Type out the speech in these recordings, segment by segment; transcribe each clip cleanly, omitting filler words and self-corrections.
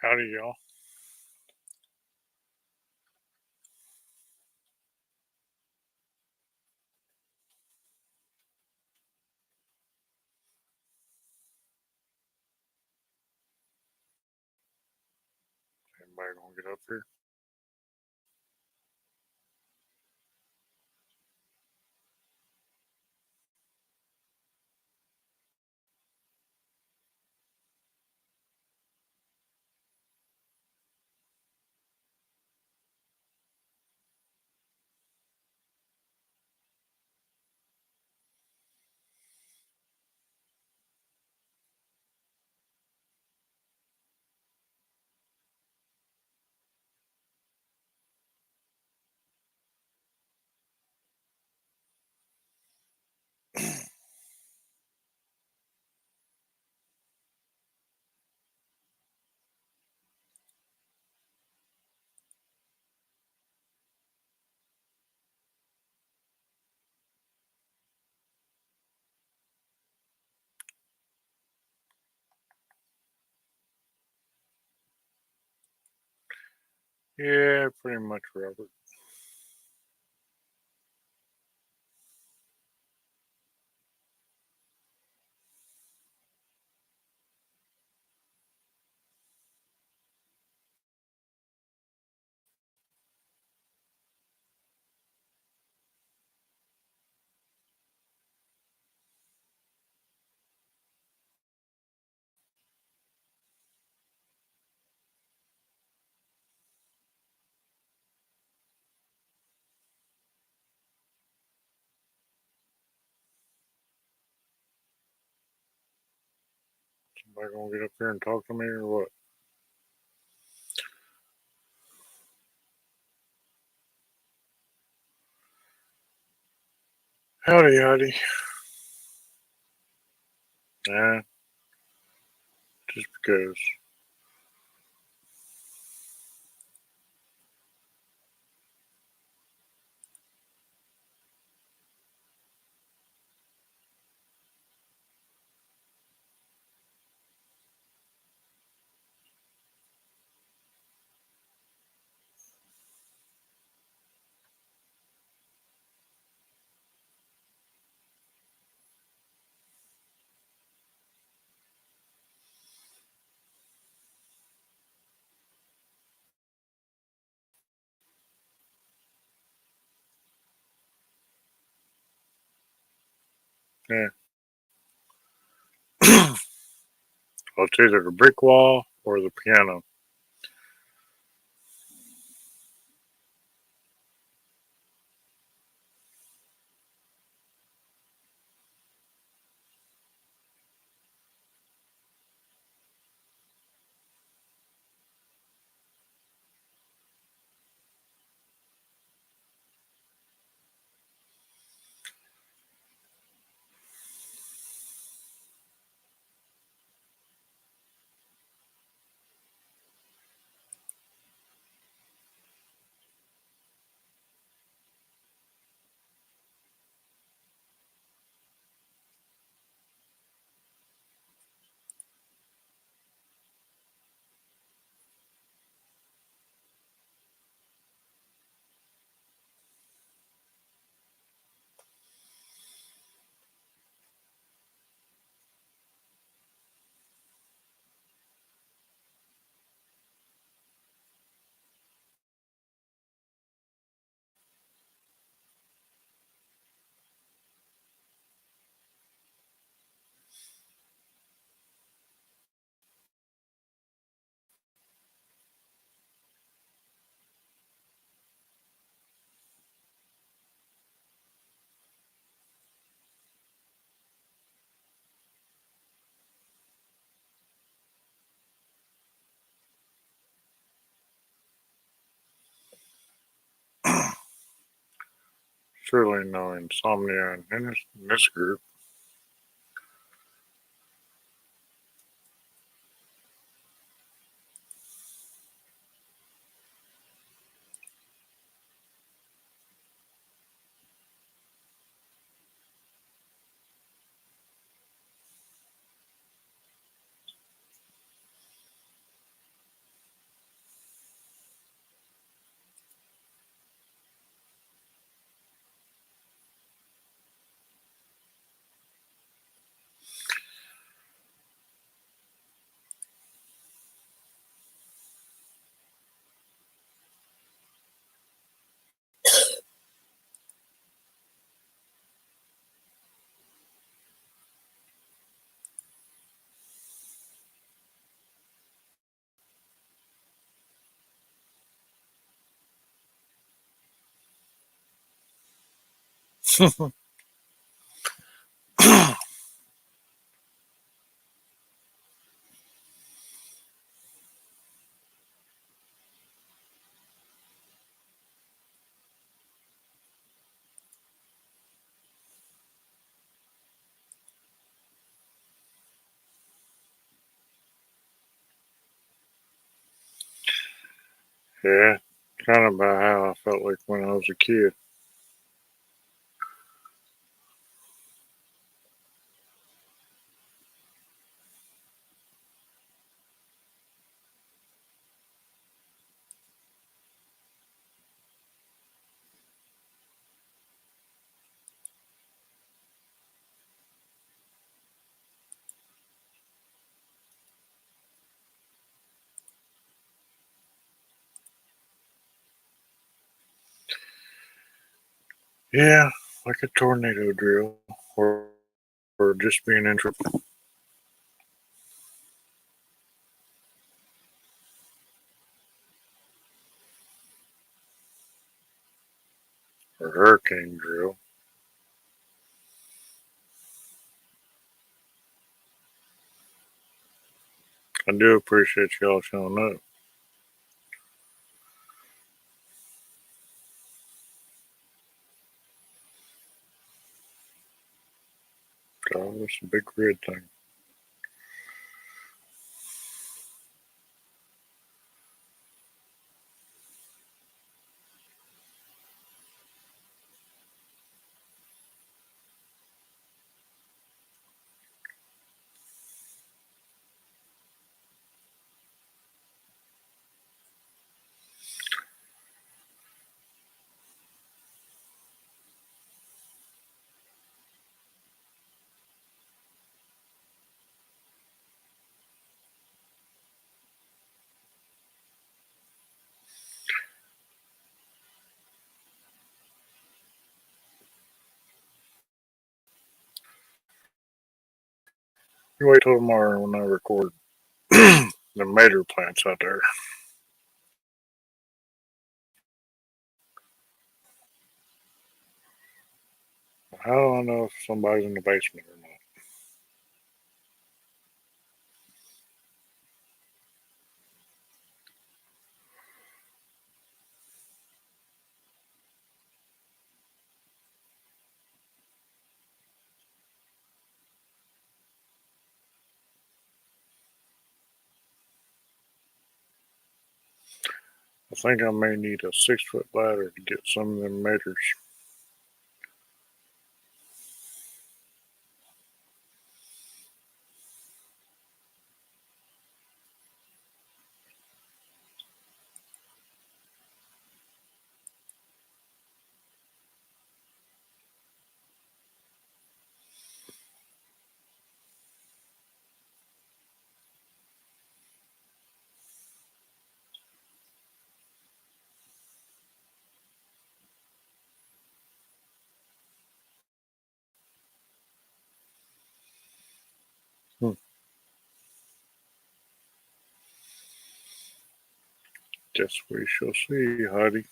Howdy, y'all. Anybody gonna get up here? Yeah, pretty much, Robert. Somebody gonna get up here and talk to me or what? Howdy, howdy. Nah, just because. Yeah. Well, it's either the brick wall or the piano. Surely no insomnia in this group. Yeah, kind of about how I felt like when I was a kid. Yeah, like a tornado drill or just being in trouble. Or hurricane drill. I do appreciate y'all showing up. God, it's a big red thing. You wait till tomorrow when I record the mater plants out there. How do I know if somebody's in the basement or not? I think I may need a 6 foot ladder to get some of them maters. Hmm. Guess we shall see, Heidi.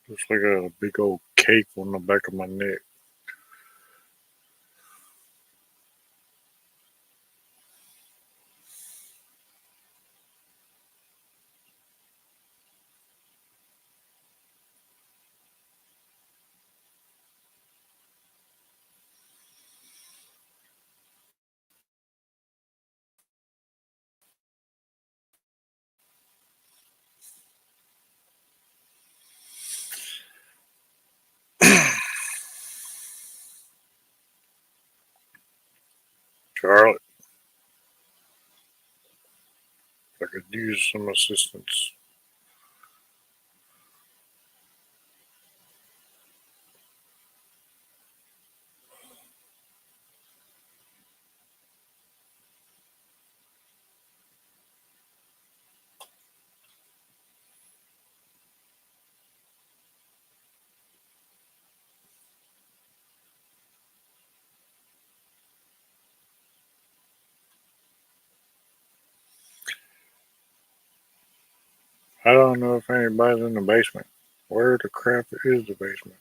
Looks like a big old cake on the back of my neck. Charlotte, I could use some assistance. I don't know if anybody's in the basement. Where the crap is the basement?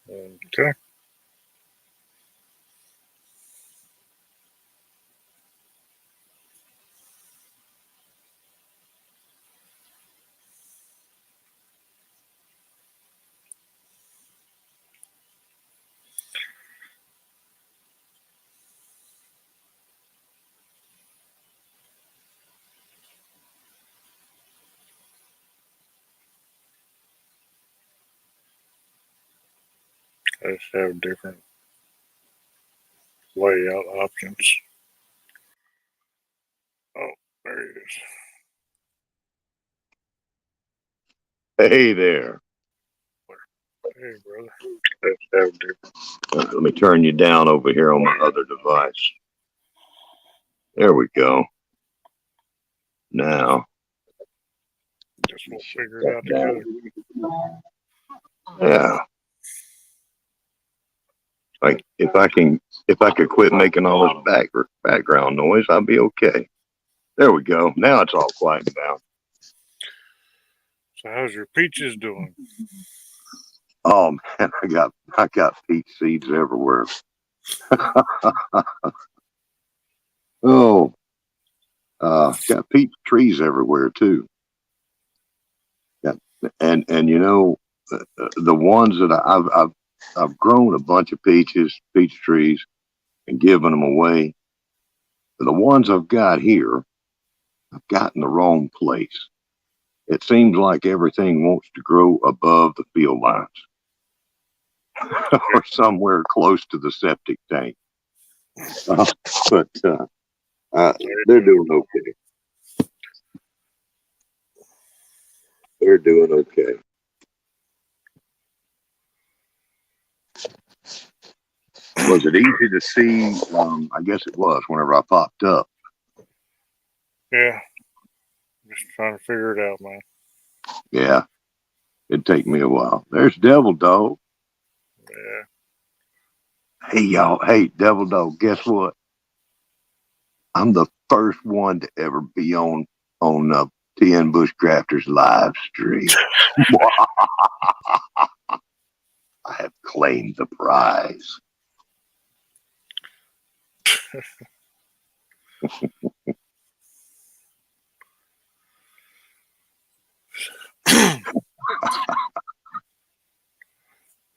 Okay. I just have different layout options. Oh, there it is. Hey there. Hey, brother. I just have different. Let me turn you down over here on my other device. There we go. Now, Guess we'll figure it out together. yeah. Like if I could quit making all this background noise, I'll be okay. There we go. Now it's all quieted down. So how's your peaches doing? Oh man, I got peach seeds everywhere. Oh, got peach trees everywhere too. Got, and you know the ones that I've grown a bunch of peach trees and given them away. The ones I've got here, I've got in the wrong place. It seems like everything wants to grow above the field lines or somewhere close to the septic tank. But they're doing okay. They're doing okay. Was it easy to see? I guess it was whenever I popped up. Yeah. Just trying to figure it out, man. Yeah, it'd take me a while. There's Devil Dog. Yeah. Hey, y'all. Hey, Devil Dog, guess what? I'm the first one to ever be on 10 Bushcrafters live stream. I have claimed the prize.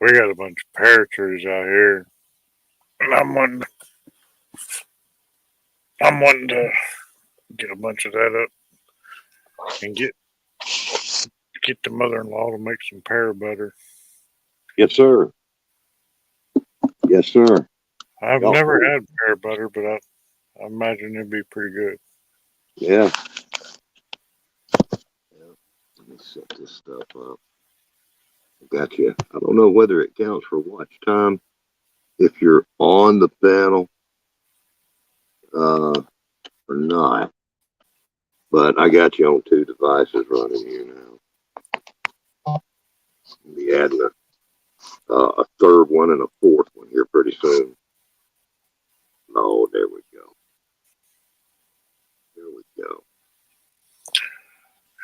We got a bunch of pear trees out here. And I'm wanting to get a bunch of that up and get the mother-in-law to make some pear butter. Yes, sir. Yes, sir. I've never had pear butter, but I imagine it'd be pretty good. Yeah. Let me set this stuff up. Gotcha. I don't know whether it counts for watch time if you're on the panel. or not. But I got you on 2 devices running here now. I'll be adding a third one and a fourth one here pretty soon. Oh, there we go. There we go.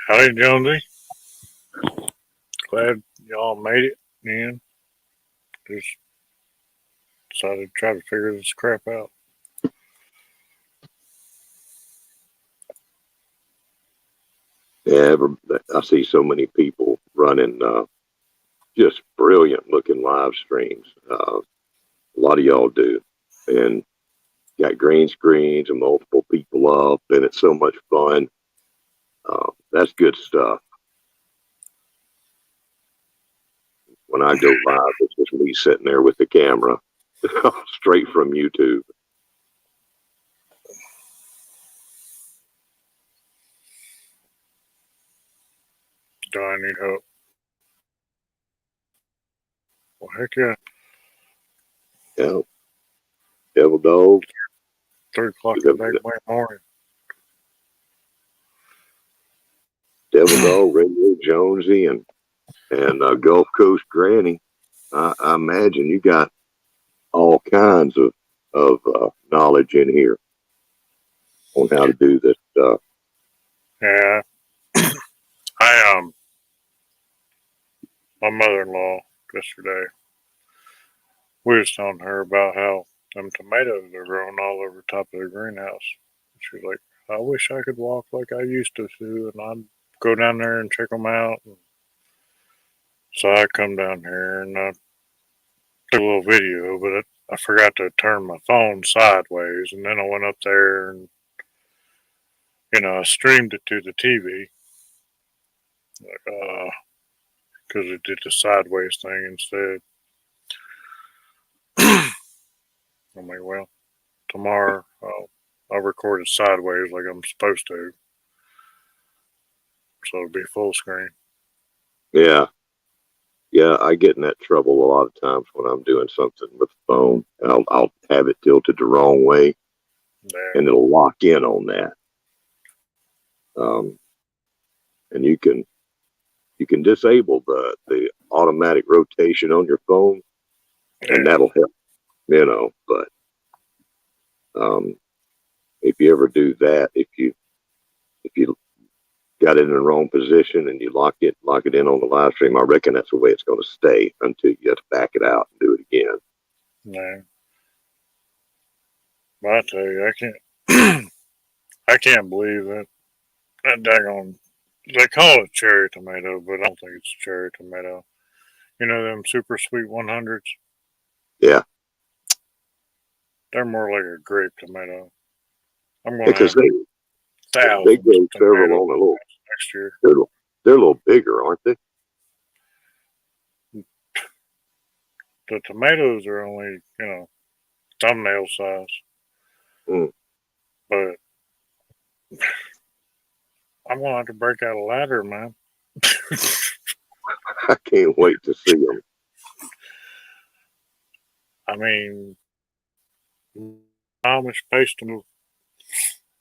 Howdy, Jonesy. Glad y'all made it in. Just decided to try to figure this crap out. Yeah, I see so many people running just brilliant looking live streams. A lot of y'all do. And got green screens and multiple people up, and it's so much fun. That's good stuff. When I go live, it's just me sitting there with the camera straight from YouTube. Do I need help? Well, heck yeah. Yeah. Devil Dog. 3 o'clock the next morning. Devil Dog, Radio Jonesy, and Gulf Coast Granny. I imagine you got all kinds of knowledge in here on how to do this stuff. Yeah. My mother-in-law yesterday, we was telling her about how them tomatoes are growing all over the top of the greenhouse. She's like, I wish I could walk like I used to do, and I'd go down there and check them out. And so I come down here and I took a little video, but I forgot to turn my phone sideways, and then I went up there and I streamed it to the TV, because it did the sideways thing instead. I'm like, well, tomorrow I'll record it sideways like I'm supposed to, so it'll be full screen. Yeah. Yeah, I get in that trouble a lot of times when I'm doing something with the phone, and I'll have it tilted the wrong way, and it'll lock in on that. And you can disable the automatic rotation on your phone, and that'll help, But if you ever do that, if you got it in the wrong position and you lock it in on the live stream, I reckon that's the way it's going to stay until you have to back it out and do it again. No. But I tell you, I can't believe that daggone, they call it cherry tomato, but I don't think it's cherry tomato. You know them super sweet 100s? Yeah. They're more like a grape tomato. I'm going to Because have thousands they grow of several on a little next year. They're a little bigger, aren't they? The tomatoes are only, thumbnail size. Mm. But I'm going to have to break out a ladder, man. I can't wait to see them. I mean, how much space to move?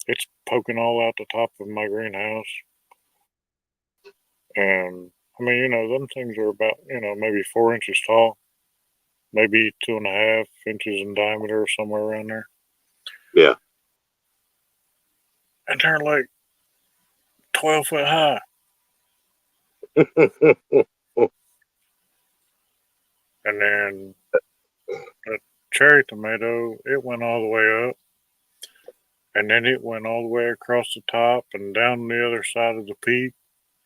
It's poking all out the top of my greenhouse. And, I mean, them things are about, maybe 4 inches tall. Maybe 2.5 inches in diameter or somewhere around there. Yeah. And they're like 12 foot high. And then the cherry tomato, it went all the way up. And then it went all the way across the top and down the other side of the peak.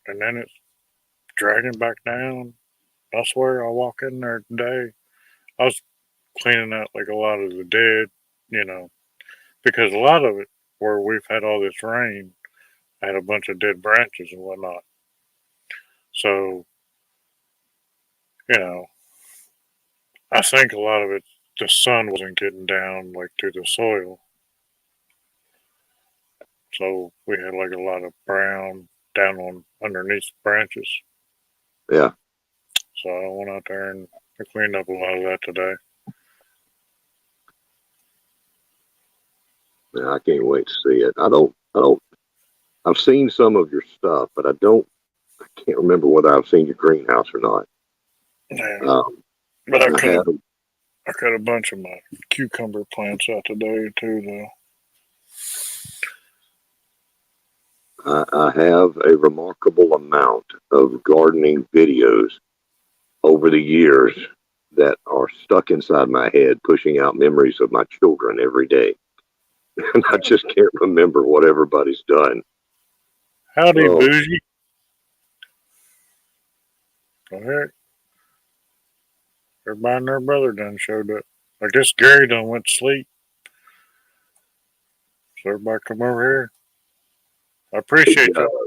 And then it's dragging back down. I swear I walk in there today. I was cleaning out like a lot of the dead, because a lot of it where we've had all this rain had a bunch of dead branches and whatnot. So, I think a lot of it, the sun wasn't getting down like to the soil. So we had like a lot of brown down on underneath branches. Yeah. So I went out there and I cleaned up a lot of that today. Yeah, I can't wait to see it. I've seen some of your stuff, but I can't remember whether I've seen your greenhouse or not. Yeah. Um, But I I have, cut a bunch of my cucumber plants out today too, though. I have a remarkable amount of gardening videos over the years that are stuck inside my head, pushing out memories of my children every day. And I just can't remember what everybody's done. Howdy, Oh, Bougie. Go ahead. Everybody and their brother done showed up. I guess Gary done went to sleep. So everybody come over here. I appreciate yeah. y'all.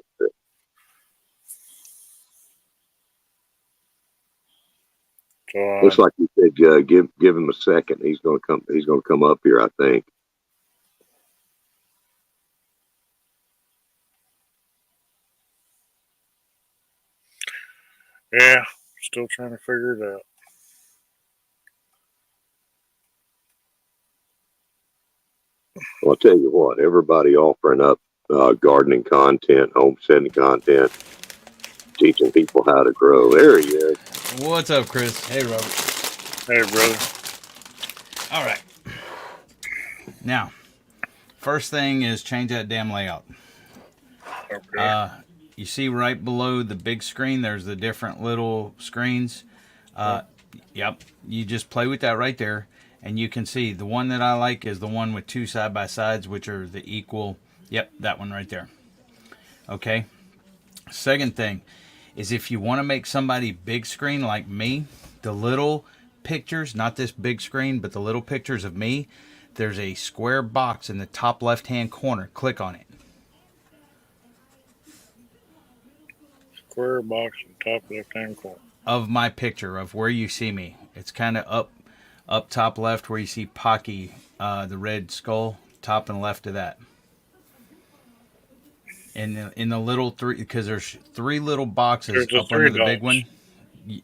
So Looks like you said, give him a second. He's gonna come. He's gonna come up here, I think. yeah, still trying to figure it out. Well, I'll tell you what. Everybody offering up gardening content, homesteading content, teaching people how to grow. There he is. What's up, Chris? Hey, Robert. Hey, brother. All right. Now, first thing is change that damn layout. Okay. You see right below the big screen, there's the different little screens. Yep. You just play with that right there, and you can see the one that I like is the one with two side by sides, which are the equal. Yep, that one right there. Okay. Second thing is if you want to make somebody big screen like me, the little pictures, not this big screen, but the little pictures of me, there's a square box in the top left hand corner. Click on it. Square box in top left hand corner. Of my picture of where you see me. It's kind of up top left where you see Pocky, the red skull, top and left of that. In the little three, because there's three little boxes There's up three under the big dots. one.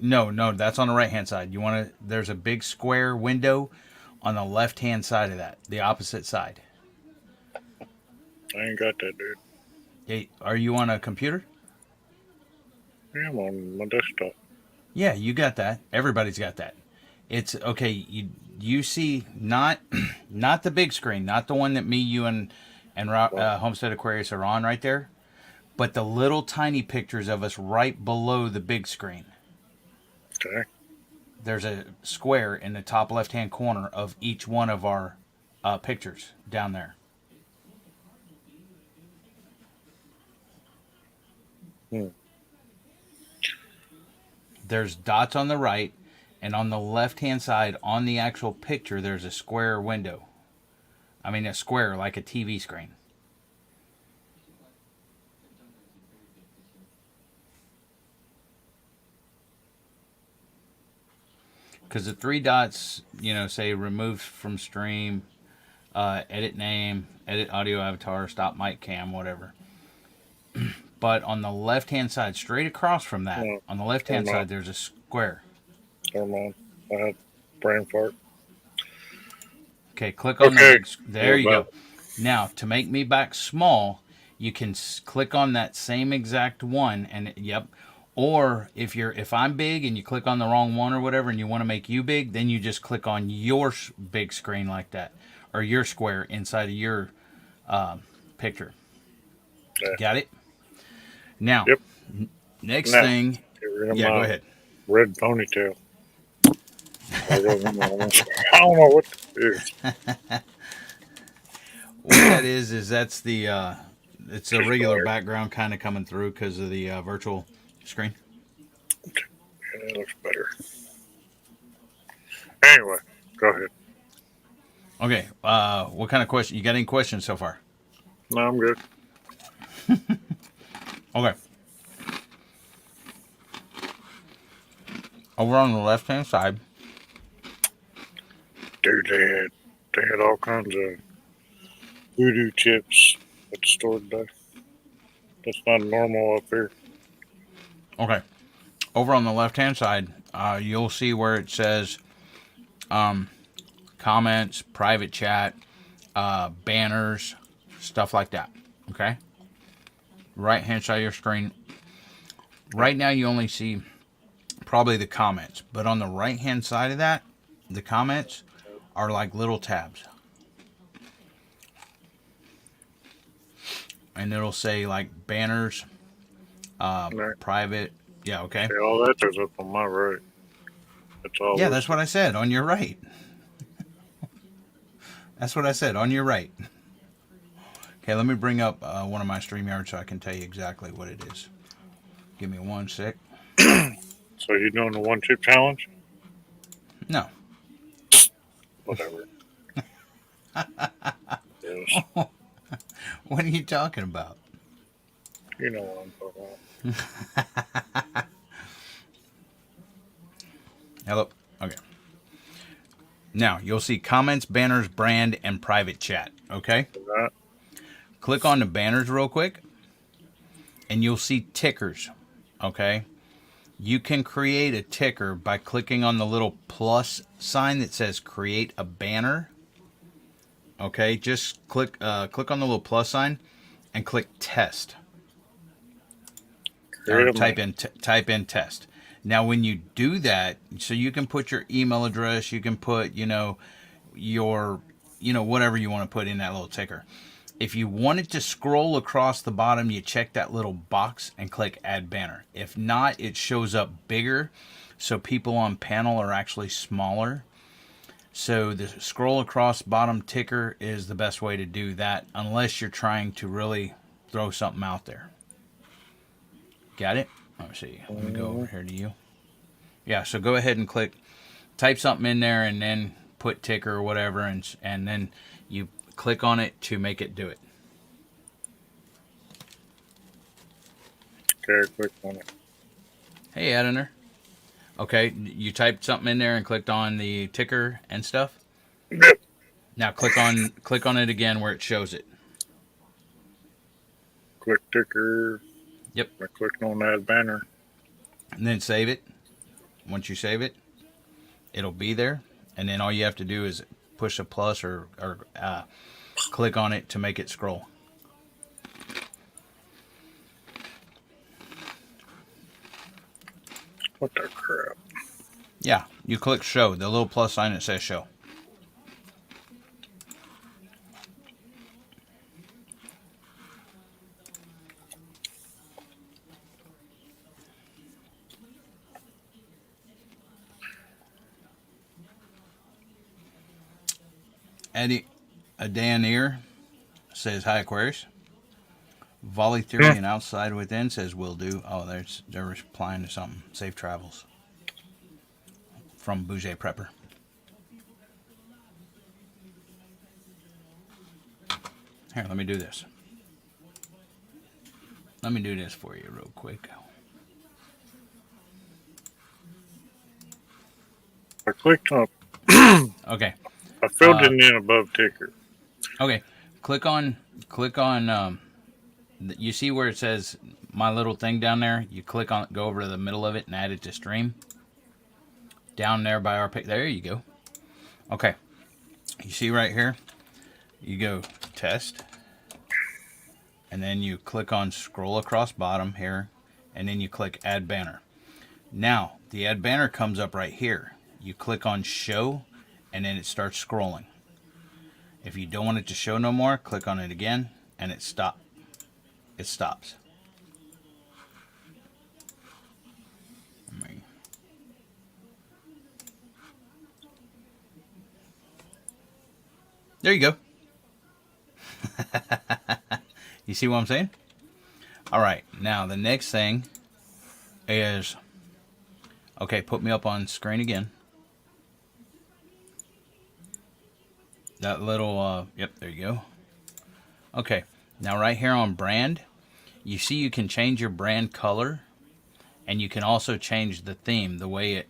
No, that's on the right hand side. You want to? There's a big square window on the left hand side of that, the opposite side. I ain't got that, dude. Hey, are you on a computer? Yeah, I'm on my desktop. Yeah, you got that. Everybody's got that. It's okay. You see not not the big screen, not the one that me, you, and Homestead Aquarius are on right there, but the little tiny pictures of us right below the big screen. Okay. There's a square in the top left hand corner of each one of our pictures down there. Hmm. There's dots on the right, and on the left hand side on the actual picture there's a square window. I mean a square like a TV screen. Because the three dots, say removed from stream, edit name, edit audio avatar, stop mic cam, whatever. But on the left hand side, straight across from that, No, on the left hand side, there's a square. never mind. I had brain fart. Okay, click on Okay. that. There you go. Now, to make me back small, you can click on that same exact one, and yep. Or if I'm big and you click on the wrong one or whatever, and you want to make you big, then you just click on your big screen like that, or your square inside of your picture. Yeah. Got it? Now, Yep. Next Now, thing. Yeah, go ahead. Red ponytail. I don't know what it is. What that is that's the it's a Just regular blur. background kind of coming through because of the virtual screen. Yeah, that looks better. Anyway, go ahead. Okay, what kind of question? You got any questions so far? No, I'm good. Okay. Over on the left hand side. Dude, they had all kinds of voodoo chips at the store today. That's not normal up here. Okay. Over on the left hand side, you'll see where it says comments, private chat, banners, stuff like that. Okay? Right hand side of your screen. Right now you only see probably the comments, but on the right hand side of that, the comments are like little tabs. And it'll say like banners, Right. private. Yeah, okay. Okay, all that is up on my right. That's all. Yeah, that's what I said. On your right. That's what I said. On your right. Okay, let me bring up one of my StreamYards so I can tell you exactly what it is. Give me 1 sec. So you doing the one chip challenge? No. Whatever. Yes. What are you talking about? You know what I'm talking about. Hello. Okay. Now, you'll see comments, banners, brand, and private chat. Okay? That. Click on the banners real quick, and you'll see tickers. Okay? You can create a ticker by clicking on the little plus sign that says create a banner. Okay? Just click on the little plus sign and click test. Or type in test. Now, when you do that, so you can put your email address, you can put, your, whatever you want to put in that little ticker. If you want it to scroll across the bottom, you check that little box and click add banner. If not, it shows up bigger, so people on panel are actually smaller. So the scroll across bottom ticker is the best way to do that, unless you're trying to really throw something out there. Got it? Let's see. Let me go over here to you. Yeah, so go ahead and type something in there and then put ticker or whatever, and then you click on it to make it do it. Okay, click on it. Hey, Editor. Okay, you typed something in there and clicked on the ticker and stuff? Yep. Now click on it again where it shows it. Click ticker. Yep. I clicked on that banner. And then save it. Once you save it, it'll be there. And then all you have to do is push a plus or click on it to make it scroll. What the crap? Yeah, you click show, the little plus sign that says show. Eddie Adanir says hi, Aquarius. Volley Theory and Outside Within says will do. Oh, they're replying to something. Safe travels. From Bouger Prepper. Here, let me do this. Let me do this for you real quick. I clicked on. Okay. I filled it in above ticker. Okay. Click on. You see where it says my little thing down there? You click on it, go over to the middle of it, and add it to stream. Down there by our pic. There you go. Okay. You see right here? You go test. And then you click on scroll across bottom here. And then you click add banner. Now, the add banner comes up right here. You click on show. And then it starts scrolling. If you don't want it to show no more, click on it again. And it stops. It stops. There you go. You see what I'm saying? All right. Now the next thing is, okay, put me up on screen again. That little, yep, there you go. Okay. Now right here on brand, you see you can change your brand color, and you can also change the theme, the way it,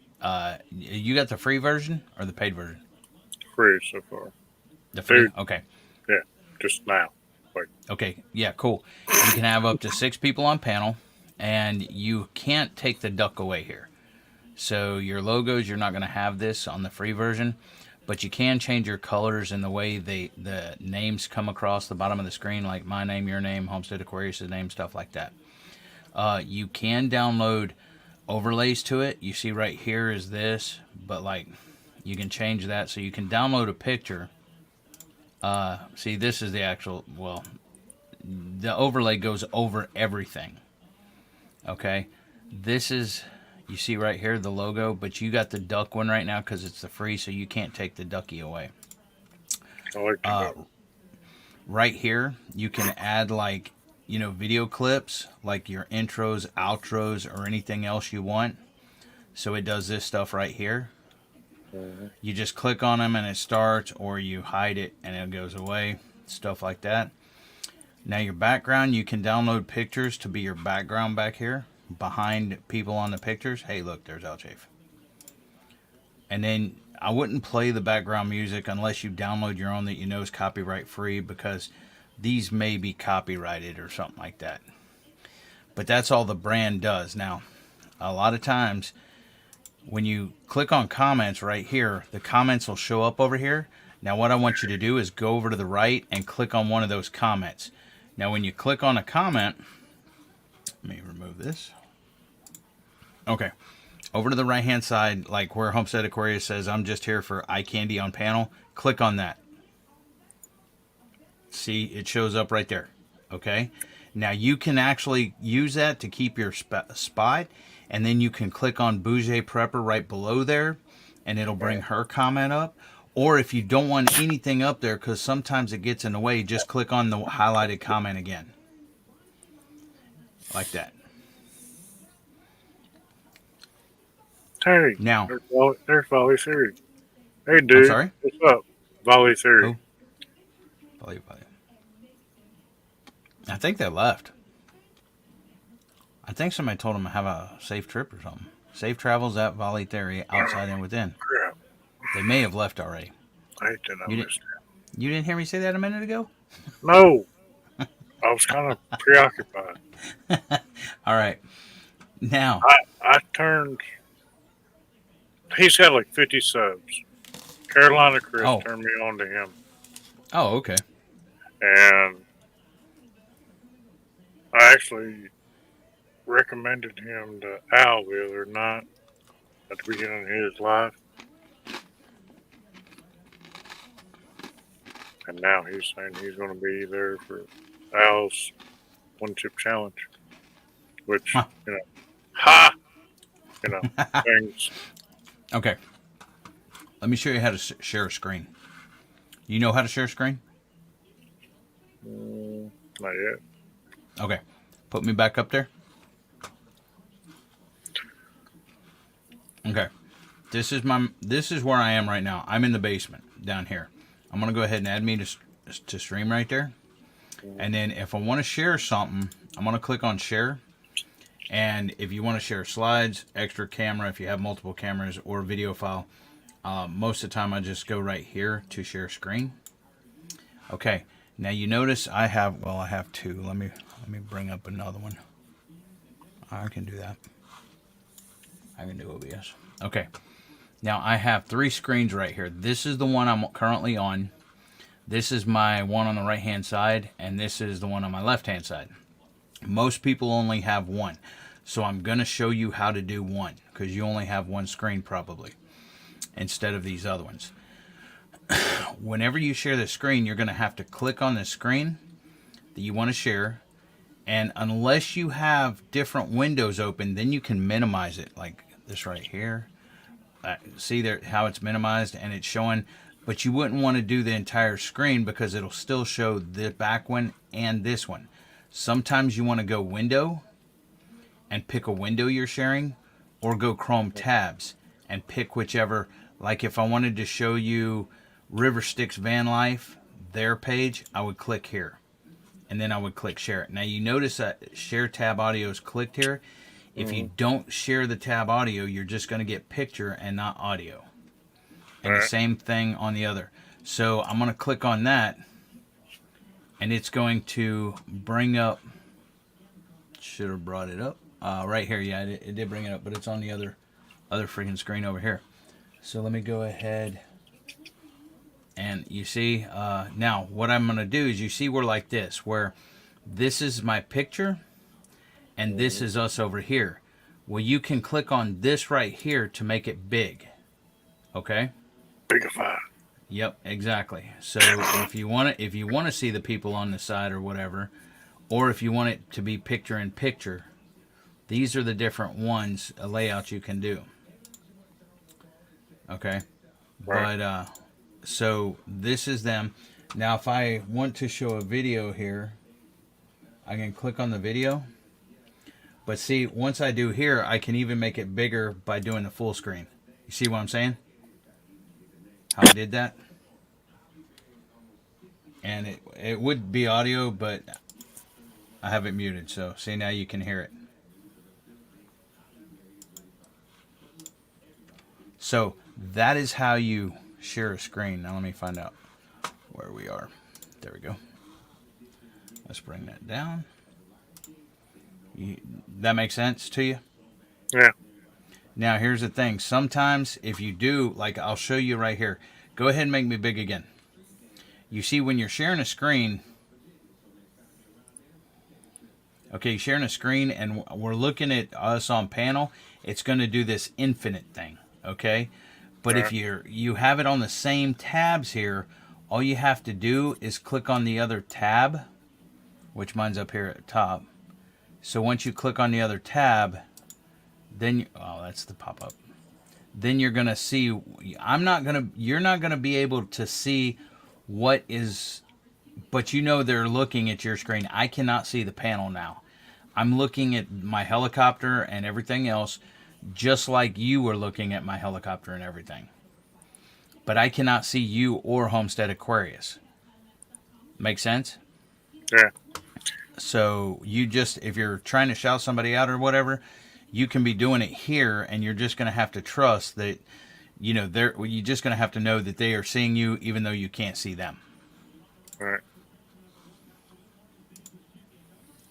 you got the free version or the paid version? Free so far. The free? Free. Okay. Yeah, just now. Wait. Okay, yeah, cool. You can have up to 6 people on panel, and you can't take the duck away here. So your logos, you're not going to have this on the free version, but you can change your colors and the way the names come across the bottom of the screen, like my name, your name, Homestead Aquarius' name, stuff like that. You can download overlays to it. You see right here is this, but like you can change that, so you can download a picture. See, this is the actual, well, the overlay goes over everything. Okay, this is, you see right here the logo, but you got the duck one right now because it's the free, so you can't take the ducky away. I like to do. Right here you can add, like, you know, video clips, like your intros, outros, or anything else you want. So it does this stuff right here. You just click on them and it starts, or you hide it and it goes away, stuff like that. Now your background, you can download pictures to be your background back here behind people on the pictures. Hey, look, there's Alchafe. And then I wouldn't play the background music unless you download your own that you know is copyright free, because these may be copyrighted or something like that. But that's all the brand does. Now, a lot of times when you click on comments right here, the comments will show up over here. Now what I want you to do is go over to the right and click on one of those comments. Now when you click on a comment, let me remove this. Okay, over to the right hand side, like where Homestead Aquarius says, I'm just here for eye candy on panel, click on that. See, it shows up right there. Okay, now you can actually use that to keep your spot, and then you can click on Bougie Prepper right below there, and it'll bring her comment up. Or if you don't want anything up there, because sometimes it gets in the way, just click on the highlighted comment again. Like that. Hey, Now, there's Volley Theory. Hey, dude. I'm sorry? What's up? Volley Theory. Who? I think they left. I think somebody told them to have a safe trip or something. Safe travels at Volley Theory, outside and within. Crap. They may have left already. I hate that I missed that. You didn't hear me say that a minute ago? No. I was kind of preoccupied. All right. Now. I turned... He's had like 50 subs. Carolina Chris turned me on to him. Oh, okay. And I actually recommended him to Al the other night at the beginning of his life. And now he's saying he's going to be there for Al's one chip challenge. Which, you know, things. Okay. Let me show you how to share a screen. You know how to share a screen? Not yet. Okay. Put me back up there. Okay. This is where I am right now. I'm in the basement down here. I'm going to go ahead and add me to stream right there. And then if I want to share something, I'm going to click on share. And if you want to share slides, extra camera, if you have multiple cameras, or video file, most of the time I just go right here to share screen. Okay. Now you notice I have two. Let me bring up another one. I can do that. I can do OBS. Okay. Now I have 3 screens right here. This is the one I'm currently on. This is my one on the right hand side, and this is the one on my left hand side. Most people only have one. So I'm going to show you how to do one, because you only have one screen probably, instead of these other ones. Whenever you share the screen, you're going to have to click on the screen that you want to share. And unless you have different windows open, then you can minimize it, like this right here. See there how it's minimized and it's showing, but you wouldn't want to do the entire screen because it'll still show the back one and this one. Sometimes you want to go window and pick a window you're sharing, or go Chrome tabs and pick whichever. Like if I wanted to show you River Styx Van Life, their page, I would click here. And then I would click share it. Now you notice that share tab audio is clicked here. If you don't share the tab audio, you're just going to get picture and not audio. And the same thing on the other. So I'm going to click on that, and it's going to bring up, should have brought it up, right here. Yeah, it did bring it up, but it's on the other freaking screen over here. So let me go ahead And you see, now what I'm going to do is, you see we're like this, where this is my picture and this is us over here. Well, you can click on this right here to make it big. Okay? Bigify. Yep, exactly. So if you want to see the people on the side or whatever, or if you want it to be picture in picture, these are the different layouts you can do. Okay? Right. But so this is them. Now if I want to show a video here, I can click on the video. But see, once I do here, I can even make it bigger by doing the full screen. You see what I'm saying? How I did that? And it would be audio, but I have it muted. So see, now you can hear it. So that is how you share a screen. Now let me find out where we are. There we go. Let's bring that down. That makes sense to you? Yeah. Now here's the thing. Sometimes if you do, like I'll show you right here. Go ahead and make me big again. You see when you're sharing a screen. Okay, sharing a screen and we're looking at us on panel. It's going to do this infinite thing. Okay? But if you have it on the same tabs here, all you have to do is click on the other tab, which mine's up here at the top. So once you click on the other tab, then that's the pop-up. Then you're gonna see. You're not gonna be able to see what is, but you know they're looking at your screen. I cannot see the panel now. I'm looking at my helicopter and everything else, just like you were looking at my helicopter and everything. But I cannot see you or Homestead Aquarius. Make sense? Yeah. So you just, if you're trying to shout somebody out or whatever, you can be doing it here, and you're just going to have to trust that, you're just going to have to know that they are seeing you even though you can't see them. Right.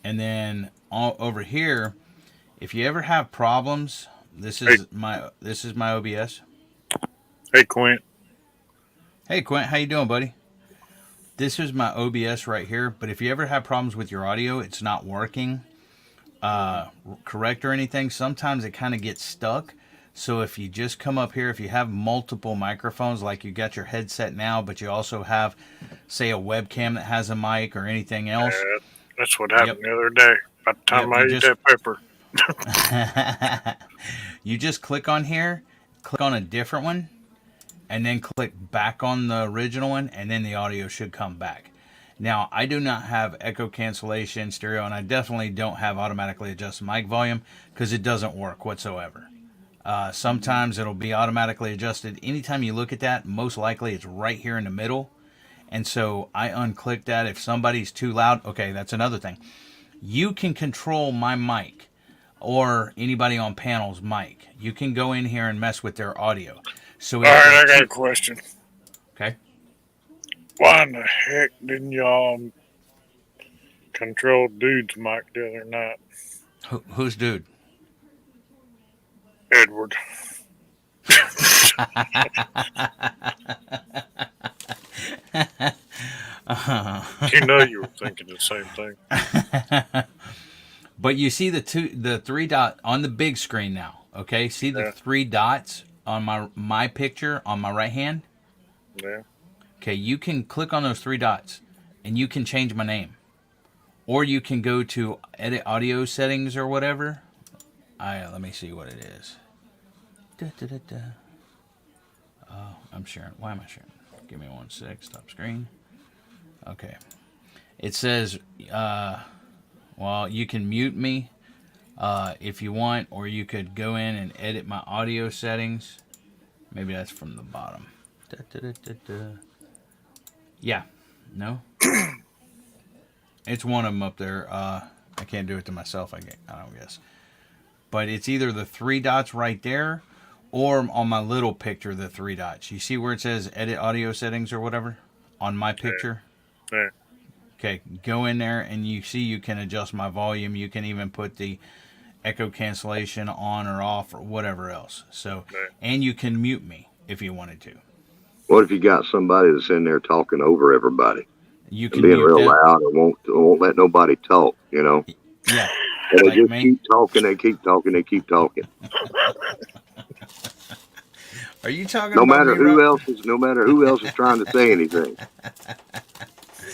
And then over here, if you ever have problems, this is my OBS. Hey, Quint. Hey Quint, how you doing, buddy? This is my OBS right here, but if you ever have problems with your audio, it's not working correct or anything, sometimes it kind of gets stuck. So if you just come up here, if you have multiple microphones, like you got your headset now, but you also have, say, a webcam that has a mic or anything else. That's what happened the other day. By the time I ate that pepper. You just click on here, click on a different one, and then click back on the original one, and then the audio should come back. Now, I do not have echo cancellation, stereo, and I definitely don't have automatically adjust mic volume because it doesn't work whatsoever. Sometimes it'll be automatically adjusted. Anytime you look at that, most likely it's right here in the middle. And so I unclick that. If somebody's too loud, okay, that's another thing. You can control my mic or anybody on panel's mic. You can go in here and mess with their audio. So all right, I got a question. Okay. Why in the heck didn't y'all control Dude's mic the other night? Who's Dude? Edward. You know you were thinking the same thing. But you see the three dot on the big screen now. Okay, see the three dots on my picture on my right hand. Yeah. Okay, you can click on those three dots, and you can change my name, or you can go to edit audio settings or whatever. Let me see what it is. Oh, I'm sharing. Why am I sharing? Give me 1 sec. Stop screen. Okay. It says, well, you can mute me if you want, or you could go in and edit my audio settings. Maybe that's from the bottom. Yeah. No? It's one of them up there. I can't do it to myself, I don't guess. But it's either the three dots right there, or on my little picture, the three dots. You see where it says edit audio settings or whatever on my picture? Yeah. Okay, go in there and you see you can adjust my volume. You can even put the echo cancellation on or off or whatever else. So, and you can mute me if you wanted to. What if you got somebody that's in there talking over everybody You and can being mute real them. loud and won't let nobody talk? You know, Yeah. and they Like just me. keep talking. They keep talking. They keep talking. Are you talking No about me, matter who Rob? else is, no matter who else is trying to say anything.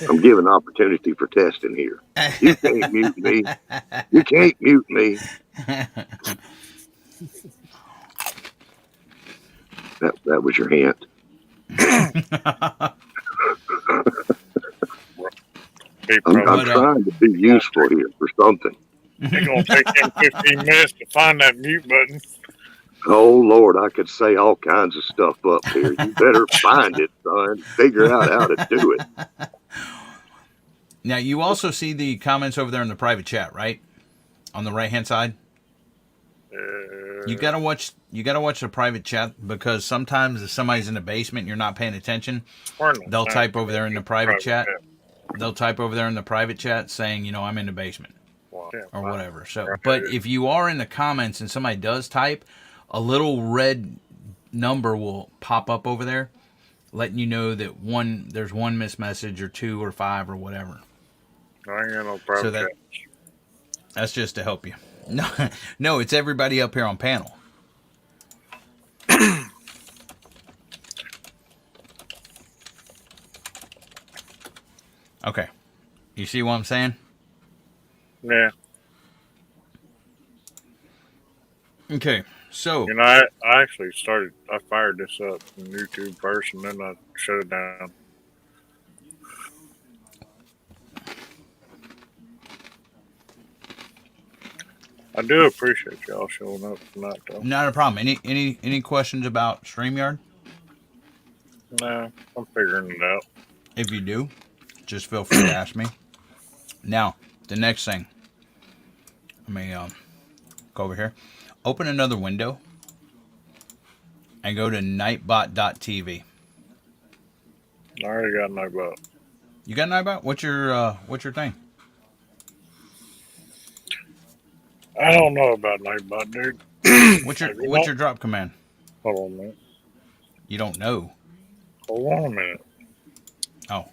I'm giving opportunity for testing here. You can't mute me. You can't mute me. That was your hint. He I'm probably But trying to be useful here for something. It's gonna take him 15 minutes to find that mute button. Oh Lord, I could say all kinds of stuff up here. You better find it, son. Figure out how to do it. now you also see the comments over there in the private chat, right? On the right hand side. You gotta watch. You gotta watch the private chat because sometimes if somebody's in the basement, and you're not paying attention. They'll type over there in the private chat. They'll type over there in the private chat saying, you know, I'm in the basement or whatever. So, but if you are in the comments and somebody does type, a little red number will pop up over there, letting you know that there's one missed message or 2 or 5 or whatever. I ain't got no private So chat. that's just to help you. No, no, it's everybody up here on panel. Okay, you see what I'm saying? Yeah. Okay, so And I actually I fired this up on YouTube first and then I shut it down. I do appreciate y'all showing up tonight, though. not a problem. Any questions about StreamYard? Nah, I'm figuring it out. If you do, just feel free to ask me. Now, the next thing. Let me go over here. Open another window and go to nightbot.tv. I already got Nightbot. You got Nightbot? What's your thing? I don't know about Nightbot, dude. What's your drop command? Hold on a minute. You don't know. Hold on a minute. Oh.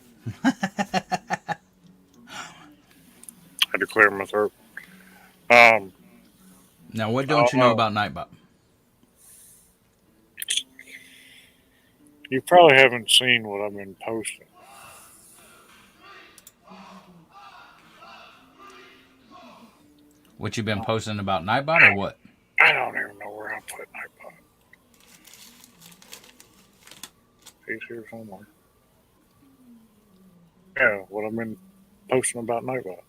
Had to clear my throat. Now, what don't you know about Nightbot? You probably haven't seen what I've been posting. What you been posting about Nightbot or what? I don't even know where I put Nightbot. He's here somewhere. Yeah, what I've been posting about Nightbot.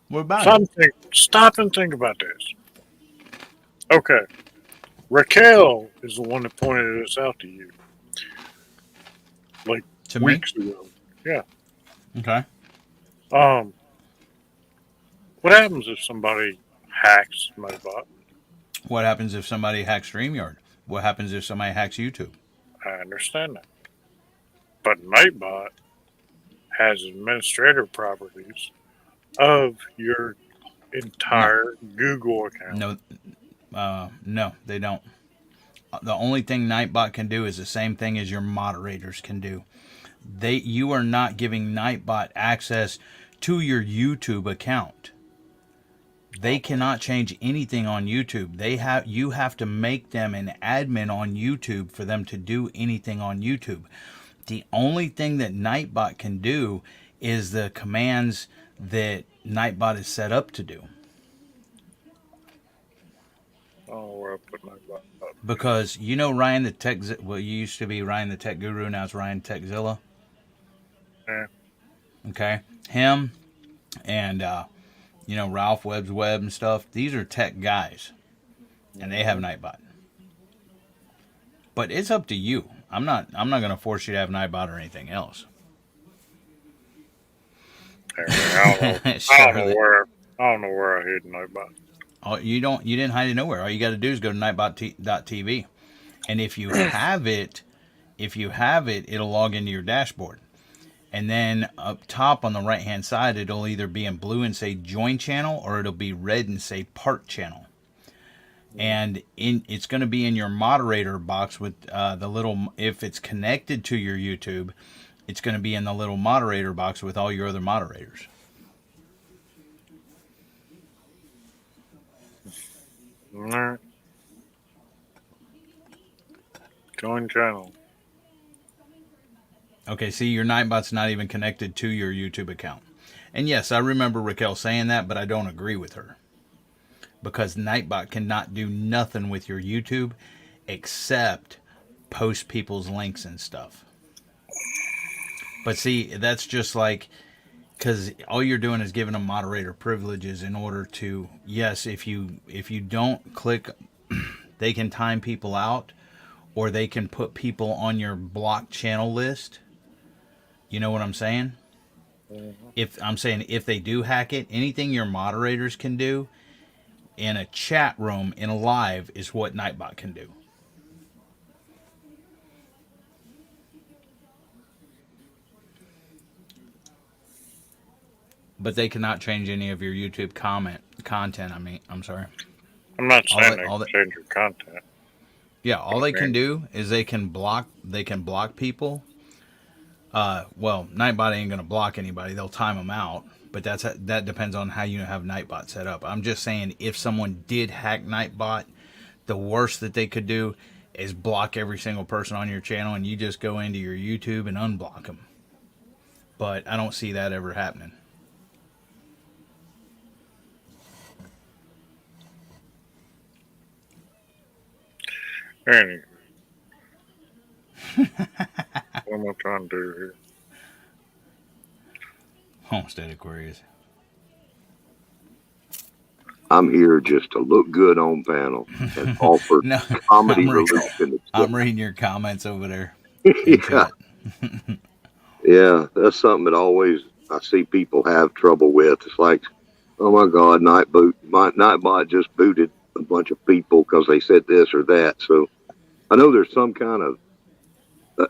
What about it? Stop and think about this. Okay. Raquel is the one that pointed this out to you. Like To me? weeks ago. Yeah. Okay. What happens if somebody hacks Nightbot? What happens if somebody hacks StreamYard? What happens if somebody hacks YouTube? I understand that. But Nightbot has administrative properties of your entire Google account. No, they don't. The only thing Nightbot can do is the same thing as your moderators can do. You are not giving Nightbot access to your YouTube account. They cannot change anything on YouTube. You have to make them an admin on YouTube for them to do anything on YouTube. The only thing that Nightbot can do is the commands that Nightbot is set up to do. Oh, where I put Nightbot. Because you know Ryan the Tech, well, you used to be Ryan the Tech Guru, now it's Ryan Techzilla. Yeah. Okay, him and Ralph Webb's Web and stuff. These are tech guys, and they have Nightbot. But it's up to you. I'm not going to force you to have Nightbot or anything else. I don't know where I hid Nightbot. Oh, you didn't hide it nowhere. All you got to do is go to nightbot.tv, and if you have it, it'll log into your dashboard. And then up top on the right hand side, it'll either be in blue and say join channel, or it'll be red and say part channel. and it's going to be in your moderator box with the little. If it's connected to your YouTube, it's going to be in the little moderator box with all your other moderators. All right. Join channel. Okay, see, your Nightbot's not even connected to your YouTube account. And yes, I remember Raquel saying that, but I don't agree with her. Because Nightbot cannot do nothing with your YouTube except post people's links and stuff. But see, that's just like, because all you're doing is giving them moderator privileges in order to, yes, if you don't click, they can time people out, or they can put people on your blocked channel list. You know what I'm saying? If they do hack it, anything your moderators can do in a chat room in a live is what Nightbot can do. But they cannot change any of your YouTube content. I'm sorry. I'm not saying that- they all can that- change your content. Yeah, all they can do is they can block people. Well, Nightbot ain't gonna block anybody. They'll time them out, but that depends on how you have Nightbot set up. I'm just saying, if someone did hack Nightbot, the worst that they could do is block every single person on your channel, and you just go into your YouTube and unblock them. But I don't see that ever happening. Anyway. What am I trying to do here? Homestead Aquarius. I'm here just to look good on panel and offer No, comedy I'm reading- relief in the I'm reading your comments over there. yeah. Chat. Yeah, that's something that always I see people have trouble with. It's like, oh my God, Nightbot just booted a bunch of people because they said this or that. So I know there's some kind of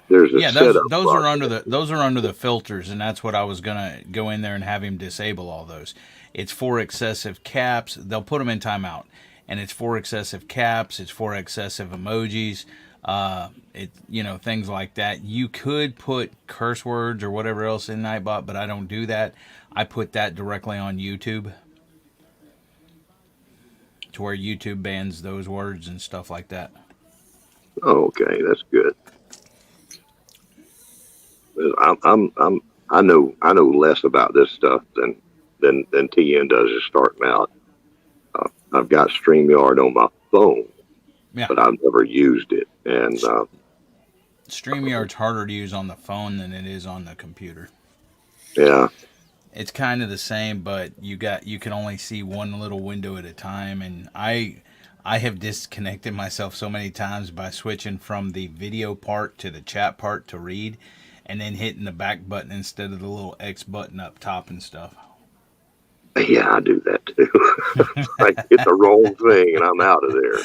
there's a Those setup are under process. those are under the filters, and that's what I was gonna go in there and have him disable all those. It's for excessive caps. They'll put them in timeout, and it's for excessive caps. It's for excessive emojis. Things like that. You could put curse words or whatever else in Nightbot, but I don't do that. I put that directly on YouTube, to where YouTube bans those words and stuff like that. Oh, okay, that's good. I know less about this stuff than TN does just starting out. I've got StreamYard on my phone, Yeah. but I've never used it. And StreamYard's harder to use on the phone than it is on the computer. yeah, It's kind of the same, but you can only see one little window at a time, and I have disconnected myself so many times by switching from the video part to the chat part to read, and then hitting the back button instead of the little X button up top and stuff. yeah, I do that too. I hit the wrong thing and I'm out of there.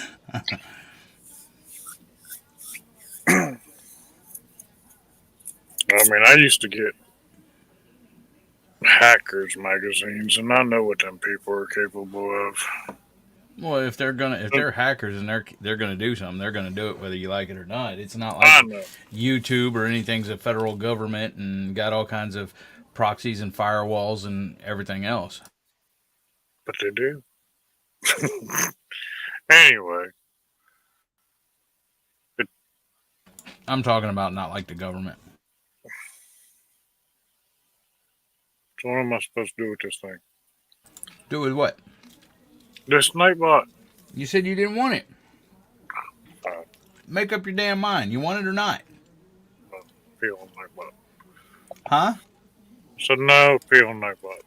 I mean, I used to get hackers magazines, and I know what them people are capable of. Well, if they're hackers and they're gonna do something, they're gonna do it whether you like it or not. It's not I like know. YouTube or anything's a federal government and got all kinds of proxies and firewalls and everything else. But they do. Anyway, I'm talking about not like the government. so what am I supposed to do with this thing? Do with what? This Nightbot. You said you didn't want it. Uh, Make up your damn mind. You want it or not? Peel Nightbot. Huh? So no, Peel Nightbot.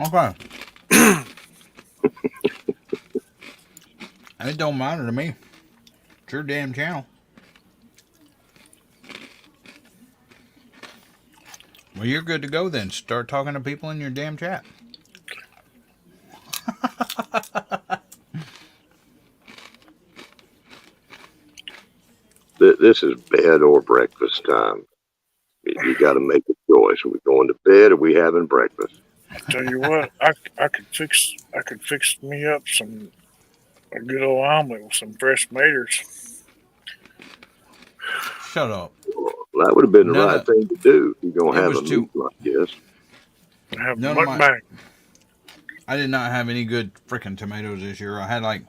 Okay. It don't matter to me. It's your damn channel. Well, you're good to go then. Start talking to people in your damn chat. This is bed or breakfast time. You got to make a choice. Are we going to bed or are we having breakfast? I tell you what, I could fix me up some A good old omelet with some fresh tomatoes. Shut up. Well, that would have been the None right of thing to do if you're gonna it have was a meat too. like this. Have None of my. mukbang. I did not have any good freaking tomatoes this year. I had like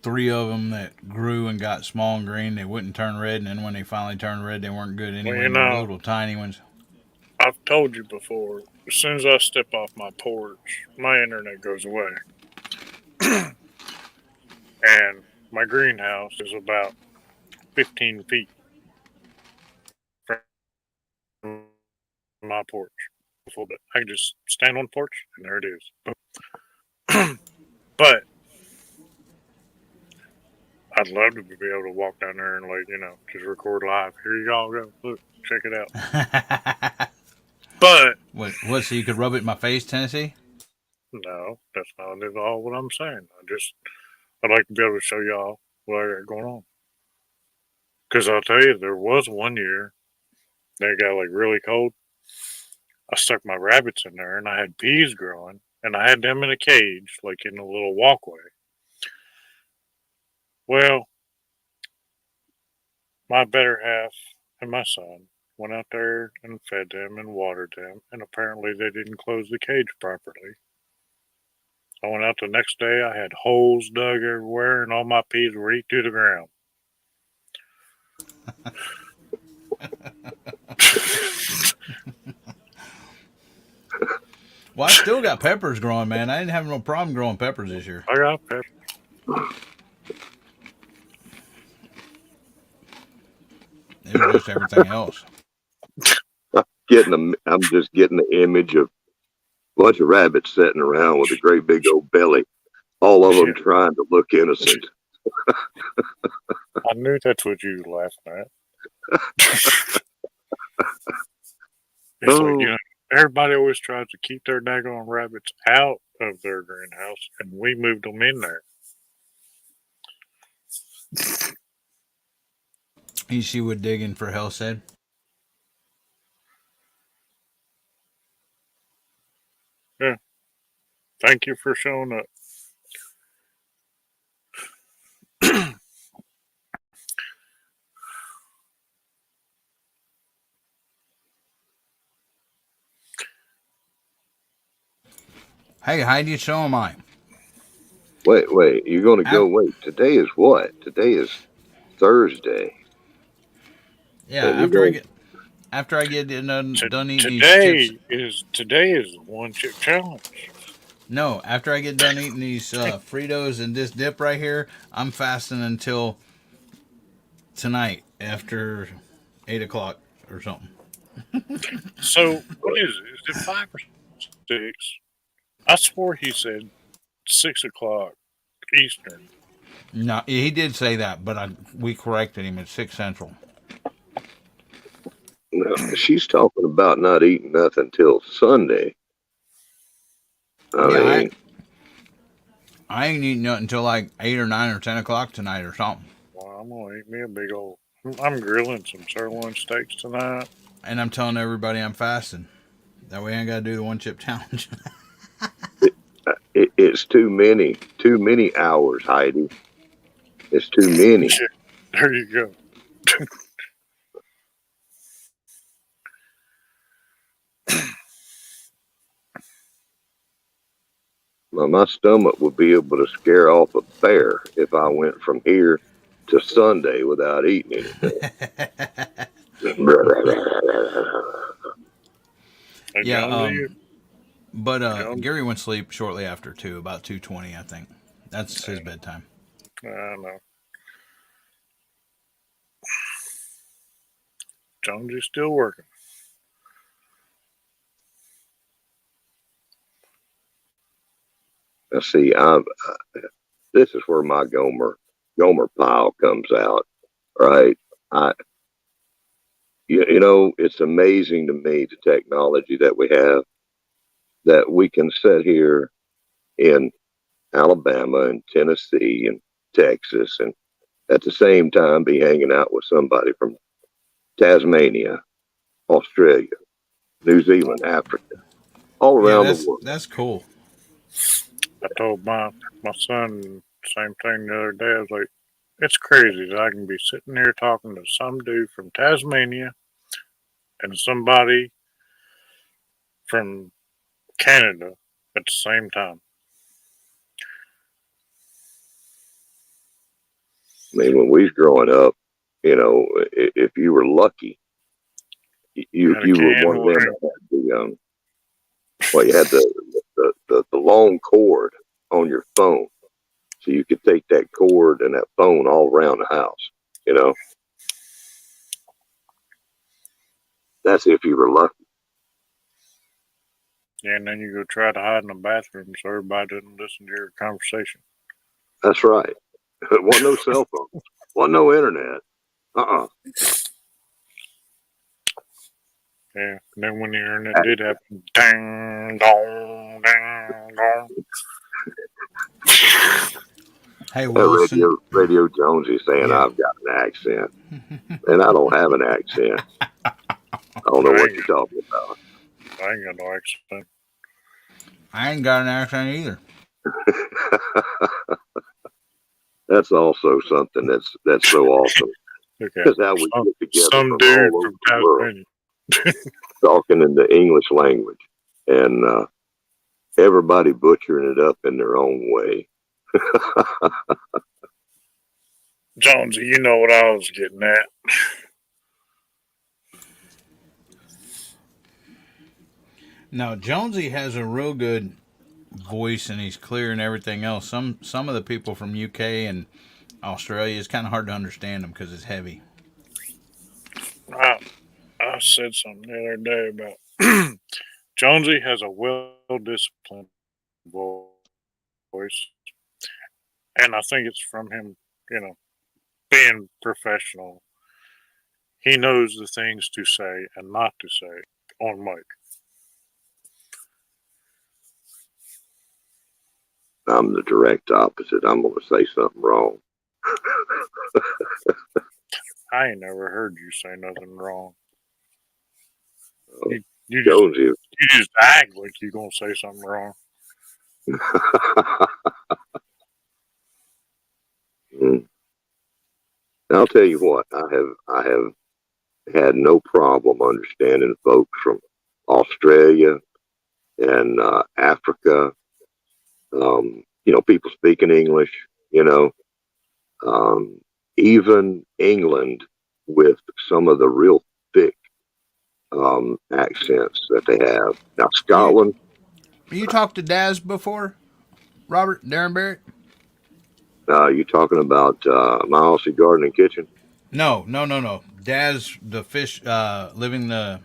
3 of them that grew and got small and green. They wouldn't turn red, and then when they finally turned red, they weren't good Well, anyway. you They were know, little tiny ones. I've told you before. As soon as I step off my porch, my internet goes away. And my greenhouse is about 15 feet from my porch. Full bit. I can just stand on the porch, and there it is. But I'd love to be able to walk down there and, like, just record live. Here you all go. Look, check it out. But what? So you could rub it in my face, Tennessee? no, that's not at all what I'm saying. I'd like to be able to show y'all what I got going on. Because I'll tell you, there was one year that it got like really cold. I stuck my rabbits in there and I had peas growing and I had them in a cage, like in a little walkway. Well, my better half and my son went out there and fed them and watered them, and apparently they didn't close the cage properly. I went out the next day, I had holes dug everywhere, and all my peas were eaten to the ground. Well, I still got peppers growing, man. I didn't have no problem growing peppers this year. I got peppers. It was just everything else. I'm just getting the image of a bunch of rabbits sitting around with a great big old belly, all of them trying to look innocent. I knew that's what you were laughing at. It's like, everybody always tries to keep their daggone rabbits out of their greenhouse, and we moved them in there. You see what digging for hell said? Yeah. Thank you for showing up. Hey, Heidi, so am I. Wait, you're going to go, wait, today is what? Today is Thursday. Yeah, after I get done eating these chips. Today is one chip challenge. No, after I get done eating these Fritos and this dip right here, I'm fasting until tonight after 8 o'clock or something. So, what is it? Is it 5 or 6? I swore he said 6 o'clock Eastern. No, he did say that, but we corrected him at 6 Central. No, she's talking about not eating nothing till Sunday. I ain't eating nothing until like 8 or 9 or 10 o'clock tonight or something. Well, I'm going to eat me a big old... I'm grilling some sirloin steaks tonight. And I'm telling everybody I'm fasting. That way I ain't got to do the one chip challenge. It's too many hours, Heidi. It's too many. There you go. Well, my stomach would be able to scare off a bear if I went from here to Sunday without eating anything. Yeah, but Gary went to sleep shortly after too, about 2:20, I think. That's his bedtime. I know. Jonesy's still working. Now, see, this is where my Gomer pile comes out, right? It's amazing to me the technology that we have, that we can sit here in Alabama and Tennessee and Texas and at the same time be hanging out with somebody from Tasmania, Australia, New Zealand, Africa, all around the world. That's cool. I told my son same thing the other day. I was like, it's crazy that I can be sitting here talking to some dude from Tasmania and somebody from Canada at the same time. I mean, when we was growing up, you know, if you were lucky, Had a you were can one of them order. that had the well, you had the long cord on your phone, so you could take that cord and that phone all around the house. You know, that's if you were lucky. Yeah, and then you go try to hide in the bathroom so everybody doesn't listen to your conversation. That's right. Wasn't no cell phone. Wasn't no internet. Yeah, and then when the internet did happen, dang, dong, dang, dong. Hey, Wilson. Radio Jonesy saying Yeah. I've got an accent, and I don't have an accent. I don't know what you're talking about. I ain't got no accent. I ain't got an accent either. That's also something that's so awesome. Okay. Because how we get together Some from dude all over from the world Tasmania. talking in the English language, and everybody butchering it up in their own way. Jonesy, you know what I was getting at. Now, Jonesy has a real good voice and he's clear and everything else. Some of the people from UK and Australia, it's kind of hard to understand them because it's heavy. I said something the other day about Jonesy has a well-disciplined voice, and I think it's from him, being professional. He knows the things to say and not to say on mic. I'm the direct opposite. I'm going to say something wrong. I ain't never heard you say nothing wrong. Oh, You Jonesy. you just act like you're gonna say something wrong. I'll tell you what. I have had no problem understanding folks from Australia and Africa. People speaking English. Even England with some of the real thick accents that they have. Now Scotland. You talked to Daz before, Robert Darren Barrett? You talking about My Aussie Garden and Kitchen? No. Daz, the fish, living the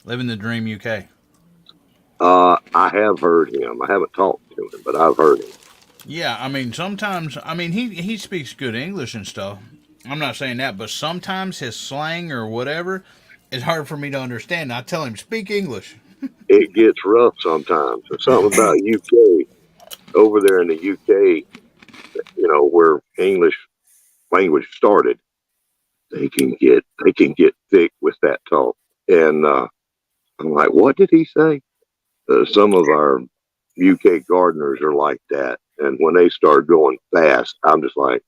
dream UK. I have heard him. I haven't talked to him, but I've heard him. Yeah, I mean sometimes he speaks good English and stuff. I'm not saying that, but sometimes his slang or whatever is hard for me to understand. I tell him speak English. It gets rough sometimes. There's something about UK over there in the UK, where English language started. They can get thick with that talk, and I'm like, what did he say? Some of our UK gardeners are like that, and when they start going fast, I'm just like,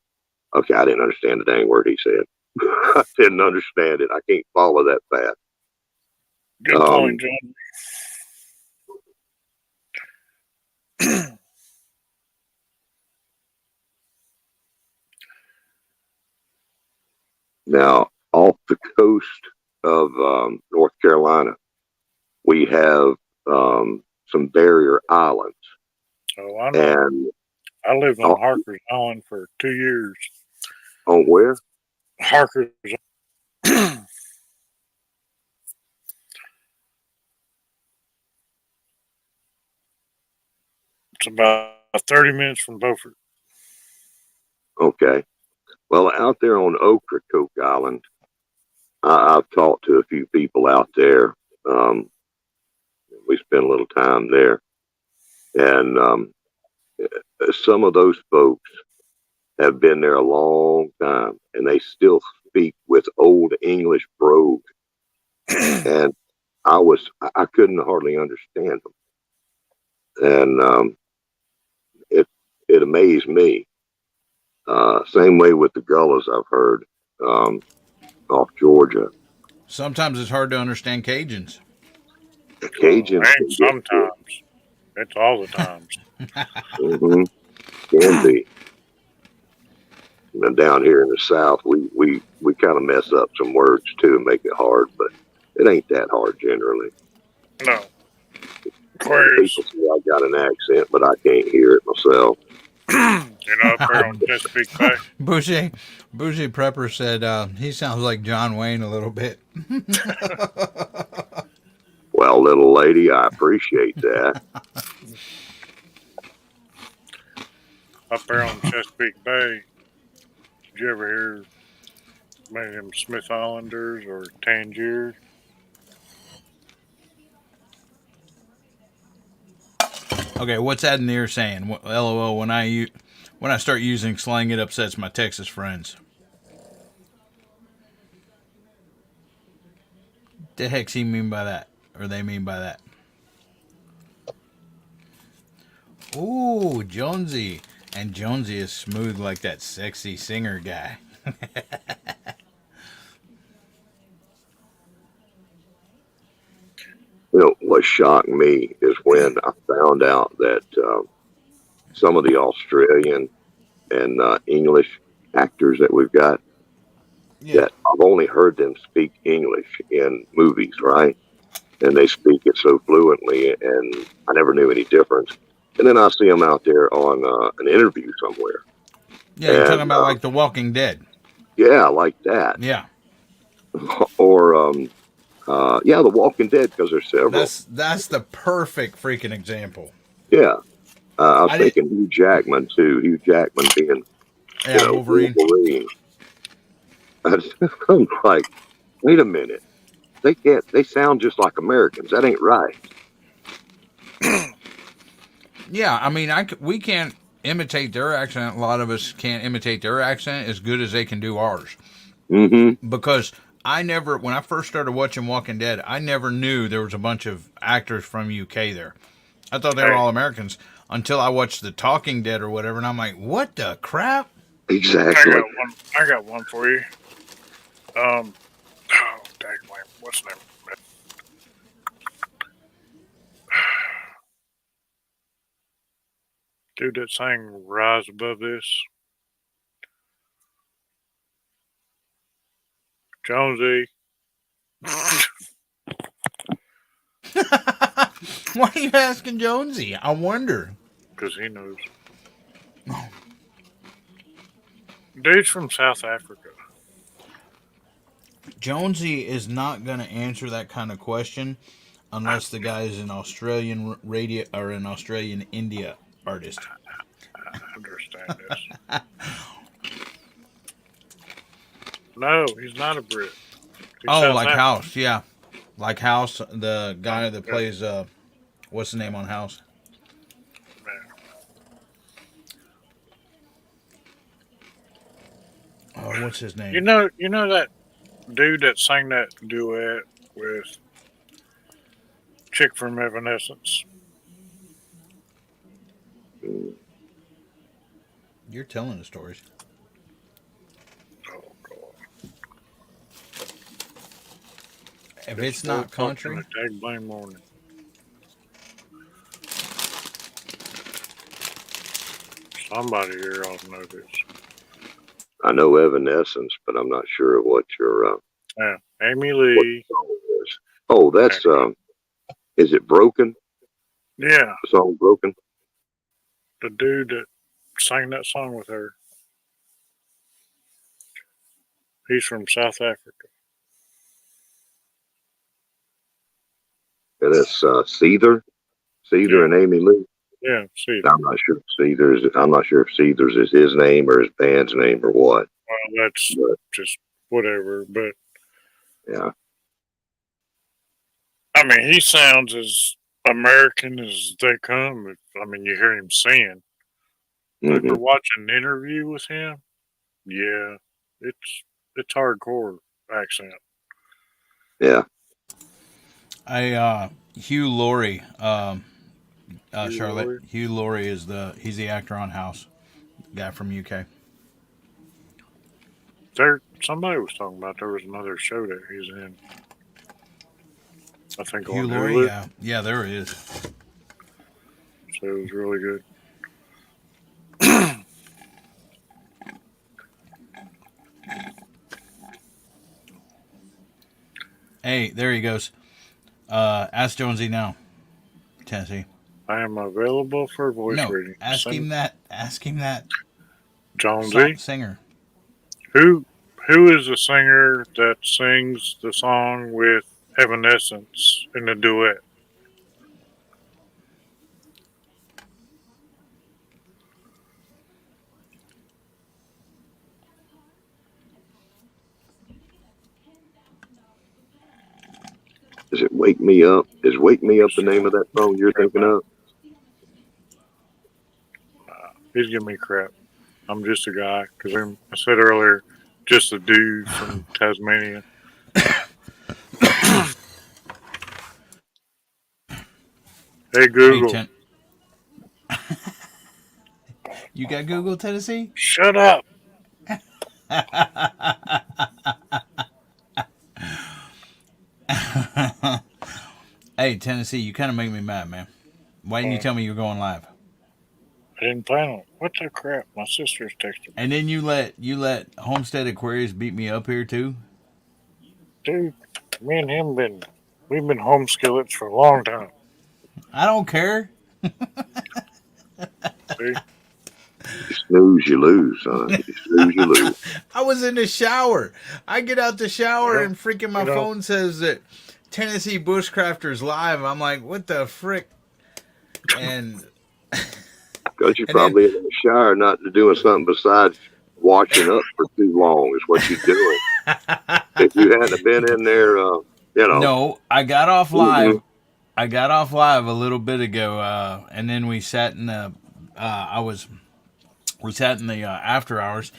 okay, I didn't understand the dang word he said. I didn't understand it. I can't follow that fast. Good point, John. Now, off the coast of North Carolina, we have some barrier islands. Oh, I know. And I lived on Harker's Island for 2 years. On where? Harker's. It's about 30 minutes from Beaufort. Okay. Well, out there on Ocracoke Island, I've talked to a few people out there. We spent a little time there. And some of those folks have been there a long time, and they still speak with old English brogue. And I couldn't hardly understand them. And amaze me. Same way with the Gullas, I've heard off Georgia. Sometimes it's hard to understand Cajuns. The Well, Cajuns ain't can get sometimes. It's all the times. can be. And down here in the South, we kind of mess up some words too and make it hard, but it ain't that hard generally. No. Aquarius. People say I got an accent, but I can't hear it myself. Up there on Chesapeake Bay. Boucher Prepper said he sounds like John Wayne a little bit. Well, little lady, I appreciate that. Up there on Chesapeake Bay. Did you ever hear maybe them Smith Islanders or Tangiers? Okay, what's that in there saying? LOL. When I start using slang, it upsets my Texas friends. The heck's he mean by that? Or they mean by that? Ooh, Jonesy. And Jonesy is smooth like that sexy singer guy. You know, what shocked me is when I found out that some of the Australian and English actors that we've got, that I've only heard them speak English in movies, right? And they speak it so fluently, and I never knew any difference. And then I see them out there on an interview somewhere. Yeah, you're talking about like The Walking Dead. Yeah, like that. Yeah. Or, yeah, The Walking Dead, because there's several. That's the perfect freaking example. Yeah. I was thinking Hugh Jackman, too. Hugh Jackman being, Wolverine. I'm like, wait a minute. They sound just like Americans. That ain't right. Yeah, I mean, we can't imitate their accent. A lot of us can't imitate their accent as good as they can do ours. Mm-hmm. Because when I first started watching Walking Dead, I never knew there was a bunch of actors from UK there. I thought they were all Americans until I watched The Talking Dead or whatever, and I'm like, what the crap? Exactly. I got one for you. Oh, dang, what's the name? Dude that sang Rise Above This. Jonesy. Why are you asking Jonesy? I wonder. Because he knows. Dude's from South Africa. Jonesy is not going to answer that kind of question unless the guy is an Australian radio or an Australian India artist. I understand this. No, he's not a Brit. Like House, yeah. Like House, the guy that plays, what's the name on House? Oh, what's his name? You know that dude that sang that duet with chick from Evanescence? You're telling the stories. Oh, God. If it's not country, Tag blame morning. Somebody here ought to know this. I know Evanescence, but I'm not sure what your Yeah, Amy Lee. is. Oh, that's is it Broken? Yeah, The song Broken? the dude that sang that song with her. He's from South Africa. And it's Seether and Amy Lee. Yeah, see. I'm not sure if Seethers is his name or his band's name or what. Well, that's just whatever, but Yeah. I mean, he sounds as American as they come. You hear him sing. But Mm-hmm. to watch an interview with him, yeah, it's hardcore accent. Yeah. Hugh Laurie, Charlotte. Laurie? Hugh Laurie he's the actor on House. guy from UK. Somebody was talking about there was another show that he's in. I think Hugh on Laurie, Hulu. yeah, there is. So it was really good. Hey, there he goes. Ask Jonesy now, Tennessee. I am available for voice No, reading. ask him that. Ask him that. Jonesy, Singer. who is the singer that sings the song with Evanescence in the duet? Is it Wake Me Up? Is Wake Me Up the name of that song you're thinking of? He's giving me crap. I'm just a guy. Because I said earlier, just a dude from Tasmania. Hey, Google. Hey, you got Google, Tennessee? Shut up. Hey, Tennessee, you kind of make me mad, man. Why didn't you tell me you were going live? I didn't plan on it. What the crap? My sister's texting me. And then you let Homestead Aquarius beat me up here too. Dude, me and him we've been home skillets for a long time. I don't care. See? You snooze, you lose, son. You snooze, you lose. I was in the shower. I get out the shower Well, and freaking my phone says that Tennessee Bushcrafters live. I'm like, what the frick? And Because you're probably in the shower, not doing something besides washing up for too long is what you're doing. If you hadn't been in there, no, I got off live. Mhm. I got off live a little bit ago, and then we sat in the. We sat in the after hours,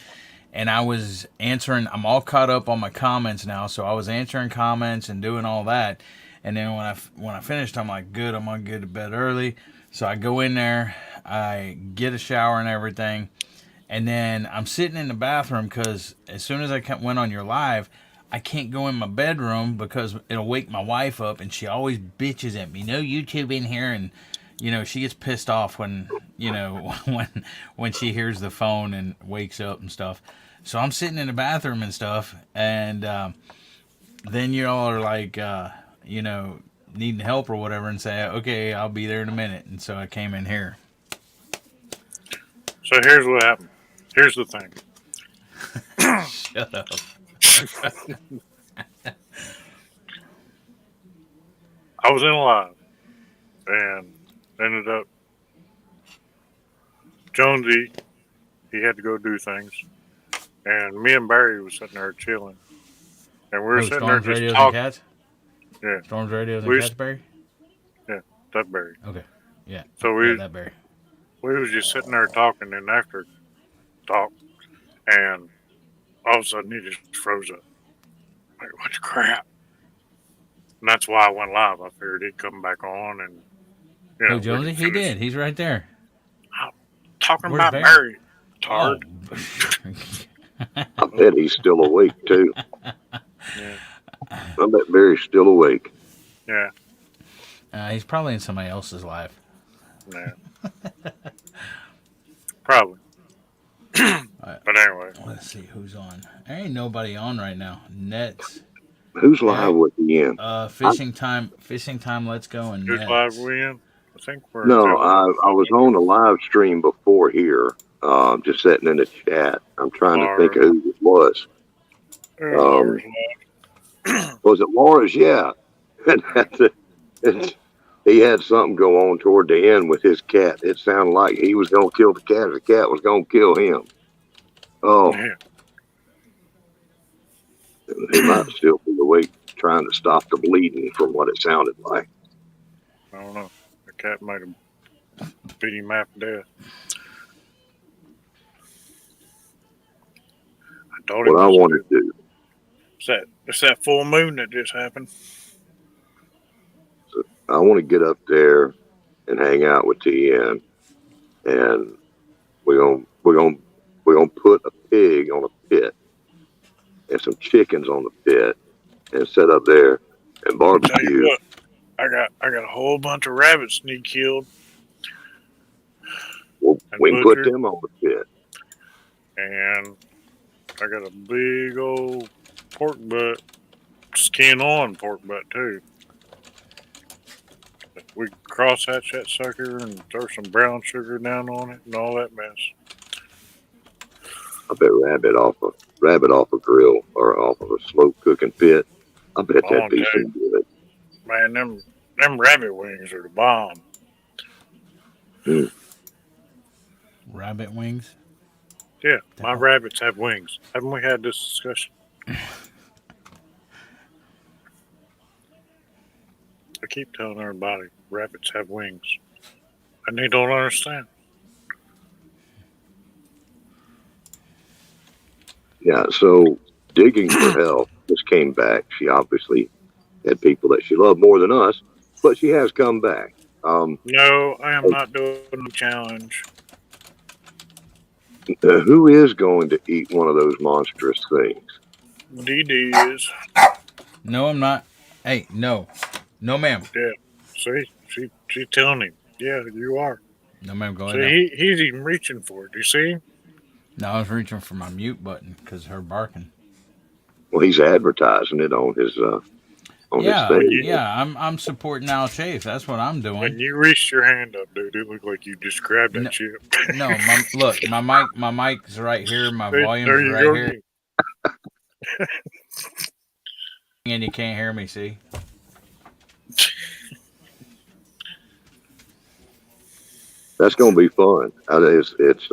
and I was answering. I'm all caught up on my comments now, so I was answering comments and doing all that. And then when I finished, I'm like, good. I'm gonna get to bed early. So I go in there, I get a shower and everything, and then I'm sitting in the bathroom because as soon as I went on your live, I can't go in my bedroom because it'll wake my wife up, and she always bitches at me. No YouTube in here, and she gets pissed off when when she hears the phone and wakes up and stuff. So I'm sitting in the bathroom and stuff, and then y'all are like, needing help or whatever, and say, okay, I'll be there in a minute. And so I came in here. So here's what happened. Here's the thing. Shut up. I was in live and ended up Jonesy, he had to go do things. And me and Barry was sitting there chilling. And we were sitting there Storms, just Radios, talking. and Cats? Yeah. Storms, Radios, and We- Cats, Barry? That Barry. Okay. Yeah. So Yeah, that Barry. we was just sitting there talking, and after talk, and all of a sudden he just froze up. Like, what the crap? And that's why I went live. I figured he'd come back on and Oh, Jonesy? He did. He's right there. Talking Where's about Barry? Barry. Tard. I bet he's still awake too. Yeah. I bet Barry's still awake. Yeah. He's probably in somebody else's live. Yeah. Probably. But anyway. Let's see who's on. There ain't nobody on right now. Nets. Who's live with the end? Fishing time. Let's go and Who's Nets. live we in? I think we're No, I was on a live stream before here, just sitting in the chat. I'm trying to think of who it was. Laura's live. Was it Laura's? Yeah. And he had something go on toward the end with his cat. It sounded like he was going to kill the cat. The cat was going to kill him. Oh, Yeah. he might still be awake trying to stop the bleeding from what it sounded like. I don't know. The cat might have beat him half to death. I told him. What I want to do, It's that full moon that just happened. I want to get up there and hang out with TN, and we're gonna we're gonna put a pig on a pit and some chickens on the pit and set up there and Tell you barbecue. what, I got a whole bunch of rabbits need killed Well, and we can put butchered, them on the pit. and I got a big old pork butt, skin on pork butt too. We cross hatch that sucker and throw some brown sugar down on it and all that mess. I bet rabbit off a grill or off of a slow cooking pit. I bet I that'd want be to tell some good. Man, them rabbit wings are the bomb. Rabbit wings. Yeah, my rabbits have wings. Haven't we had this discussion? I keep telling everybody rabbits have wings, and they don't understand. Yeah, so digging for help just came back. She obviously had people that she loved more than us, but she has come back. No, I am not doing the challenge. Who is going to eat one of those monstrous things? Dee Dee is. No, I'm not. Hey, no, ma'am. Yeah. See, she's telling him. Yeah, you are. No, ma'am. Go ahead. See, he's even reaching for it. You see? No, I was reaching for my mute button because her barking. Well, he's advertising it on his Yeah, his thing. yeah. I'm supporting Al Chafe. That's what I'm doing. When you reached your hand up, dude, it looked like you just grabbed that No, chip. No, look, my mic's right here. My There volume's you right go here, again. and you can't hear me. See? That's going to be fun. It's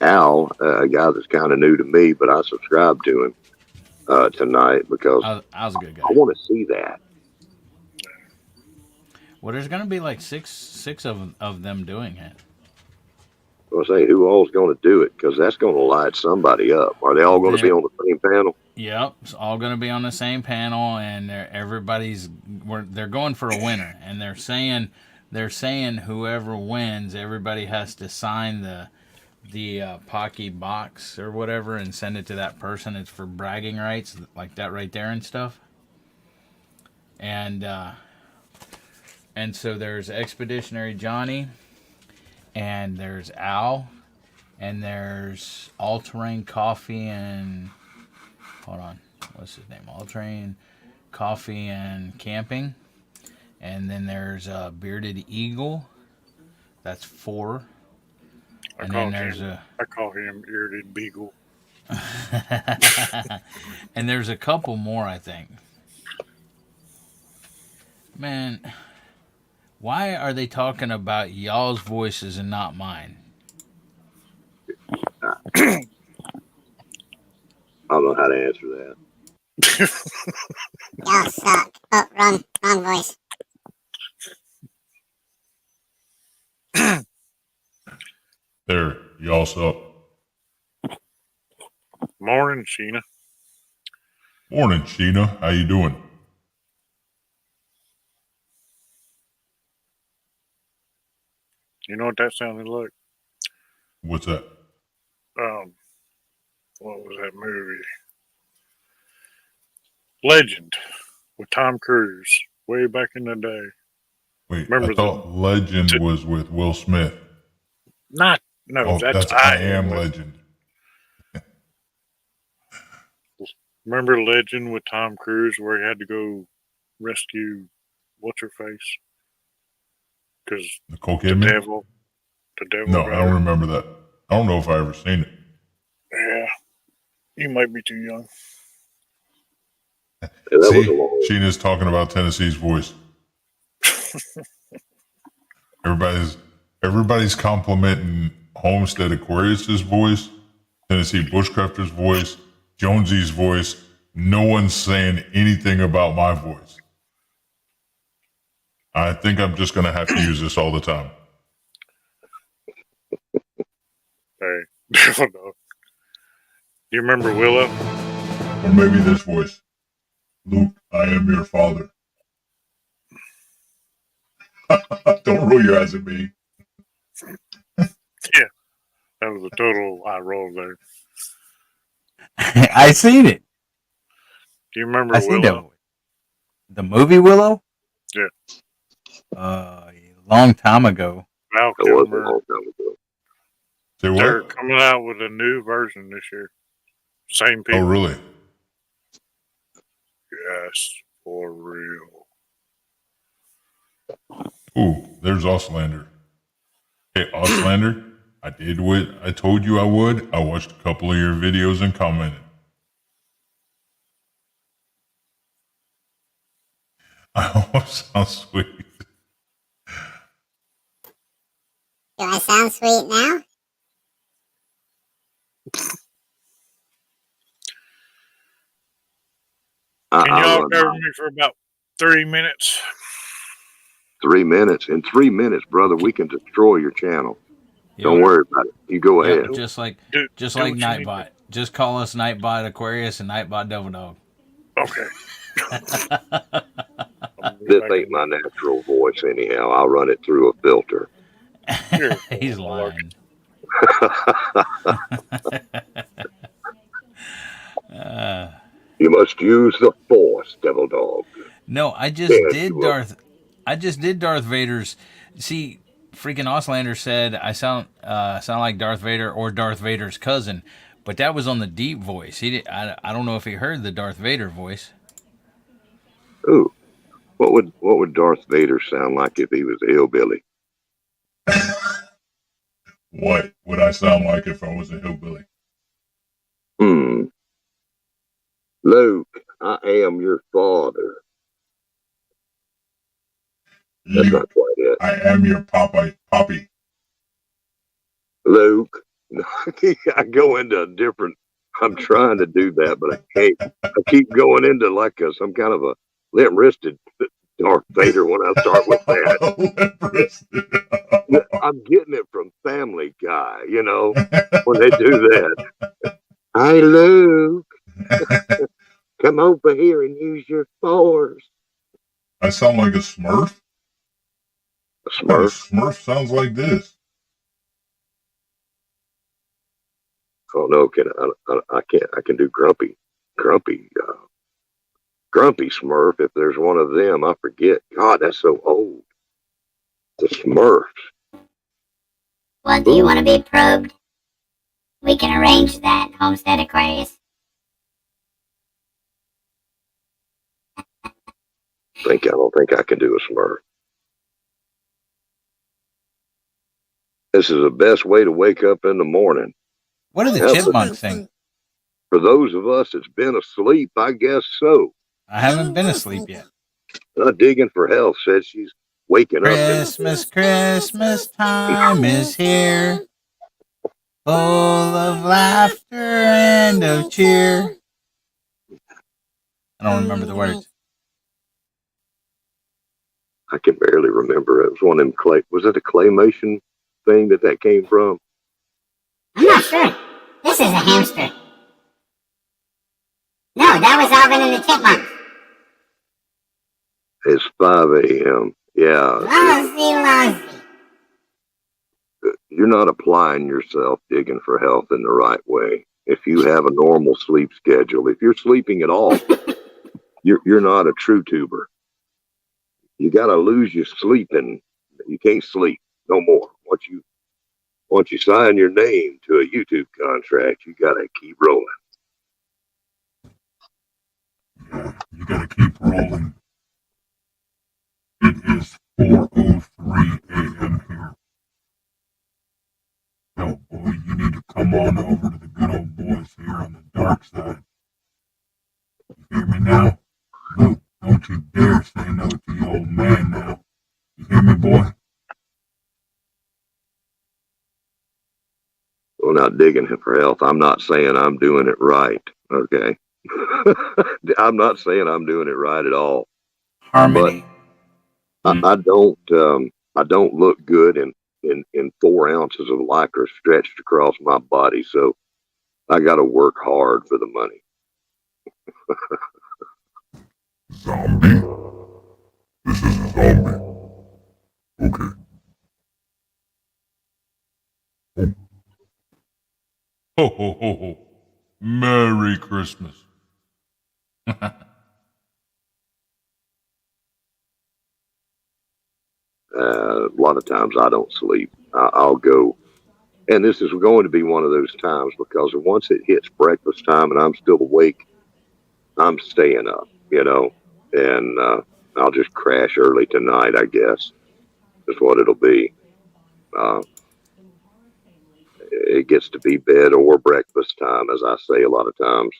Al, a guy that's kind of new to me, but I subscribed to him tonight because I was a good guy. I want to see that. Well, there's gonna be like six of them doing it. I'll say who all's going to do it because that's going to light somebody up. Are they all going to be on the same panel? Yep, it's all going to be on the same panel, and they're going for a winner, and they're saying whoever wins, everybody has to sign the Pocky box or whatever and send it to that person. It's for bragging rights, like that right there and stuff. And so there's Expeditionary Johnny, and there's Al, and there's All Terrain Coffee and hold on, what's his name? All Terrain Coffee and Camping, and then there's Bearded Eagle. That's 4. And then there's I call him Bearded Beagle. and there's a couple more, I think. Man, why are they talking about y'all's voices and not mine? I don't know how to answer that. Y'all suck. Oh, wrong voice. There, y'all suck. Morning, Sheena. Morning, Sheena. How you doing? You know what that sounded like? What's that? What was that movie? Legend with Tom Cruise, way back in the day. Wait, Remember I thought Legend was with Will Smith. That's I Am Legend. Remember Legend with Tom Cruise where he had to go rescue what's her face? Because Nicole the Kidman? devil. No, got I don't her. remember that. I don't know if I ever seen it. Yeah, you might be too young. Yeah, that was See, a long. Sheena's talking about Tennessee's voice. Everybody's complimenting Homestead Aquarius's voice, Tennessee Bushcrafter's voice, Jonesy's voice. No one's saying anything about my voice. I think I'm just going to have to use this all the time. Hey, no. You remember Willow? Or maybe this voice. Luke, I am your father. Don't roll your eyes at me. That That was a total eye roll there. I seen it. Do you remember I seen Willow? the movie Willow. Yeah. A long time ago. Val That was a Kilmer. long time ago. Say They're what? coming out with a new version this year. Same Oh, people. really? Yes, for real. Ooh, there's Auslander. Hey, Auslander, I did what I told you I would. I watched a couple of your videos and commented. I almost sound sweet. Do I sound sweet now? Can I y'all run cover me for about 3 minutes? 3 minutes. In 3 minutes, brother, we can destroy your channel. Don't Yep. worry about it. You go Yep, ahead. just like Do what you need Nightbot. Just call us Nightbot Aquarius and Nightbot Devil Dog. Okay. This ain't my natural voice anyhow. I'll run it through a filter. He's lying. You must use the force, Devil Dog. No, I just Yes, did you will. Darth Vader's. See, freaking Auslander said I sound like Darth Vader or Darth Vader's cousin, but that was on the deep voice. He did, I don't know if he heard the Darth Vader voice. Ooh, what would Darth Vader sound like if he was a hillbilly? What would I sound like if I was a hillbilly? Luke, I am your father. That's You, not quite it. I am your poppy. Luke, I go into a different. I'm trying to do that, but I can't. I keep going into like some kind of a limp-wristed Darth Vader when I start with that. I'm getting it from Family Guy, you know, when they do that. Hey, Luke, come over here and use your force. I sound like a Smurf. A Smurf? Smurf sounds like this. Oh no, I can't. I can do grumpy Smurf. If there's one of them, I forget. God, that's so old. The Smurfs. Well, do you want to be probed? We can arrange that, Homestead Aquarius. I don't think I can do a Smurf. This is the best way to wake up in the morning. What do the Yep. chipmunks think? For those of us that's been asleep, I guess so. I haven't been asleep yet. Digging for Health says she's waking up. Christmas time is here, full of laughter and of cheer. I don't remember the words. I can barely remember. It was one of them was it a claymation thing that came from? I'm not sure. This is a hamster. No, that was Alvin and the Chipmunks. It's 5 a.m. Yeah. Lousy. You're not applying yourself digging for health in the right way. If you have a normal sleep schedule, if you're sleeping at all, you're not a true tuber. You got to lose your sleeping. You can't sleep no more. Once you sign your name to a YouTube contract, you got to keep rolling. You gotta keep rolling. It is 4:03 a.m. here. Yo, boy, you need to come on over to the good old boys here on the dark side. You hear me now? Luke, don't you dare say no to the old man now. You hear me, boy? Well, not digging for health. I'm not saying I'm doing it right. Okay. I'm not saying I'm doing it right at all. Harmony. I don't look good in 4 ounces of lycra stretched across my body, so I got to work hard for the money. Zombie? This is a zombie. Okay. Ho, ho, ho, ho. Merry Christmas. A lot of times I don't sleep. I'll go, and this is going to be one of those times because once it hits breakfast time and I'm still awake, I'm staying up, and I'll just crash early tonight, I guess, is what it'll be. Uh, it gets to be bed or breakfast time, as I say a lot of times.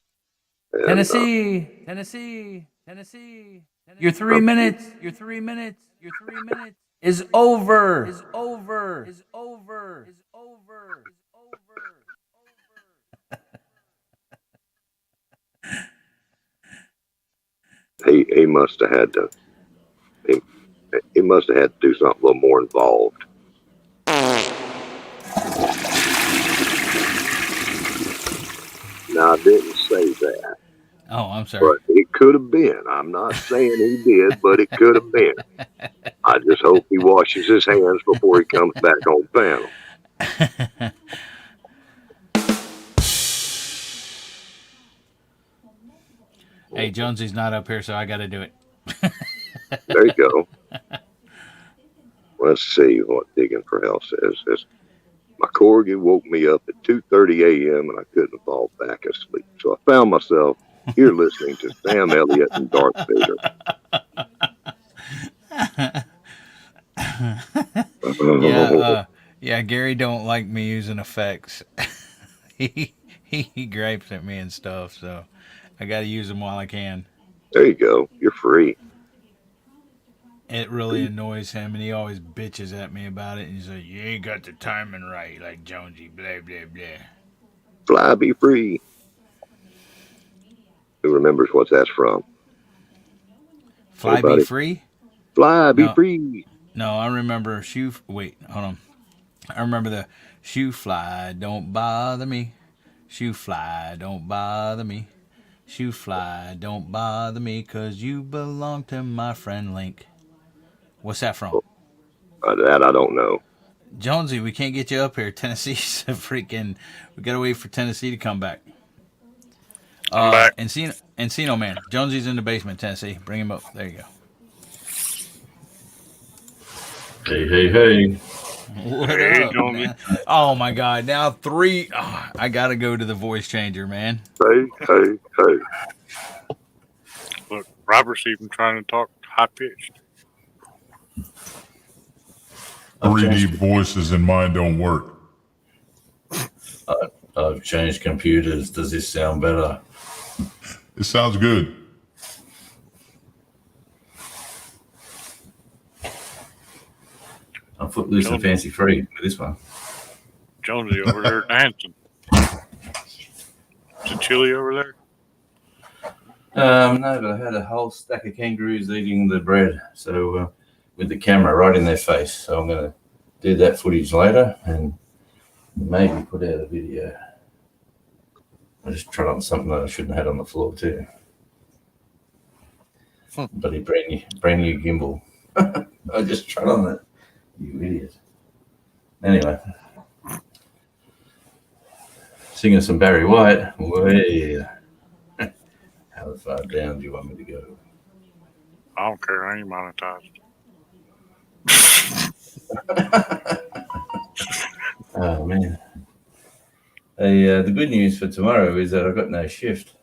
And, Tennessee, Tennessee, Tennessee. Your 3 minutes. Your 3 minutes. Your 3 minutes is over. Is over. Is over. Is over. Is over. he must have had to. He must have had to do something a little more involved. Now, I didn't say that, Oh, I'm sorry. but it could have been. I'm not saying he did, but it could have been. I just hope he washes his hands before he comes back on panel. Hey, Jonesy's not up here, so I got to do it. There you go. Let's see what Digging for Hell says. My corgi woke me up at 2:30 a.m. and I couldn't fall back asleep. So I found myself here listening to Sam Elliott and Darth Vader. Yeah, Gary don't like me using effects. he gripes at me and stuff, so I got to use them while I can. There you go. You're free. It really annoys him, and he always bitches at me about it. And he's like, "You ain't got the timing right, like Jonesy." Blah blah blah. Fly, be free. Who remembers what that's from? Fly Anybody? be free? Fly, be No. free. No, I remember Wait, hold on. I remember the shoe fly. Don't bother me. Shoe fly. Don't bother me. Shoe fly. Don't bother me, 'cause you belong to my friend Link. What's that from? That I don't know. Jonesy, we can't get you up here. Tennessee's a freaking. We gotta wait for Tennessee to come back. I'm back. Encino Man. Jonesy's in the basement, Tennessee. Bring him up. There you go. Hey, hey, hey. What Hey, up, Jonesy. man? Oh my God! Now 3. Oh, I gotta go to the voice changer, man. Hey, hey, hey. Look, Robert's even trying to talk high pitched. 3D voices and mine don't work. I've changed computers. Does this sound better? It sounds good. I'm footloose and fancy free with this one. Jonesy over there dancing. Is it chilly over there? No, but I had a whole stack of kangaroos eating the bread. So with the camera right in their face. So I'm going to do that footage later and maybe put out a video. I just tried on something that I shouldn't have had on the floor too. Bloody brand new gimbal. I just tried on that. You idiot. Anyway. Singing some Barry White. Way. How far down do you want me to go? I don't care. I ain't monetized. Oh, man. Hey, the good news for tomorrow is that I've got no shift.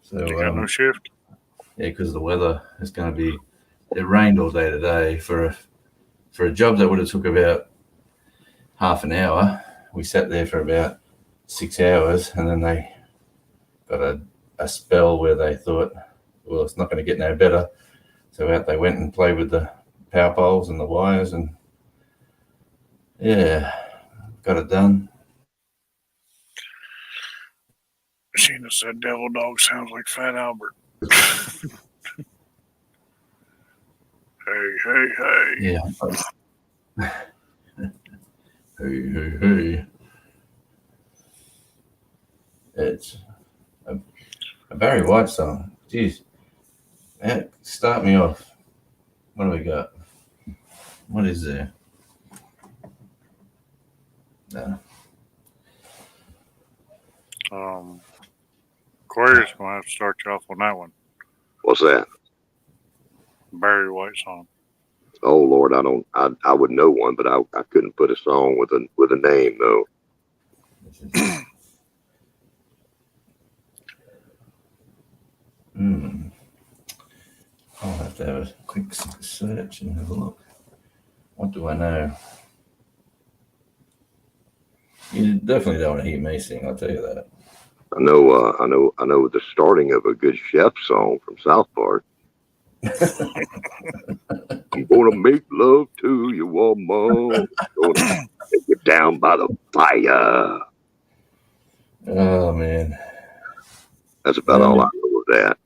So, You got no shift? yeah, because the weather is going to be. It rained all day today for a job that would have took about half an hour. We sat there for about 6 hours, and then they got a spell where they thought, well, it's not going to get no better. So out they went and played with the power poles and the wires, and yeah, got it done. Sheena said Devil Dog sounds like Fat Albert. Hey. Yeah. Hey. It's a Barry White song. Jeez. Start me off. What do we got? What is there? No. Aquarius gonna have to start you off on that one. What's that? Barry White song. Oh Lord, I would know one, but I couldn't put a song with a name though. I'll have to have a quick search and have a look. What do I know? You definitely don't want to hear me sing, I'll tell you that. I know the starting of a good chef song from South Park. I'm gonna make love to you, woman. Gonna take you down by the fire. Oh, man. That's about all I know of that.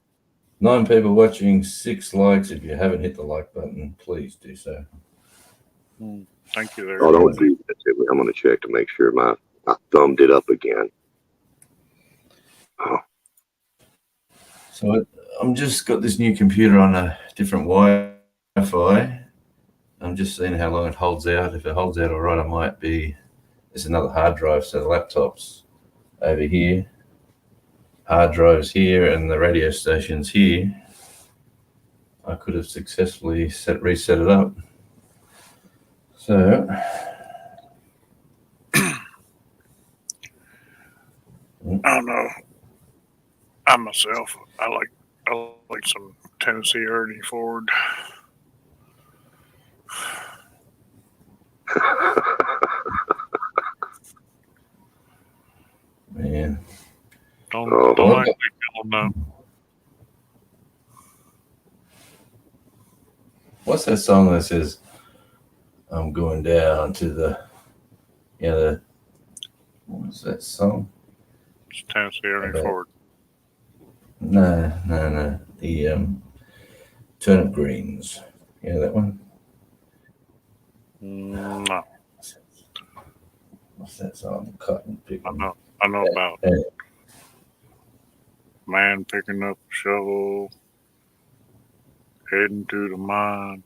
9 people watching, 6 likes. If you haven't hit the like button, please do so. Thank you there. Oh, don't do that to me. I'm gonna check to make sure my thumbed it up again. Oh. So I'm just got this new computer on a different Wi-Fi. I'm just seeing how long it holds out. If it holds out all right, I might be. There's another hard drive, so the laptop's over here, hard drives here, and the radio station's here. I could have successfully reset it up. So I don't know. I myself, I like some Tennessee Ernie Ford. man, Don't like me feeling up. what's that song that says, "I'm going down to the what's that song? It's Tennessee Ernie Ford. No. The Turnip Greens. Yeah, that one. No, What's that song? Cotton picking. I know about Yeah. man picking up a shovel, heading to the mine.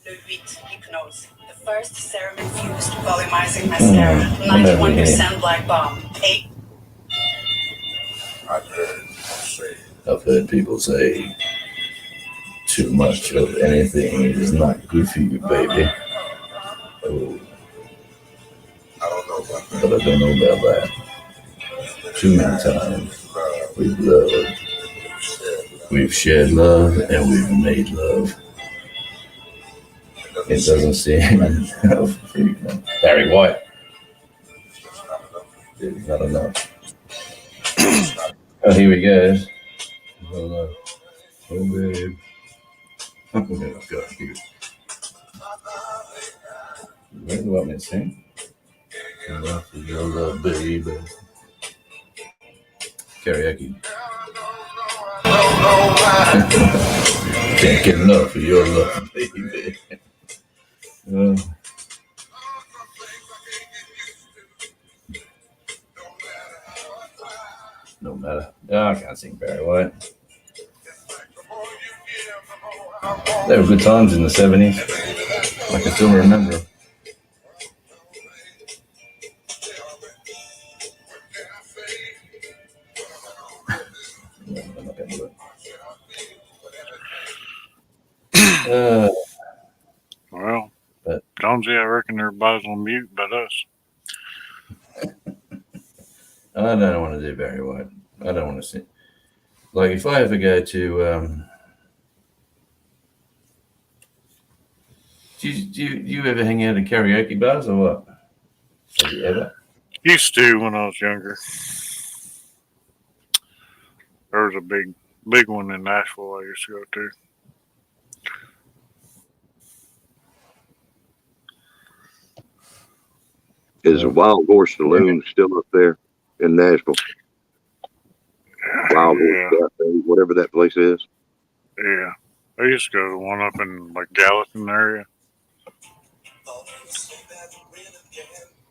Ludwig Hypnose, the first serum-infused volumizing mascara, 91% black balm. I've heard people say too much of anything is not good for you, baby. Oh. But I don't know about that. Too many times we've loved, we've shared love, and we've made love. It doesn't seem Barry White. It's not enough. Oh, here we go. Oh, babe. Oh, God, dude. What do you want me to sing? Enough of your love, baby. Karaoke. Can't get enough of your love, baby. No matter. Oh, I can't sing Barry White. There were good times in the 70s. I can still remember. No, I'm not going to do it. Well, Jonesy, I reckon everybody's on mute but us. I don't want to do Barry White. I don't want to sing. Like, if I ever go to... Do you ever hang out in karaoke bars or what? Have you ever? Used to when I was younger. There was a big one in Nashville I used to go to. Is a Wild Horse Saloon still up there in Nashville? Wild Horse Cafe, whatever that place is. Yeah. I used to go to one up in like Gallatin area.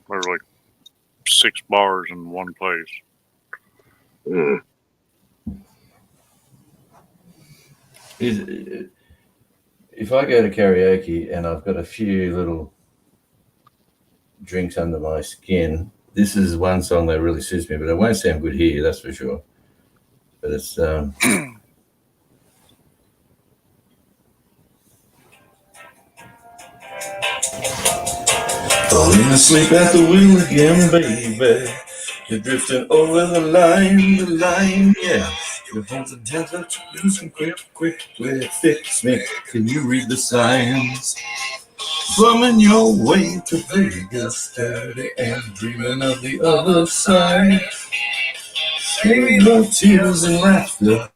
There's like 6 bars in one place. if I go to karaoke and I've got a few little drinks under my skin, this is one song that really suits me, but it won't sound good here, that's for sure. But it's falling asleep at the wheel again, baby. You're drifting over the line, yeah. Your hands and hands are losing quickly, fix me. Can you read the signs? Slumming your way to Vegas, dirty and dreaming of the other side. Ain't no tears and laughter,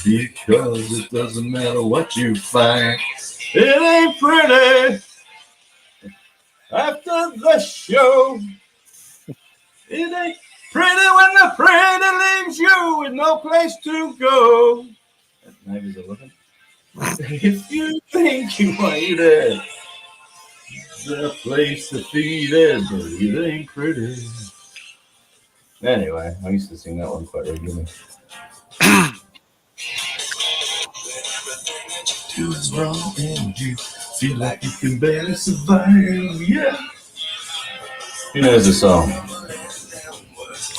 because it doesn't matter what you find. It ain't pretty after the show. It ain't pretty when the pretty leaves you with no place to go. Neighbors are looking. If you think you waited, there's a place to feed it, but it ain't pretty. Anyway, I used to sing that one quite regularly. Do is wrong and you feel like you can barely survive, yeah. Who knows the song?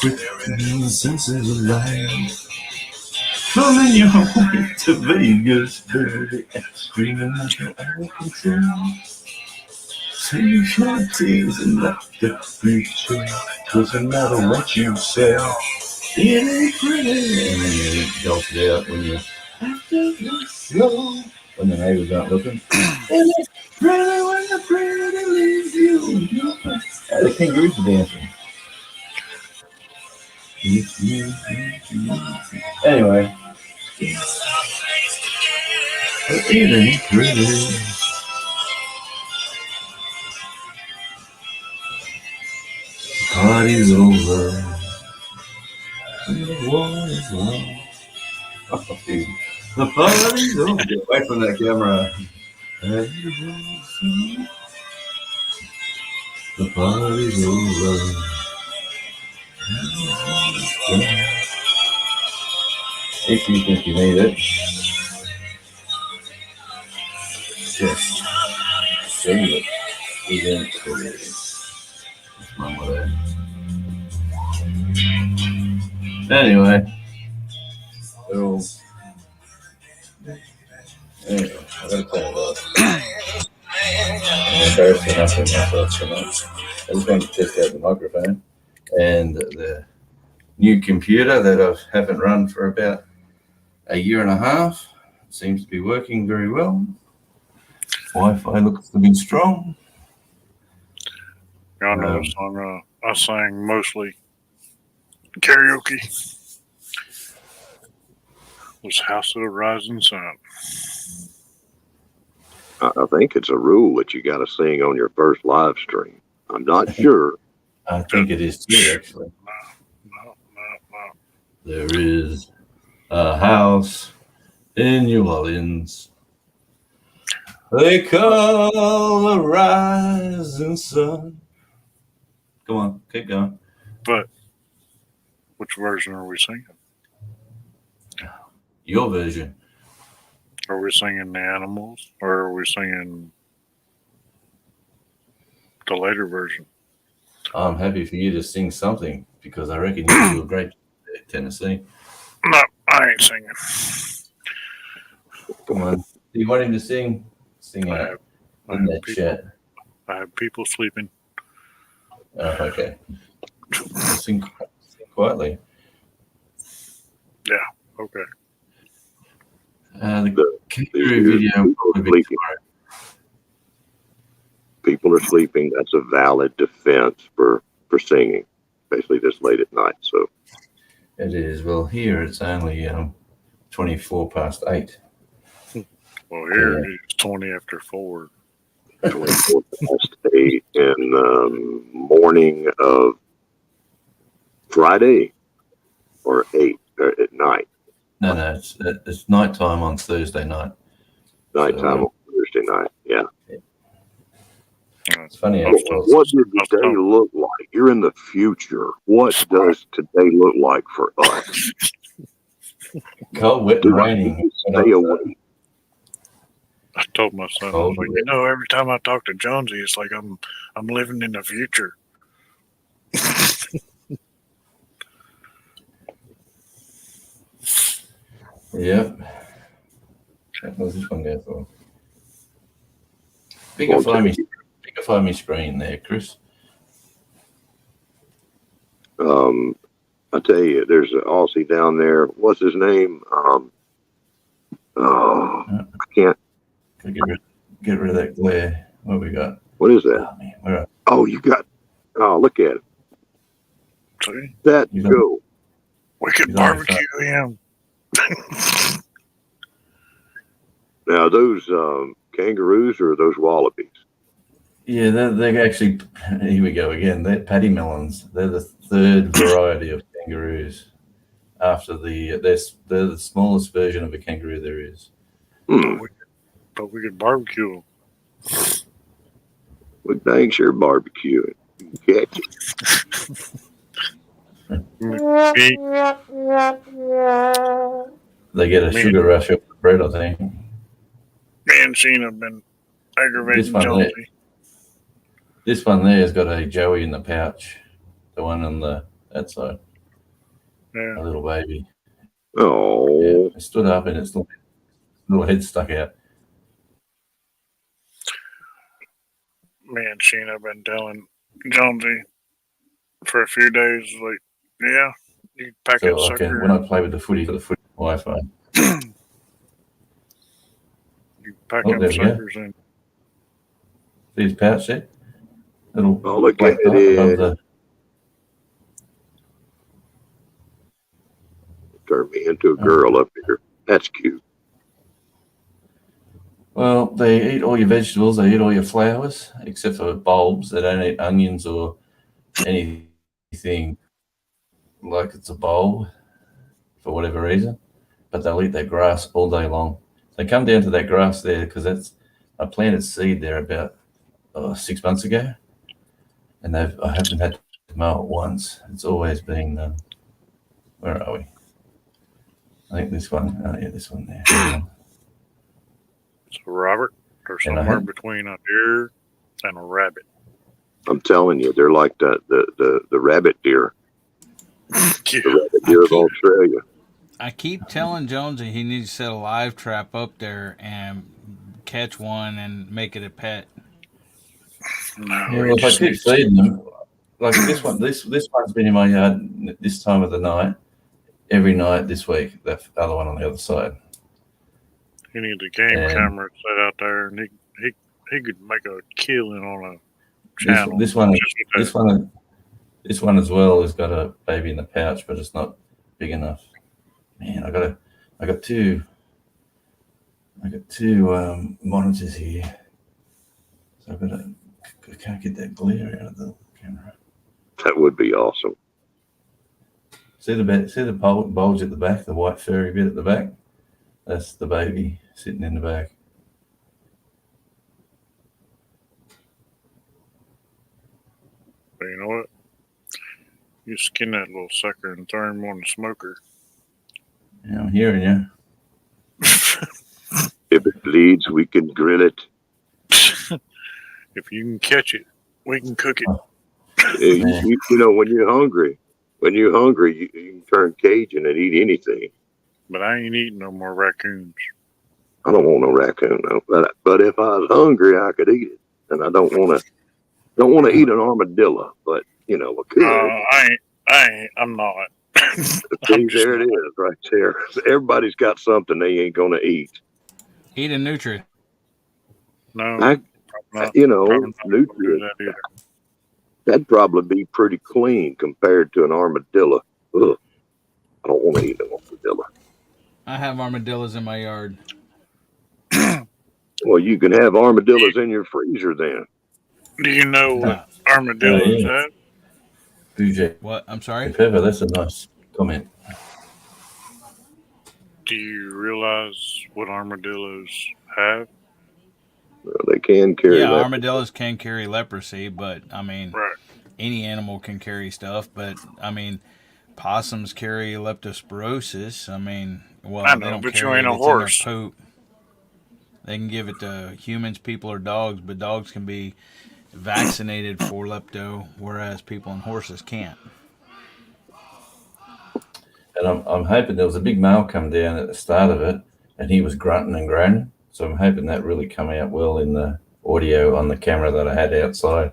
Quick and the senses of life. Pulling your way to Vegas, dirty and screaming like you're out of control. Save your tears and laughter, preacher. Doesn't matter what you say. It ain't pretty. And then you jolt it out when you're after the show. When the neighbors aren't looking. It ain't pretty when the pretty leaves you. The kangaroos are dancing. Anyway. It ain't pretty. Party's over. The war is won. Oh, dude. The party's over. Get away from that camera. The party's over. If you think you need it, just save it. Eventually. That's my mother. Anyway. So, anyway, I gotta tell you about I'm embarrassed enough with myself tonight. I just wanted to test out the microphone and the new computer that I haven't run for about a year and a half. It seems to be working very well. Wi-Fi looks to be strong. I know the song I sang mostly karaoke was House of the Rising Sun. I think it's a rule that you got to sing on your first live stream. I'm not sure. I think it is too, actually. No. There is a house in New Orleans they call the rising sun. Come on, keep going. But which version are we singing? Your version. Are we singing the Animals, or are we singing the later version? I'm happy for you to sing something because I reckon you do a great job at Tennessee. No, I ain't singing. Come on. Do you want him to sing? Sing out in that chat. I have people sleeping. Oh, okay. Sing quietly. Yeah, okay. The kangaroo video will probably be tomorrow. People are sleeping. That's a valid defense for singing, especially this late at night. So it is. Well, here it's only 24 past 8. Well, here it's 20 after 4. 24 past 8 in the morning of Friday, or 8 at night. No, it's nighttime on Thursday night. Nighttime on Thursday night. Yeah. It's funny. What did the day look like? You're in the future. What does today look like for us? Cold, wet, and raining. Stay away. I told my son, I was Cold, like, wet. every time I talk to Jonesy, it's like I'm living in the future. Yep. What was this one there for? Bigify me screen there, Chris. I tell you, there's an Aussie down there. What's his name? I can't. Get rid of that glare. What we got? What is that? Oh, man, where are Oh, you got. Oh, look at it. See, That He's on- go. we could He's on the barbecue him. Now those kangaroos or those wallabies? Yeah, they're actually, here we go again. They're paddy melons. They're the third variety of kangaroos. After they're the smallest version of a kangaroo there is. But we could barbecue him. We dang sure barbecue it. Catch it. Me, They get a Man. sugar rush off the bread, I think. me and Sheena have been aggravating This one Jonesy. This one there has got a Joey in the pouch. The one on that side, Yeah. a little baby. Oh, Yeah, it stood up and its little head stuck out. Me and Sheena have been telling Jonesy for a few days, like, yeah, you pack that So sucker. when I play with the footy for the foot Wi-Fi, You pack Oh, them there we go. suckers in. see his pouch there? Little Oh, look black at dot it. above the. turn me into a girl up here. That's cute. Well, they eat all your vegetables. They eat all your flowers, except for bulbs. They don't eat onions or anything like it's a bulb for whatever reason. But they'll eat that grass all day long. They come down to that grass there because I planted seed there about 6 months ago, and I haven't had to mow it once. It's always been. Where are we? I think this one. Oh yeah, this one there. So, Robert, they're And I somewhere had- between a deer and a rabbit. I'm telling you, they're like the rabbit deer, Yeah. the rabbit deer of Australia. I keep telling Jonesy he needs to set a live trap up there and catch one and make it a pet. No, Yeah, he well, if I just keep needs- feeding them, like this one, this one's been in my yard this time of the night, every night this week. The other one on the other side. he needs a game And- camera set out there, and he could make a killing on a This, channel. this one, just with that. this one as well has got a baby in the pouch, but it's not big enough. Man, I got two monitors here, so I can't get that glare out of the camera. That would be awesome. See the bulge at the back, the white furry bit at the back? That's the baby sitting in the back. But you know what? You skin that little sucker and throw him on the smoker. Yeah, I'm hearing you. If it bleeds, we can grill it. If you can catch it, we can cook it. You know, when you're hungry, you can turn Cajun and eat anything. But I ain't eating no more raccoons. I don't want no raccoon, no. But if I was hungry, I could eat it, and I don't want to eat an armadillo. But you know, I could. I'm not. See, there it is, right there. Everybody's got something they ain't gonna eat. Eat a nutria. No, I- not, You know, probably not gonna do nutrients. that either. That'd probably be pretty clean compared to an armadillo. Ugh. I don't want to eat an armadillo. I have armadillos in my yard. Well, you can have armadillos in your freezer then. Do you know what armadillos Yeah. have? Bougie What? I'm sorry? Pepper, that's a nice comment. Do you realize what armadillos have? They can carry Yeah, that. armadillos can carry leprosy, but I mean, Right. any animal can carry stuff. But I mean, possums carry leptospirosis. I mean, well, I they know, don't but you carry ain't it. a It's in their horse. poop. They can give it to humans, people, or dogs, but dogs can be vaccinated for lepto, whereas people and horses can't. And I'm hoping there was a big male come down at the start of it, and he was grunting and groaning. So I'm hoping that really come out well in the audio on the camera that I had outside.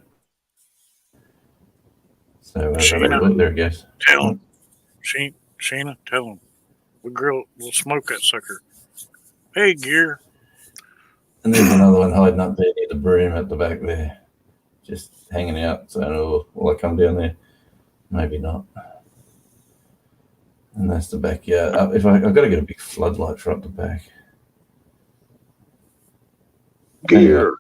So Sheena, look, there it goes. tell him. Sheena, tell him. We'll smoke that sucker. Hey, Gear. And there's another one hiding up there near the broom at the back there, just hanging out. So will I come down there? Maybe not. And that's the backyard. I've got to get a big floodlight for up the back. Gear.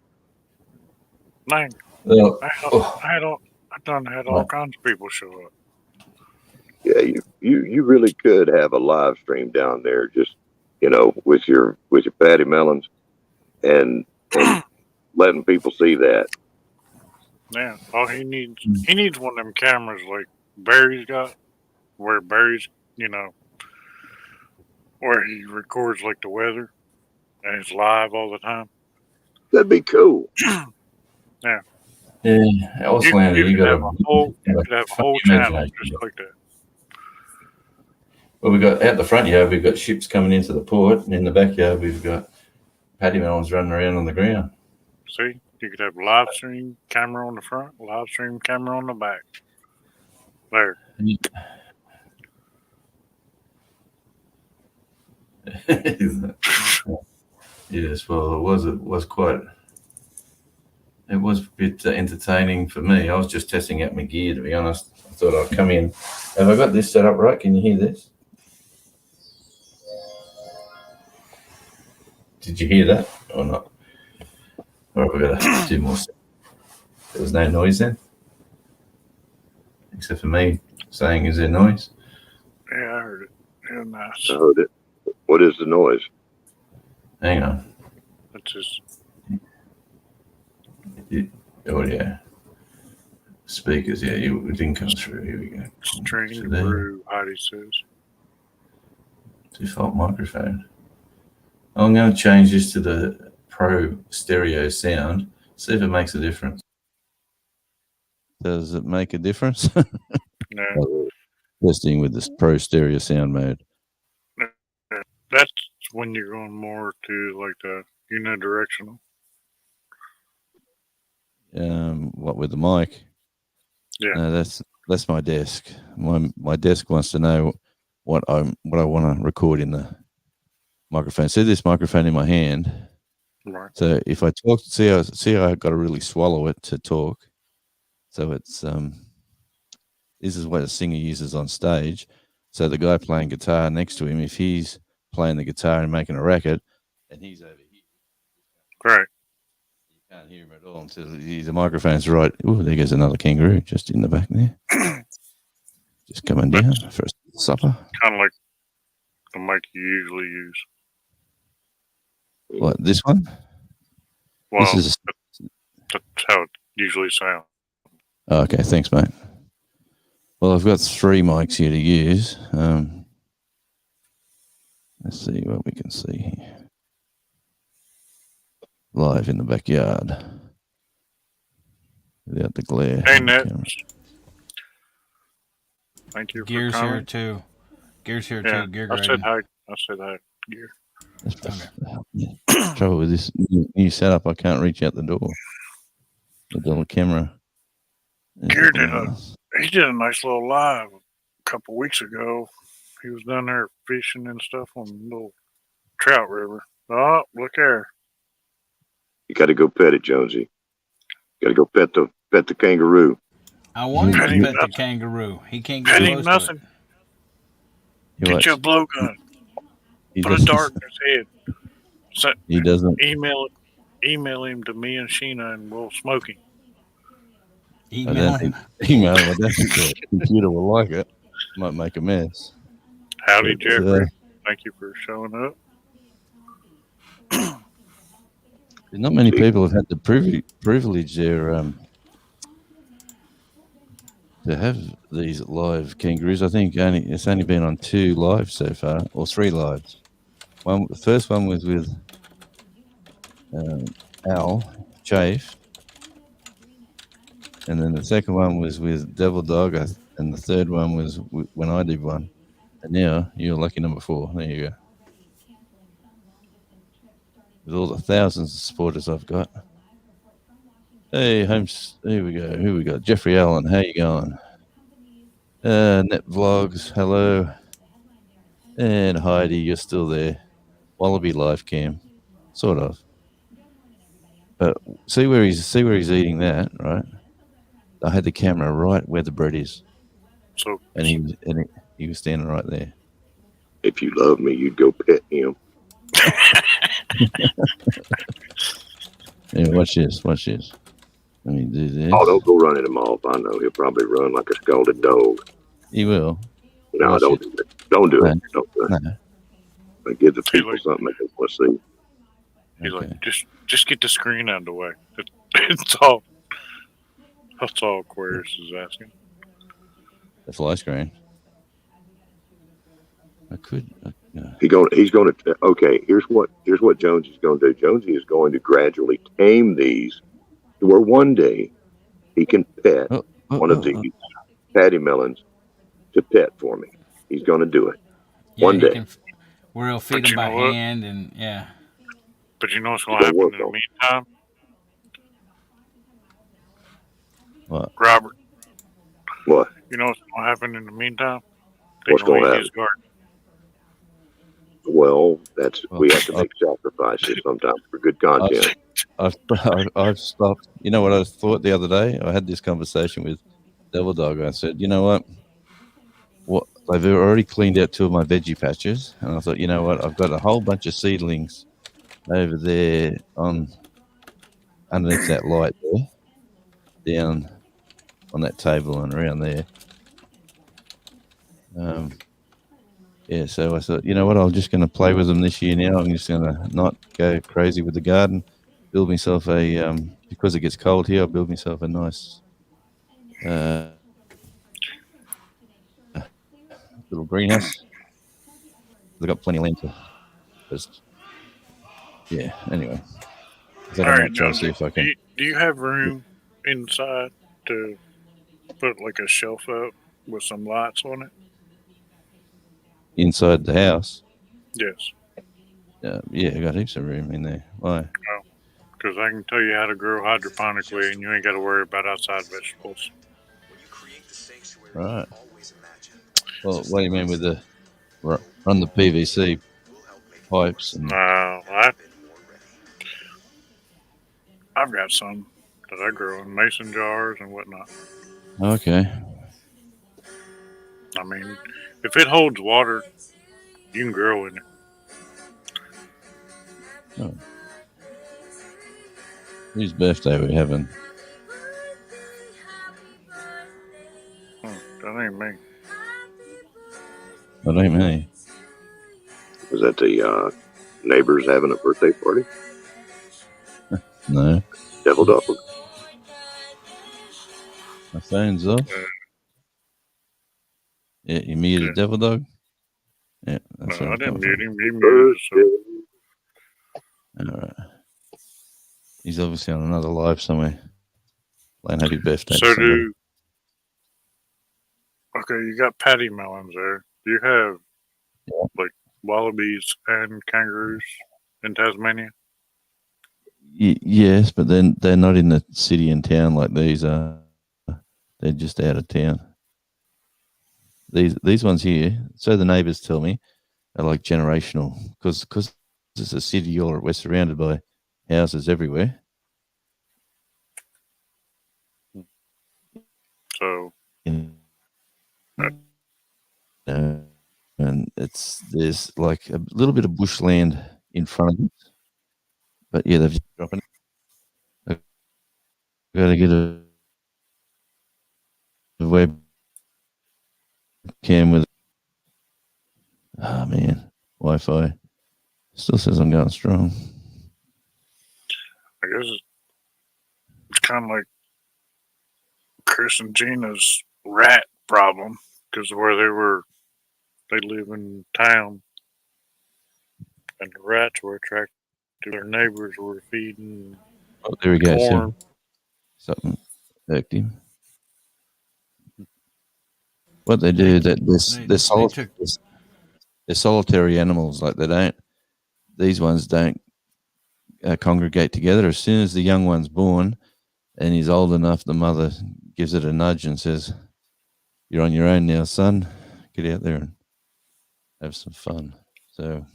Man, Well, I done had all What? kinds of people show up. Yeah, you really could have a live stream down there, just with your patty melons, and letting people see that. Yeah, all he needs one of them cameras like Barry's got, where Barry's, where he records like the weather, and it's live all the time. That'd be cool. yeah, Auslander, you could got have a whole channel just like that. Well, we got out the front yard, we've got ships coming into the port, and in the backyard, we've got paddy melons running around on the ground. See, you could have live stream camera on the front, live stream camera on the back. There. Yes, well, it was a bit entertaining for me. I was just testing out my gear, to be honest. I thought I'd come in. Have I got this set up right? Can you hear this? Did you hear that or not? Or have we got to do more? There was no noise then? Except for me saying, is there noise? Yeah, I heard it. Yeah, nice. I heard it. What is the noise? Hang on. That's just Yeah. Speakers, yeah, it didn't come through. Here we go. string So there. brew, Heidi says. Default microphone. I'm going to change this to the Pro Stereo Sound. See if it makes a difference. Does it make a difference? No, Testing with this Pro Stereo Sound mode. that's when you're going more to like the unidirectional. What with the mic? Yeah. No, that's my desk. My desk wants to know what I want to record in the microphone. See this microphone in my hand. Right. So if I talk, see how I've got to really swallow it to talk. So it's this is what a singer uses on stage. So the guy playing guitar next to him, if he's playing the guitar and making a racket, and he's over here, Right. you can't hear him at all until the microphone's right. Oh, there goes another kangaroo just in the back there, just coming down for a supper. Kind of like the mic you usually use. What, this one? Well, This is that's how it usually sounds. oh, okay. Thanks, mate. Well, I've got 3 mics here to use. Let's see what we can see here. Live in the backyard. Without the glare. Hey, on the Ned. camera. Thank you Gear's for here coming. too. Gear's here Yeah, too. Gear I said grading. hi, Gear. That's trouble with this new setup. I can't reach out the door. The little camera. Gear he did a nice little live a couple weeks ago. He was down there fishing and stuff on the little trout river. Oh, look there. You got to go pet it, Jonesy. Got to go pet the kangaroo. I wanted to Pet him pet the nothing. kangaroo. He can't get Pet him close to it. nothing. Get your blowgun. Put a dart in his head. So, He doesn't. email him to me and Sheena, and we'll smoke him. I Email don't him. think email. I don't think the computer will like it. Might make a mess. Howdy, But, Jeffrey. Thank you for showing up. Not many people have had the privilege there to have these live kangaroos. I think it's only been on 2 lives so far, or 3 lives. The first one was with Al Chafe, and then the second one was with Devil Dog, and the third one was when I did one. And now you're lucky number 4. There you go. With all the thousands of supporters I've got. Hey, Holmes. Here we go. Who we got? Jeffrey Allen. How you going? Net Vlogs. Hello. And Heidi, you're still there. Wallaby live cam, sort of. But see where he's eating that, right? I had the camera right where the bread is, So and he was standing right there. If you love me, you'd go pet him. Yeah, watch this. Watch this. Let me do this. Oh, don't go running him off. I know he'll probably run like a scalded dog. He will. No, Watch don't it. do it. Don't do No. it. Don't do it. No. But give the people something they want to see. he's Okay. like, just get the screen out of the way. It's all. That's all Aquarius is asking. The fly screen. I could. He's going to. Okay, here's what Jonesy is going to do. Jonesy is going to gradually tame these to where one day he can pet one of these patty melons to pet for me. He's going to do it one day. Where he'll feed But them you by know what? hand, and yeah. But you know what's going to happen in the meantime? What? Robert, What? you know what's going to happen in the meantime? They What's going to eat happen? his garden. Well, we have to make sacrifices sometimes for good content. I've stopped. You know what I thought the other day? I had this conversation with Devil Dog. I said, you know what? They've already cleaned out 2 of my veggie patches, and I thought, you know what? I've got a whole bunch of seedlings over there underneath that light there, down on that table and around there. Yeah, so I thought, you know what? I'm just going to play with them this year now. I'm just going to not go crazy with the garden. Build myself because it gets cold here, I'll build myself a nice little greenhouse. I've got plenty of land to just, yeah, anyway. So All I'm right, trying to see Jonesy, if I can. do you have room inside to put like a shelf up with some lights on it? Inside the house. Yes. Yeah, I got heaps of room in there. Why? Because I can tell you how to grow hydroponically, and you ain't got to worry about outside vegetables. Right. Well, what do you mean with the run the PVC pipes? And No, I've got some that I grow in mason jars and whatnot. okay. I mean, if it holds water, you can grow in it. Oh. Whose birthday are we having? That ain't me. That ain't me. Is that the neighbors having a birthday party? No. Devil Dog. My phone's off. Yeah, you muted Devil Dog? Yeah, that's No, I what didn't I'm mute him. He muted All right. He's obviously on another live somewhere. Playing happy birthday. So to somebody. okay, you got patty melons there. Do you have like wallabies and kangaroos in Tasmania? Yes, but then they're not in the city and town like these are. They're just out of town. These ones here, so the neighbours tell me, are like generational because it's a city all we're surrounded by houses everywhere. So and there's like a little bit of bushland in front of it, but yeah, they've just dropped it. I've got to get a web cam with. Oh man, Wi-Fi still says I'm going strong. I guess it's kind of like Chris and Gina's rat problem because where they live in town, and the rats were attracted to their neighbors were feeding Oh, there we go. corn. See, something irked him. What they do that they're solitary animals. Like these ones don't congregate together. As soon as the young one's born and he's old enough, the mother gives it a nudge and says, "You're on your own now, son. Get out there and have some fun." So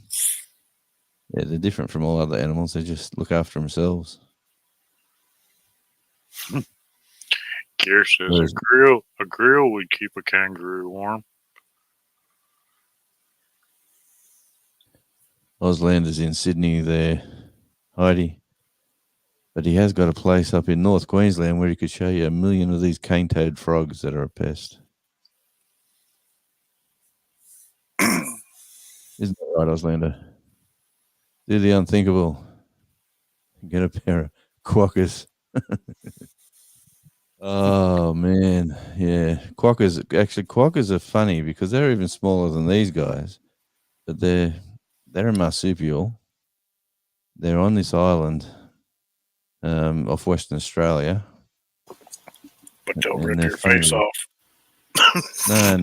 yeah, they're different from all other animals. They just look after themselves. Gear says Whereas- a grill would keep a kangaroo warm. Auslander's in Sydney there, Heidi. But he has got a place up in North Queensland where he could show you 1 million of these cane-toed frogs that are a pest. Isn't that right, Auslander? Do the unthinkable. Get a pair of quokkas. Oh, man. Yeah. Quokkas are funny because they're even smaller than these guys. But they're a marsupial. They're on this island off Western Australia. But they'll And rip they're your face funny. off.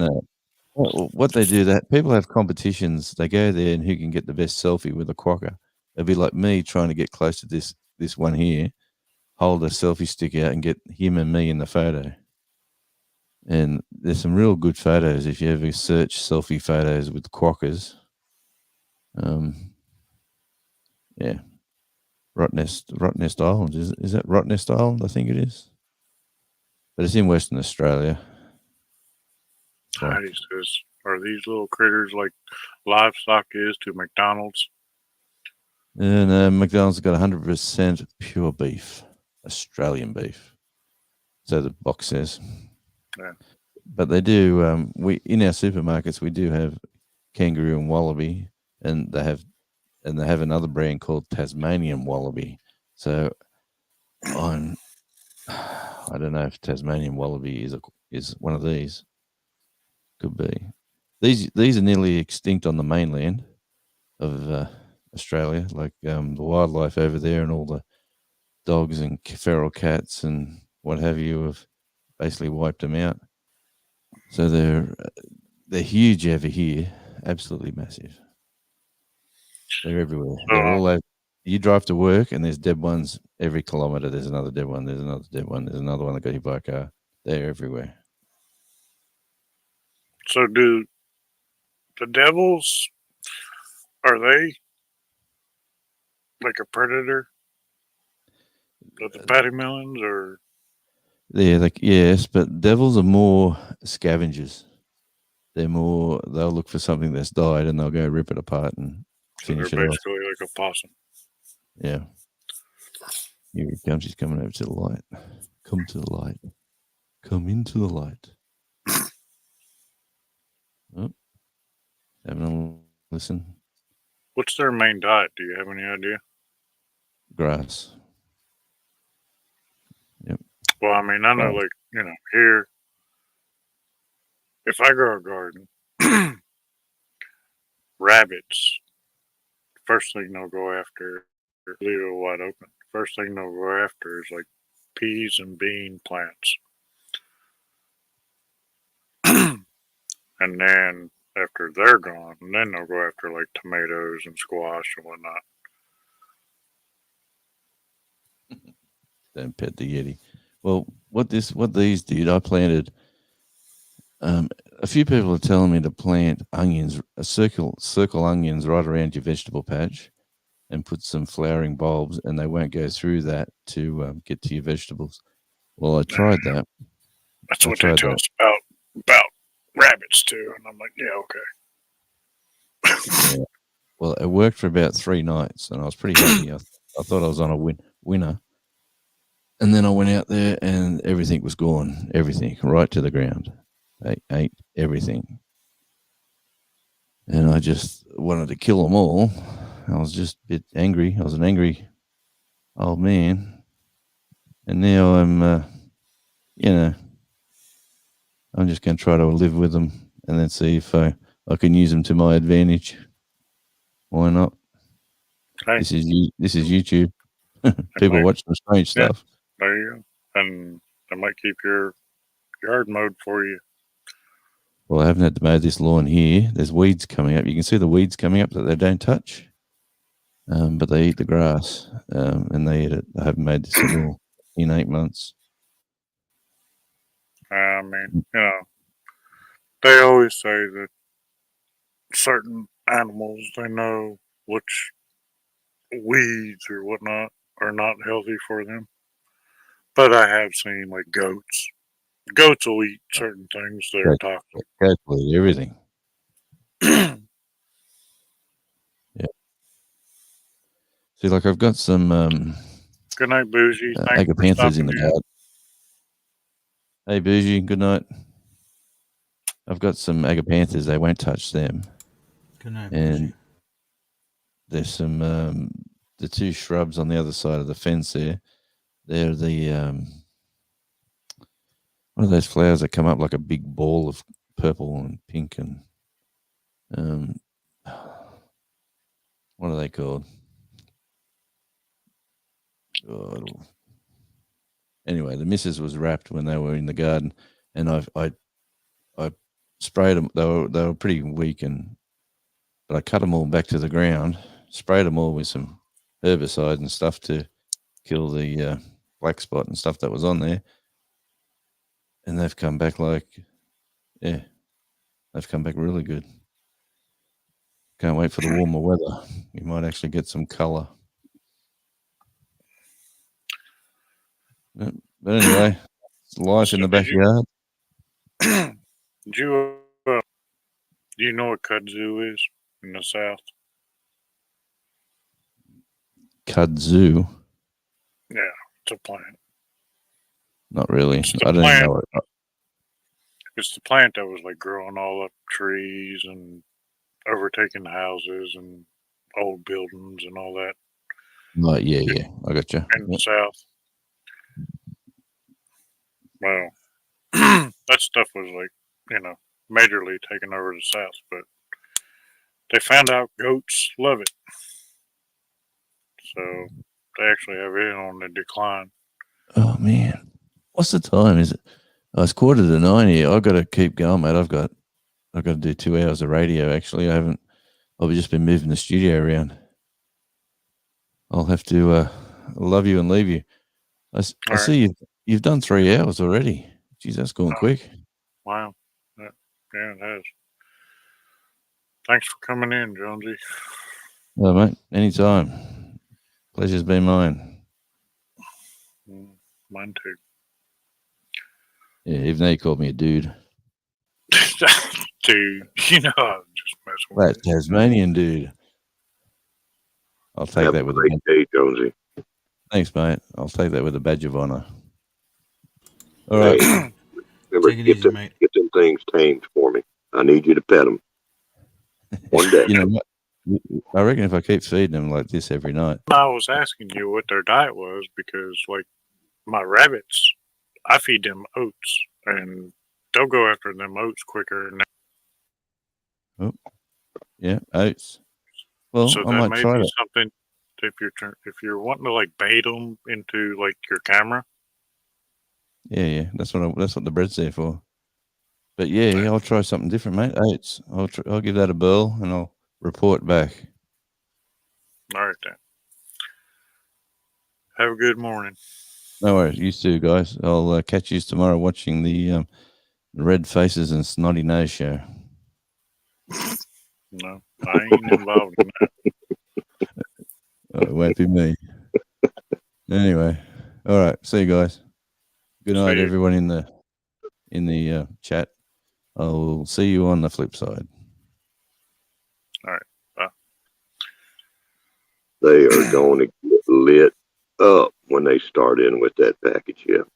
No. What they do, that people have competitions. They go there and who can get the best selfie with a quokka. It'd be like me trying to get close to this one here, hold a selfie stick out and get him and me in the photo. And there's some real good photos if you ever search selfie photos with quokkas. Yeah. Rottnest Island. Is that Rottnest Island? I think it is. But it's in Western Australia. So, Heidi says, are these little critters like livestock is to McDonald's? and McDonald's got 100% pure beef, Australian beef. So the box says. Yeah. But they do. We in our supermarkets we do have kangaroo and wallaby, and they have another brand called Tasmanian wallaby. So I don't know if Tasmanian wallaby is one of these. Could be. These are nearly extinct on the mainland of Australia, like the wildlife over there and all the dogs and feral cats and what have you have basically wiped them out. So they're huge over here, absolutely massive. They're everywhere. They're all over. You drive to work and there's dead ones every kilometre. There's another dead one. There's another dead one. There's another one that got hit by a car. They're everywhere. So do the devils, are they like a predator? Like the patty melons or? Yeah, yes, but devils are more scavengers. They'll look for something that's died and they'll go rip it apart and So they're finish it off. basically like a possum. Yeah. Here he comes. He's coming over to the light. Come to the light. Come into the light. Oh, having a listen. What's their main diet? Do you have any idea? Grass. Yep. Well, I mean, I know, like, here, if I grow a garden, rabbits, first thing they'll go after, leave it wide open. First thing they'll go after is like peas and bean plants. And then after they're gone, then they'll go after like tomatoes and squash and whatnot. Don't pet the Yeti. Well, what these did, I planted. A few people are telling me to plant onions, circle onions right around your vegetable patch, and put some flowering bulbs, and they won't go through that to get to your vegetables. Well, I tried that. That's what they tell us about rabbits too, and I'm like, yeah, okay. Yeah. Well, it worked for about 3 nights, and I was pretty happy. I thought I was on a winner. And then I went out there, and everything was gone. Everything, right to the ground. They ate everything. And I just wanted to kill them all. I was just a bit angry. I was an angry old man. And now I'm, I'm just going to try to live with them and then see if I can use them to my advantage. Why not? Hey, This is YouTube. People might- watch some strange Yeah. stuff. there you go. And they might keep your yard mowed for you. Well, I haven't had to mow this lawn here. There's weeds coming up. You can see the weeds coming up that they don't touch, but they eat the grass, and they eat it. I haven't made this in 8 months. I mean, they always say that certain animals, they know which weeds or whatnot are not healthy for them. But I have seen like goats. Goats will eat certain things that are toxic. Absolutely everything. See, like I've got some Good night, Bougie. Thanks for agapanthus in the stopping in. garden. Hey, Bougie, good night. I've got some agapanthus. They won't touch them. Good night, And there's some the two shrubs on the other side of the fence there. They're the one of those flowers that come up like a big ball of purple and pink and what are they called? God. Anyway, the missus was wrapped when they were in the garden, and I sprayed them. They were pretty weak, but I cut them all back to the ground, sprayed them all with some herbicide and stuff to kill the black spot and stuff that was on there, and they've come back they've come back really good. Can't wait for the warmer weather. We might actually get some colour. But anyway, it's life in the backyard. Do you know what kudzu is in the south? Kudzu? Yeah, it's a plant. Not really. It's the I don't even know it. It's the plant that was like growing all up trees and overtaking houses and old buildings and all that Right, yeah. I got you. in the south. Well, that stuff was like, majorly taken over the south, but they found out goats love it. So they actually have it on the decline. Oh man, what's the time? Is it? Oh, it's 8:45 here. I've got to keep going, mate. I've got to do 2 hours of radio. Actually, I've just been moving the studio around. I'll have to love you and leave you. I right. see you've done 3 hours already. Geez, that's going quick. Wow. Yeah, it has. Thanks for coming in, Jonesy. Well, mate, anytime. Pleasure's been mine. Mine too. Yeah, even though you called me a dude. Dude, I'm just messing with That Tasmanian dude. I'll take Have that a with great day, Jonesy. Thanks, mate. I'll take that with a badge of honor. All right. Hey, remember, Take it easy, mate. get them things tamed for me. I need you to pet them one day. You know what? I reckon if I keep feeding them like this every night. I was asking you what their diet was because, like, my rabbits, I feed them oats, and they'll go after them oats quicker. Yeah, oats. Well, So I that might may try be that. something if you're wanting to like bait them into like your camera. Yeah. That's what the bread's there for. But yeah, I'll try something different, mate. Oats. I'll give that a whirl and I'll report back. All right then. Have a good morning. No worries. You too, guys. I'll catch you tomorrow watching the Red Faces and Snotty Nose show. No, I ain't involved in that. It won't be me. Anyway, all right. See you guys. Good night, See you. everyone in the chat. I'll see you on the flip side. All right. Bye. They are going to get lit up when they start in with that package here.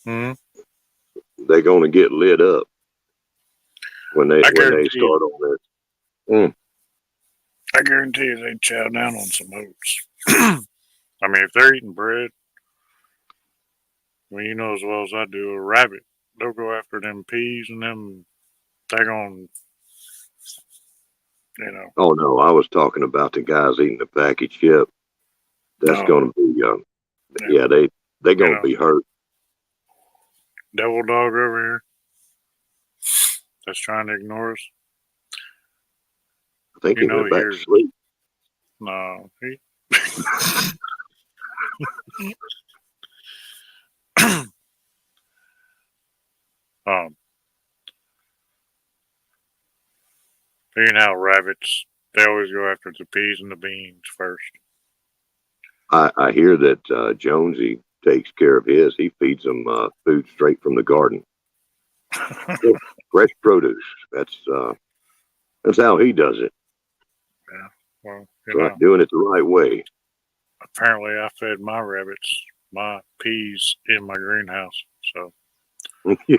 They're going to get lit up when they guarantee start on that. I guarantee you they'd chow down on some oats. I mean, if they're eating bread, well, you know as well as I do, a rabbit they'll go after them peas and them daggone, you know. Oh no, I was talking about the guys eating the packaged chip. That's No. going to be, Yeah. they going to know. be hurt. Devil dog over here that's trying to ignore us. I think You he know went he back to hears us. sleep. No, he. Seeing how rabbits, they always go after the peas and the beans first. I hear that Jonesy takes care of his. He feeds them food straight from the garden, fresh produce. That's how he does it. Well, It's like doing it the right way. apparently I fed my rabbits my peas in my greenhouse. So Yeah.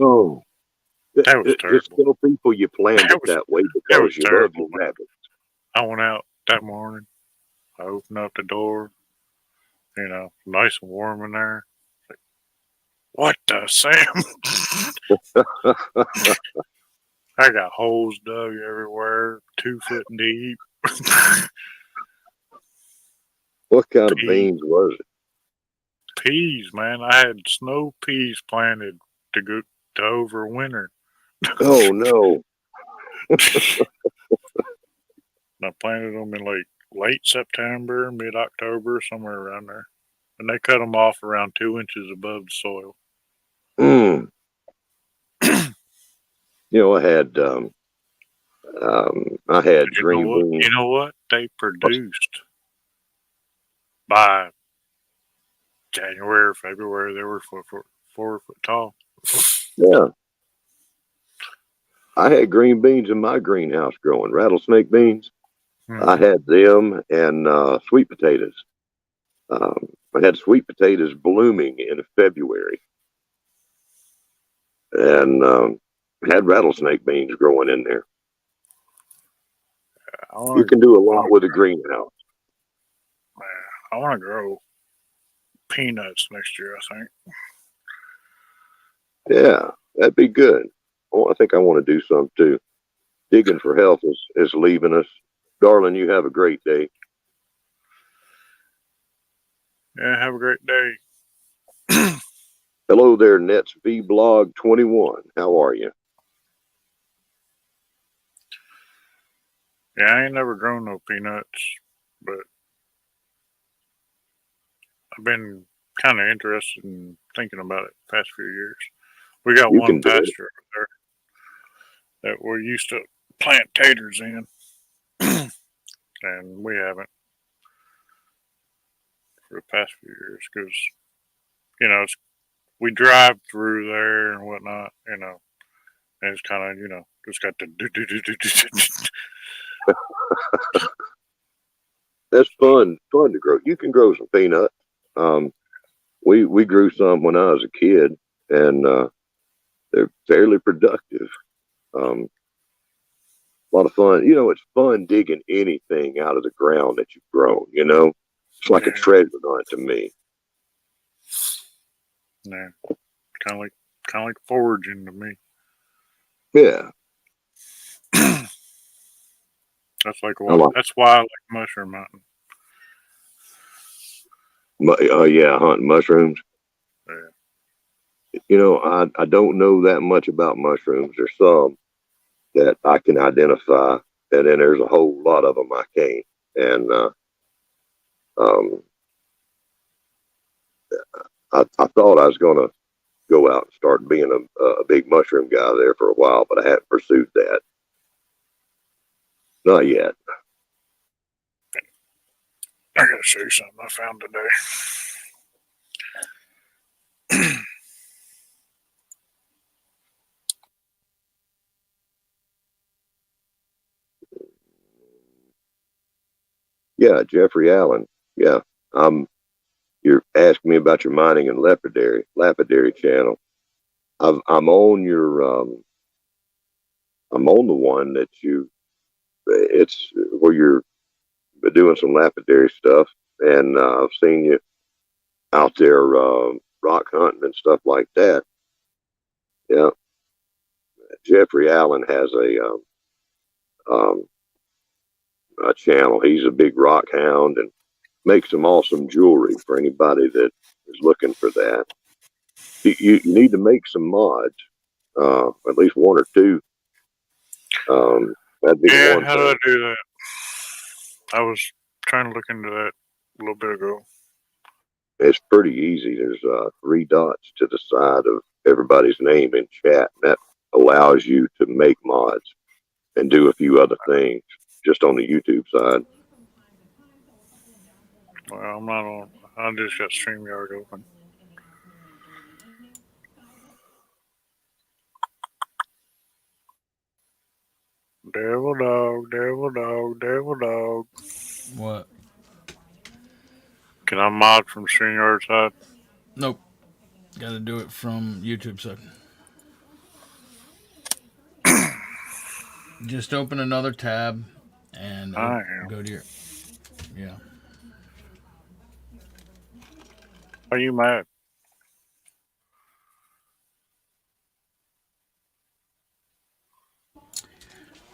Oh, that was just terrible. tell people you planned it that way because you love your rabbits. I went out that morning. I opened up the door. You know, nice and warm in there. Like, what the Sam? I got holes dug everywhere, 2 foot deep. What kind of beans was it? Peas, man. I had snow peas planted to go to overwinter. Oh no! I planted them in like late September, mid October, somewhere around there, and they cut them off around 2 inches above the soil. Mm. You know, I had green beans. You know what? They produced by January or February. They were 4 foot tall. Yeah. I had green beans in my greenhouse growing, rattlesnake beans. I had them and sweet potatoes. I had sweet potatoes blooming in February. And had rattlesnake beans growing in there. You can do a lot with a greenhouse. I want to grow peanuts next year, I think. Yeah, that'd be good. Oh, I think I want to do some too. Digging for Health is leaving us. Darling, you have a great day. Yeah, have a great day. Hello there, Nets V Blog 21. How are you? Yeah, I ain't never grown no peanuts, but I've been kind of interested in thinking about it the past few years. We got one pasture up there that we used to plant taters in, and we haven't for the past few years because, you know, we drive through there and whatnot, you know, and it's kind of, you know, just got the That's fun to grow. You can grow some peanuts. We grew some when I was a kid, and they're fairly productive. A lot of fun. You know, it's fun digging anything out of the ground that you've grown. You know, it's like a treasure hunt to me. Yeah, kind of like foraging to me. Yeah. That's like that's why I like mushroom hunting. Yeah, hunting mushrooms. Yeah. You know, I don't know that much about mushrooms. There's some that I can identify, and then there's a whole lot of them I can't. And I thought I was going to go out and start being a big mushroom guy there for a while, but I haven't pursued that. Not yet. I gotta show you something I found today. Yeah, Jeffrey Allen. Yeah, you're asking me about your mining and lapidary channel. I'm on your I'm on the one that it's where you're doing some lapidary stuff, and I've seen you out there rock hunting and stuff like that. Yeah, Jeffrey Allen has a channel. He's a big rock hound and makes some awesome jewelry for anybody that is looking for that. You need to make some mods, at least one or two. That'd be the Yeah, one how do I thing. do that? I was trying to look into that a little bit ago. It's pretty easy. There's 3 dots to the side of everybody's name in chat, and that allows you to make mods and do a few other things just on the YouTube side. Well, I'm not on. I just got StreamYard open. Devil dog, devil dog, devil dog. What? Can I mod from StreamYard side? Nope. Got to do it from YouTube side. Just open another tab and I am. go to your. Yeah. Are you mad?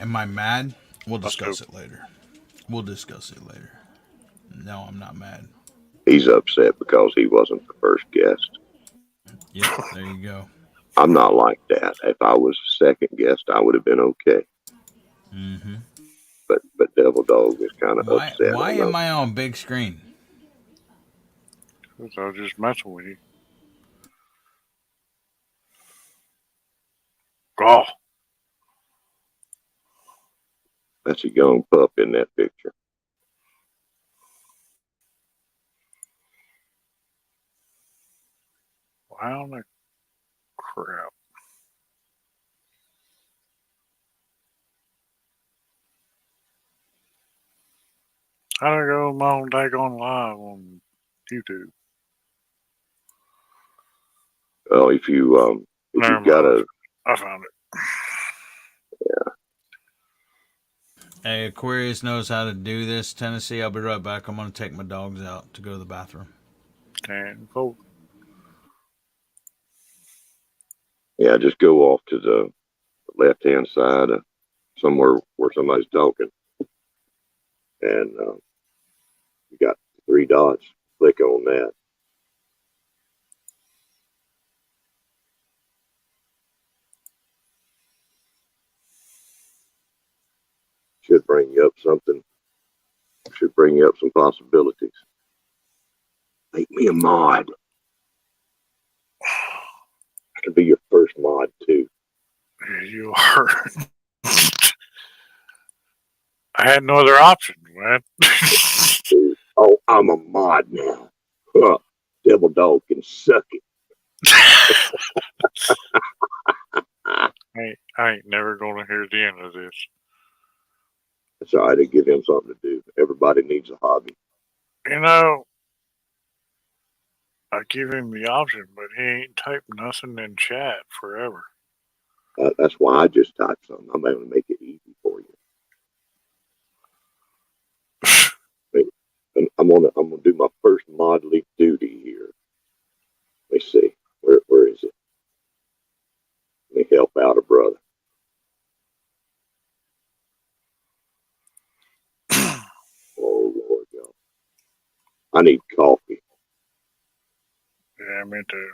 Am I mad? We'll Let's discuss it later. We'll discuss it later. No, I'm not mad. He's upset because he wasn't the first guest. Yeah, there you go. I'm not like that. If I was second guest, I would have been okay. Mm-hmm. But Devil Dog is kind of upset. Why am I on big screen? I was just messing with you. Oh, That's a young pup in that picture. wow, the crap. How do I go my own daggone live on YouTube? Well, if you Never you've got mind. a I found it. Hey, Aquarius knows how to do this, Tennessee. I'll be right back. I'm going to take my dogs out to go to the bathroom. And vote. yeah, just go off to the left hand side somewhere where somebody's talking, and you got 3 dots. Click on that. Should bring you up something. Should bring you up some possibilities. Make me a mod. I can be your first mod too. Yeah, you are. I had no other option, man. Oh, I'm a mod now. Huh. Devil Dog can suck it. I ain't never gonna hear the end of this. That's all right. To give him something to do. Everybody needs a hobby. You know, I give him the option, but he ain't typed nothing in chat forever. That's why I just typed something. I'm going to make it easy for you. And I'm gonna do my first modly duty here. Let me see. Where is it? Let me help out a brother. Oh Lord, y'all. I need coffee. Yeah, me too.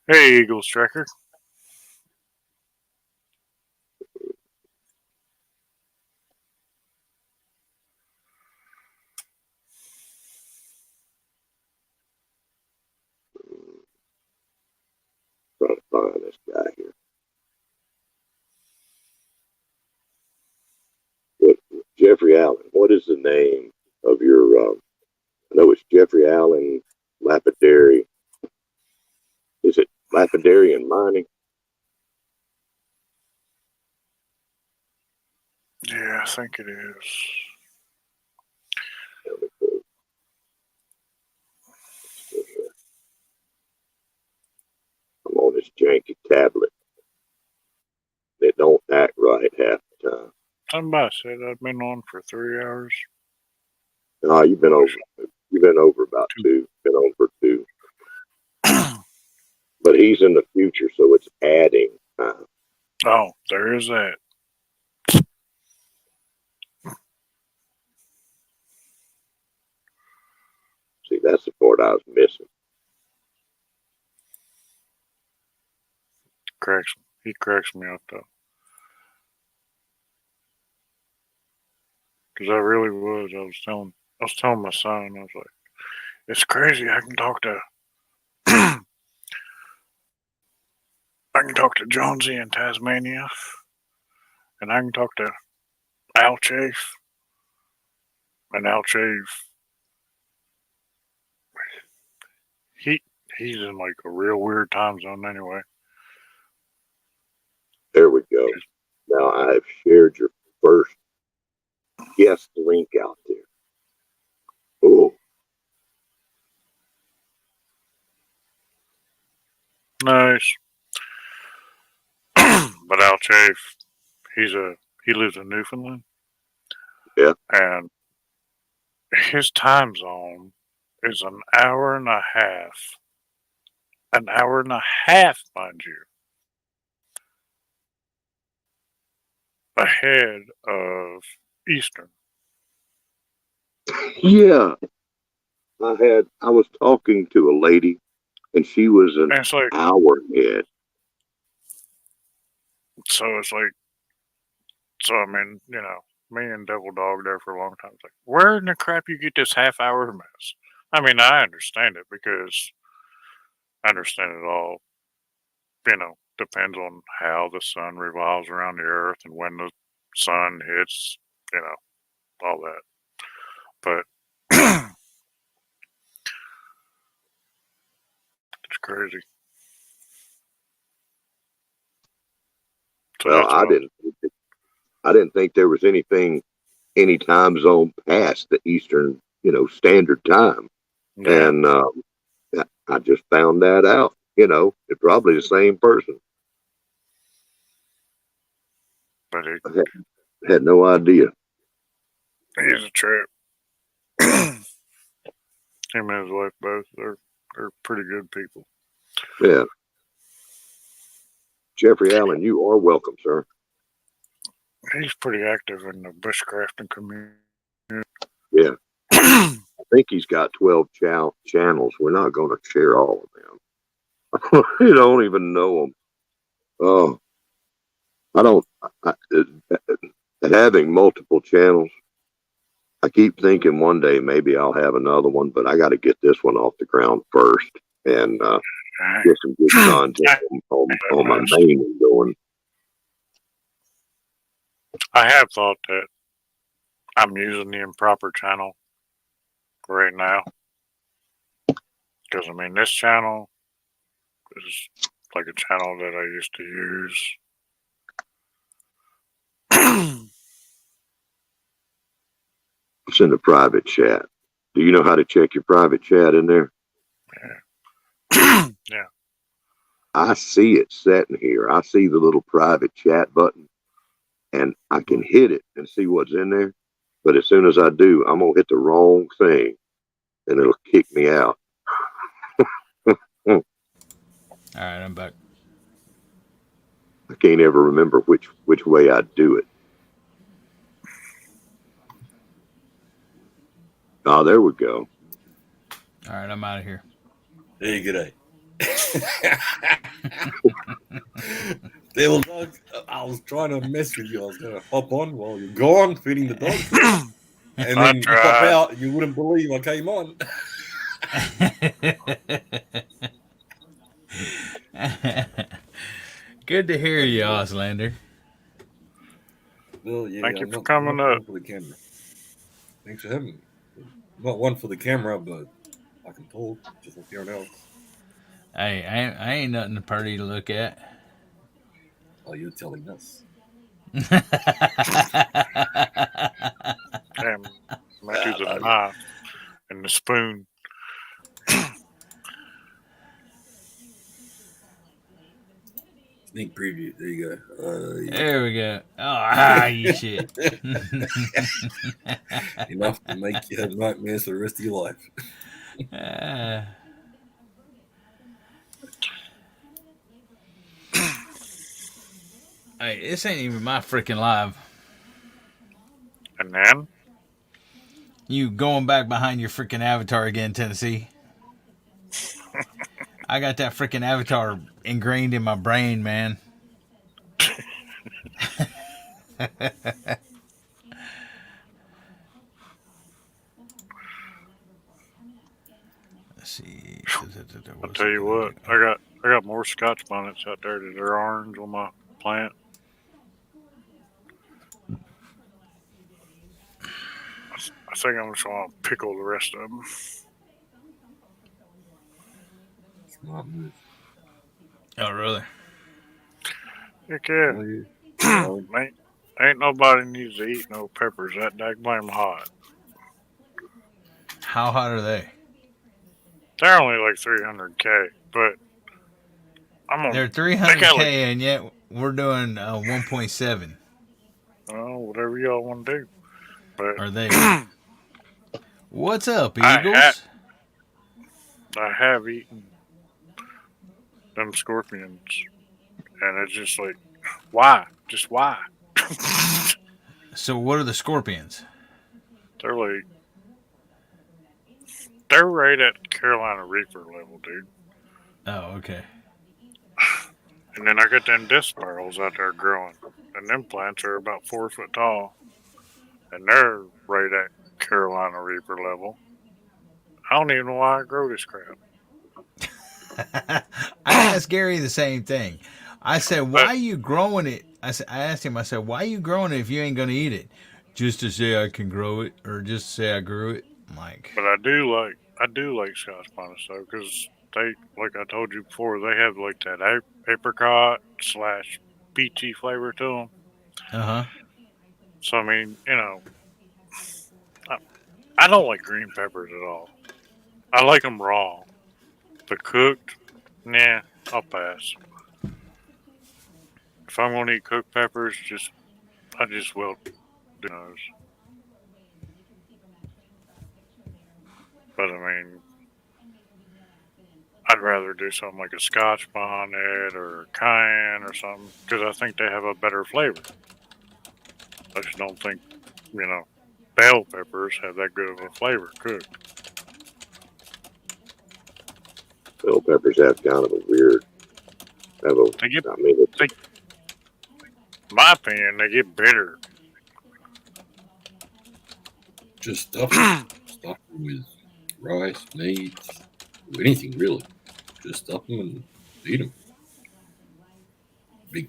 Hey, Eagle Striker. Trying to find this guy here. Jeffrey Allen. What is the name of your? I know it's Jeffrey Allen Lapidary. Is it Lapidarian Mining? Yeah, I think it is. I'm on this janky tablet. It don't act right half the time. Somebody said I'd been on for 3 hours. No, you've been over. You've been over about 2. Been on for 2. But he's in the future, so it's adding time. Oh, there is that. See, that's the part I was missing. He cracks me up though. Because I really was. I was telling my son, I was like, it's crazy. I can talk to Jonesy in Tasmania, and I can talk to Al Chafe, and Al Chafe, he's in like a real weird time zone anyway. There we go. Now I have shared your first guest link out there. Oh, Nice. But Al Chafe, he lives in Newfoundland. Yeah. And his time zone is an hour and a half. An hour and a half, mind you. Ahead of Eastern. yeah. I was talking to a lady, and she was an And it's like, hour ahead. so I mean, me and Devil Dog there for a long time. It's like, where in the crap you get this half hour mess? I mean, I understand it because I understand it all, depends on how the sun revolves around the earth and when the sun hits, all that. But it's crazy. So Well, that's I didn't think there was any time zone past the Eastern, Standard Time, yeah, and I just found that out. It's probably the same person. but it I had no idea. is a trip. Him and his wife both, they're pretty good people. Yeah. Jeffrey Allen, you are welcome, sir. He's pretty active in the bushcrafting community. Yeah. I think he's got 12 channels. We're not going to share all of them. You don't even know them. Oh, I don't. Having multiple channels, I keep thinking one day maybe I'll have another one, but I got to get this one off the ground first and get some good content on my main one going. I have thought that I'm using the improper channel right now. Because, this channel is like a channel that I used to use. It's in the private chat. Do you know how to check your private chat in there? Yeah. Yeah. I see it sitting here. I see the little private chat button, and I can hit it and see what's in there. But as soon as I do, I'm going to hit the wrong thing, and it'll kick me out. All right, I'm back. I can't ever remember which way I do it. Oh, there we go. All right, I'm out of here. Hey, g'day. Devil Dog, I was trying to mess with you. I was going to hop on while you're gone, feeding the dog. And then you pop out, you wouldn't believe I came on. Good to hear you, Auslander. Well, yeah, Thank you for coming up. For the camera. Thanks for having me. Not one for the camera, but I can talk just like everyone else. Hey, I ain't nothing pretty to look at. Oh, you're telling us. Damn, might use a knife and the spoon. Sneak preview. There you go. Yeah. There we go. You shit. Enough to make you have nightmares for the rest of your life. Hey, this ain't even my freaking live. And then You going back behind your freaking avatar again, Tennessee. I got that freaking avatar ingrained in my brain, man. Let's see. I'll tell you what, I got more Scotch bonnets out there that are orange on my plant. I think I'm just gonna pickle the rest of them. Smart move. Oh, really? Heck yeah. Oh, Ain't nobody needs to eat no peppers that daggone hot. How hot are they? They're only like 300K, but They're 300K, and yet we're doing 1.7. Well, whatever y'all want to do. But Are they? What's up, Eagles? I have eaten them scorpions, and it's just like, why? Just why? So what are the scorpions? They're right at Carolina Reaper level, dude. Oh, okay. And then I got them disc spirals out there growing, and them plants are about 4 foot tall, and they're right at Carolina Reaper level. I don't even know why I grow this crap. I asked Gary the same thing. I said, why are you growing it? I asked him, why are you growing it if you ain't going to eat it? Just to say I can grow it, or just to say I grew it? I'm like, But I do like Scotch bonnets though, because they, like I told you before, they have like that apricot / peachy flavor to them. So I mean, I don't like green peppers at all. I like them raw, but cooked, nah, I'll pass. If I'm gonna eat cooked peppers, I just will do those. But I mean, I'd rather do something like a Scotch bonnet or a cayenne or something, because I think they have a better flavor. I just don't think, bell peppers have that good of a flavor cooked. Bell peppers have kind of a weird. In my opinion, they get bitter. just stuff them with rice, meat, anything really. Just stuff them and eat them.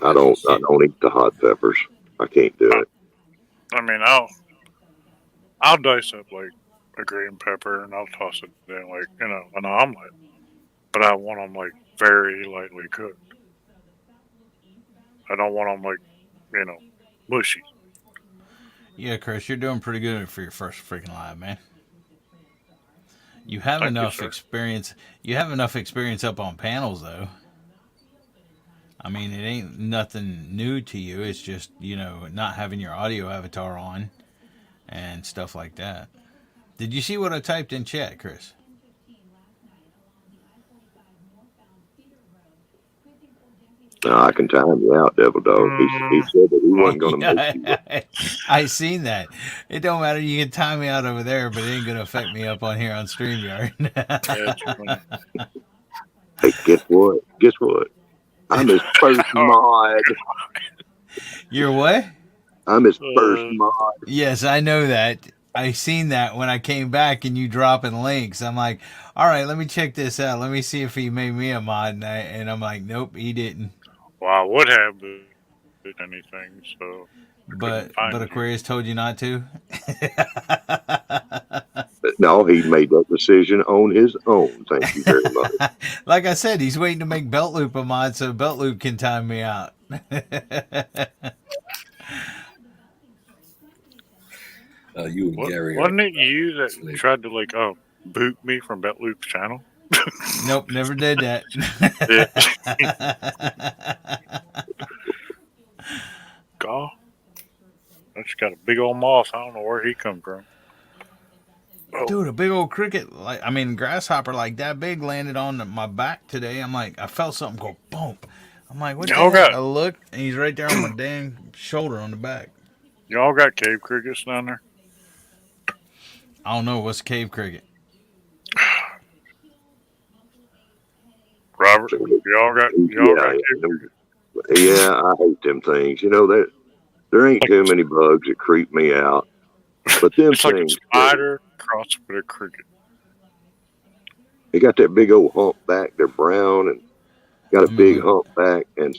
I don't eat the hot peppers. I can't do it. I mean, I'll dice up like a green pepper and I'll toss it in like an omelet, but I want them like very lightly cooked. I don't want them like mushy. yeah, Chris, you're doing pretty good for your first freaking live, man. You have Thank you, enough sir. experience. You have enough experience up on panels, though. I mean, it ain't nothing new to you. It's just, not having your audio avatar on and stuff like that. Did you see what I typed in chat, Chris? I can time you out, Devil Dog. He said that he wasn't going to make you. I seen that. It don't matter. You can time me out over there, but it ain't going to affect me up on here on StreamYard. Hey, guess what? I'm his first mod. You're what? I'm his first mod. Yes, I know that. I seen that when I came back and you dropping links. I'm like, all right, let me check this out. Let me see if he made me a mod. And I'm like, nope, he didn't. Well, I would have did anything, so. But Aquarius told you not to? No, he made that decision on his own. Thank you very much. Like I said, he's waiting to make Belt Loop a mod so Belt Loop can time me out. You and Gary. Wasn't it you that tried to boot me from Bet Loop's channel? Nope, never did that. God, that's got a big old moth. I don't know where he come from. Oh, Dude, a big old cricket, grasshopper like that big landed on my back today. I'm like, I felt something go boom. I'm like, what the y'all heck? got I look, and he's right there on my dang shoulder on the back. y'all got cave crickets down there? I don't know what's cave cricket. Robert, y'all got Yeah, cave crickets? yeah, I hate them things. You know, there ain't too many bugs that creep me out, but them It's like a things, spider crossed with a cricket. they got that big old hump back. They're brown and got a big hump back and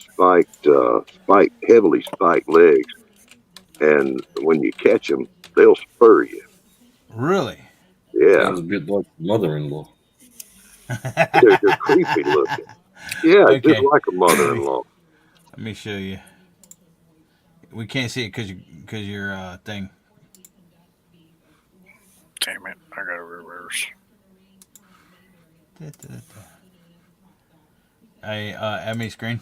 heavily spiked legs. And when you catch them, they'll spur you. Really? Yeah, Sounds a bit like mother-in-law. they're creepy looking. Yeah, Okay. just like a mother-in-law. Let me show you. We can't see it because your thing. Damn it! I got to reverse. Hey, add me screen.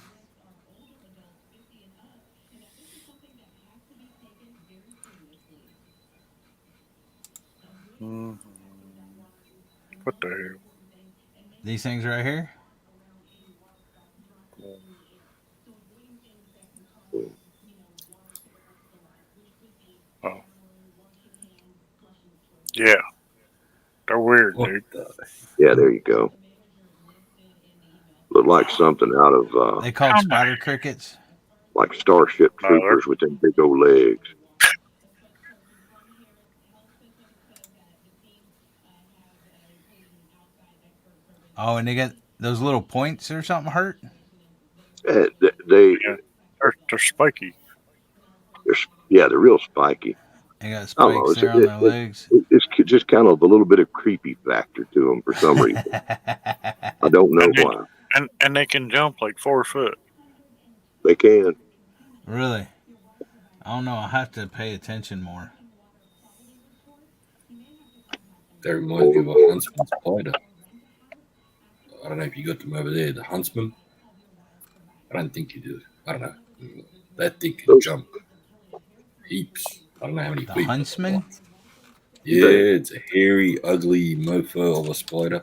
What the hell? These things right here. Oh, yeah, they're weird, What dude. the? Yeah, there you go. Look like something out of They called spider crickets. like Starship No, they're- Troopers with them big old legs. Oh, and they got those little points or something hurt. They They're spiky. they're real spiky. They got I don't know. spikes there on their legs. It's just kind of a little bit of creepy factor to them for some reason. I don't know why. And they can jump like 4 foot. They can. Really? I don't know. I have to pay attention more. That reminds me of a huntsman spider. I don't know if you got them over there, the huntsman. I don't think you do. I don't know. That thing can jump heaps. I don't know how many The feet. huntsman? Yeah, it's a hairy, ugly mofo of a spider.